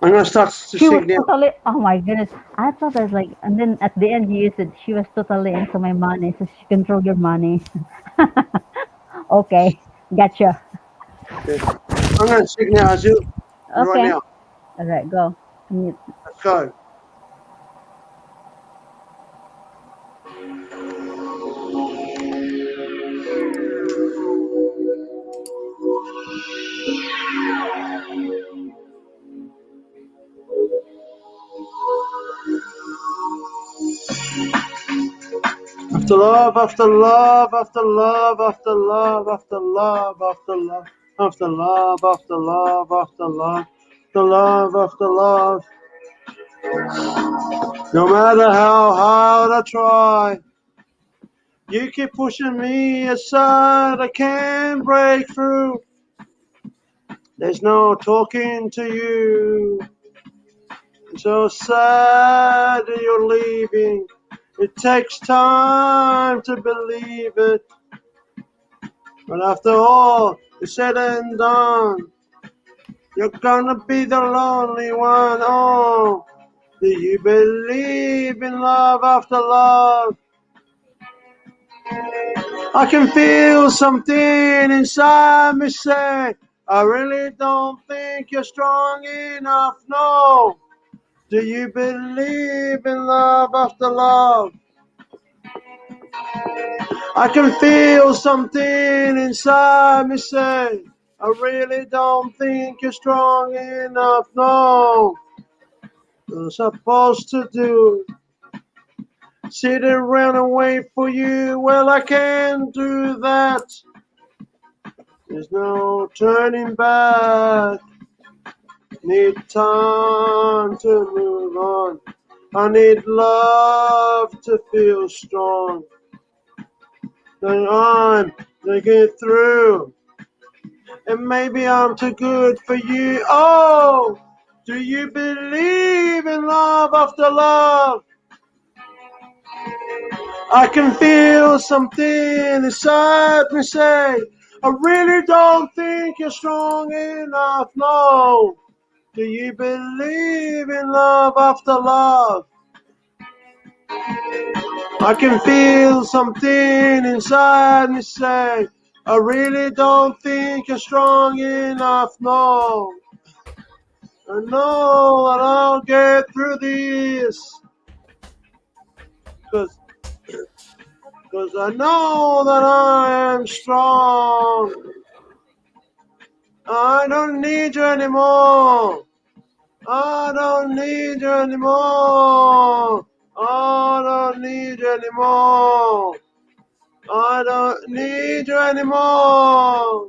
I'm gonna start to She was sing now. totally, oh my goodness. I thought I was like, and then at the end you said she was totally into my money, so she controlled your money. Okay, gotcha. Okay. I'm gonna sing now, Azil. Right Okay, now. all right, go. Mute. Let's go. After love, after love, after love, after love, after love, after love, after love, after love, after love, after love, after love. No matter how hard I try, you keep pushing me aside. I can't break through. There's no talking to you. I'm so sad that you're leaving. It takes time to believe it. But after all, is said and done, you're gonna be the lonely one. Oh, do you believe in love after love? I can feel something inside me say, I really don't think you're strong enough. No. Do you believe in love after love? I can feel something inside me say, I really don't think you're strong enough. No. You're supposed to do sit around and wait for you. Well, I can't do that. There's no turning back. Need time to move on. I need love to feel strong. Then I'm gonna get through. And maybe I'm too good for you. Oh, do you believe in love after love? I can feel something inside me say, I really don't think you're strong enough. No. Do you believe in love after love? I can feel something inside me say, I really don't think you're strong enough. No. I know that I'll get through this. Cause I know that I am strong. I don't need you anymore. I don't need you anymore. I don't need you anymore. I don't need you anymore.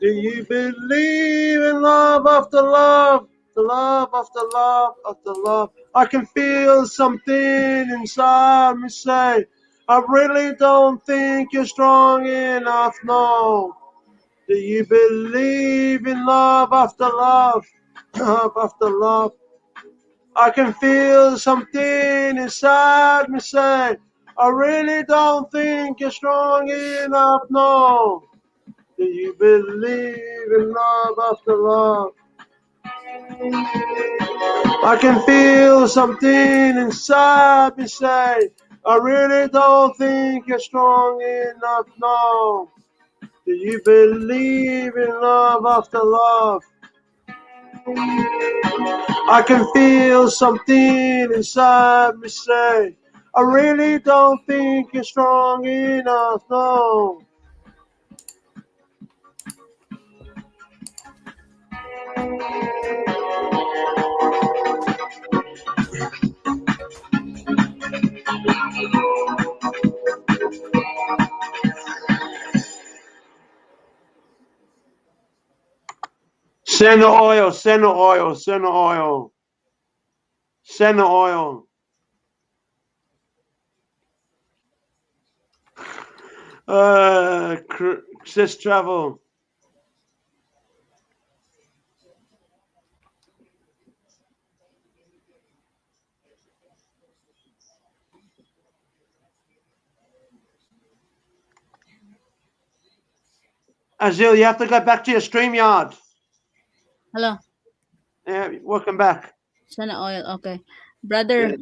Do you believe in love after love? The love after love after love. I can feel something inside me say, I really don't think you're strong enough. No. Do you believe in love after love? Love after love. I can feel something inside me say, I really don't think you're strong enough. No. Do you believe in love after love? I can feel something inside me say, I really don't think you're strong enough. No. Do you believe in love after love? I can feel something inside me say, I really don't think you're strong enough. No. Send the oil, send the oil, send the oil. Send the oil. Sis Travel. Azil, you have to go back to your StreamYard. Hello. Yeah, welcome back. Sana oil. Okay. Brother,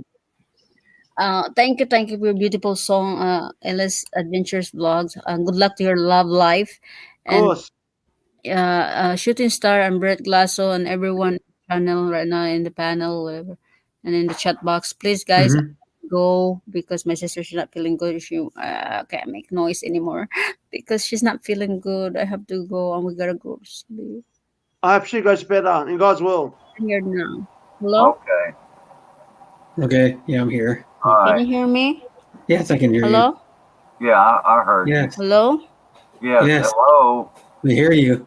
thank you for your beautiful song, Ellis Adventures Vlogs. Good luck to your love life. Of And course. Shooting Star and Brett Glasso and everyone channel right now in the panel, whatever, and in the chat box. Please, guys, Mhm. go because my sister she's not feeling good. She can't make noise anymore because she's not feeling good. I have to go and we gotta go to sleep. I hope she goes better in God's will. I'm here now. Hello, Okay. Okay. Yeah, I'm here. All can you right. hear me? Yes, I can hear Hello, Yeah, I heard you. you. Yes. hello. Yes. Yes. Hello. We hear you.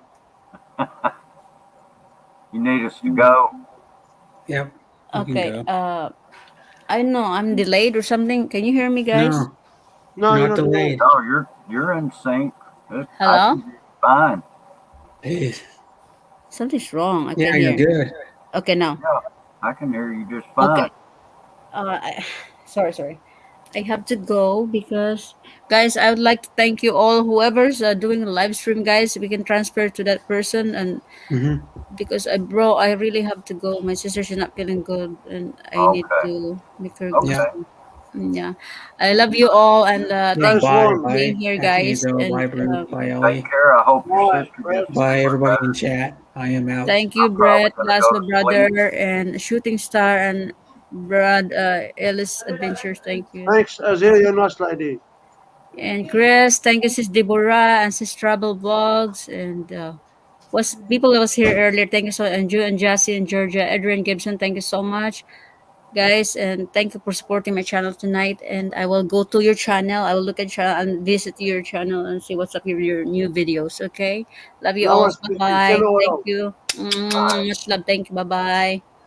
You need us to go? Yep. You can Okay. go. I know I'm delayed or something. Can you hear me, guys? No, No, you're not not delayed. No, you're in sync. I Hello. can hear you fine. Please. Something's wrong. I Yeah, can't you're hear. good. Okay, now. Yeah, I can hear you just fine. Okay. Sorry. I have to go because, guys, I would like to thank you all. Whoever's doing a live stream, guys, we can transfer to that person. And Mhm. because I really have to go. My sister's not feeling good, and I need Okay. to make her Okay. go. Yeah, I love you all, and Yeah, thank you bye, for bye, being here, guys. Anthony, And bye, Bruce, bye, Take Ellie, care. I hope your Right, sister right. gets bye, better. everybody in chat. I am out. thank you, I'm probably Brett, gonna Lasso go to Brother, sleep. and Shooting Star, and Brad Ellis Adventures. Thank you. Thanks, Azil. You're a nice lady. And Chris, thank you, Sis Deborah, and Sis Travel Vlogs, and was people that was here earlier. Thank you so, and Ju and Jassy and Georgia, Adrian Gibson. Thank you so much, guys, and thank you for supporting my channel tonight. And I will go to your channel. I will look at your channel and visit your channel and see what's up with your new videos. Okay, love you No all. one's Bye speaking. bye. Send all Thank out. you. Bye. Much love. Thank you. Bye bye.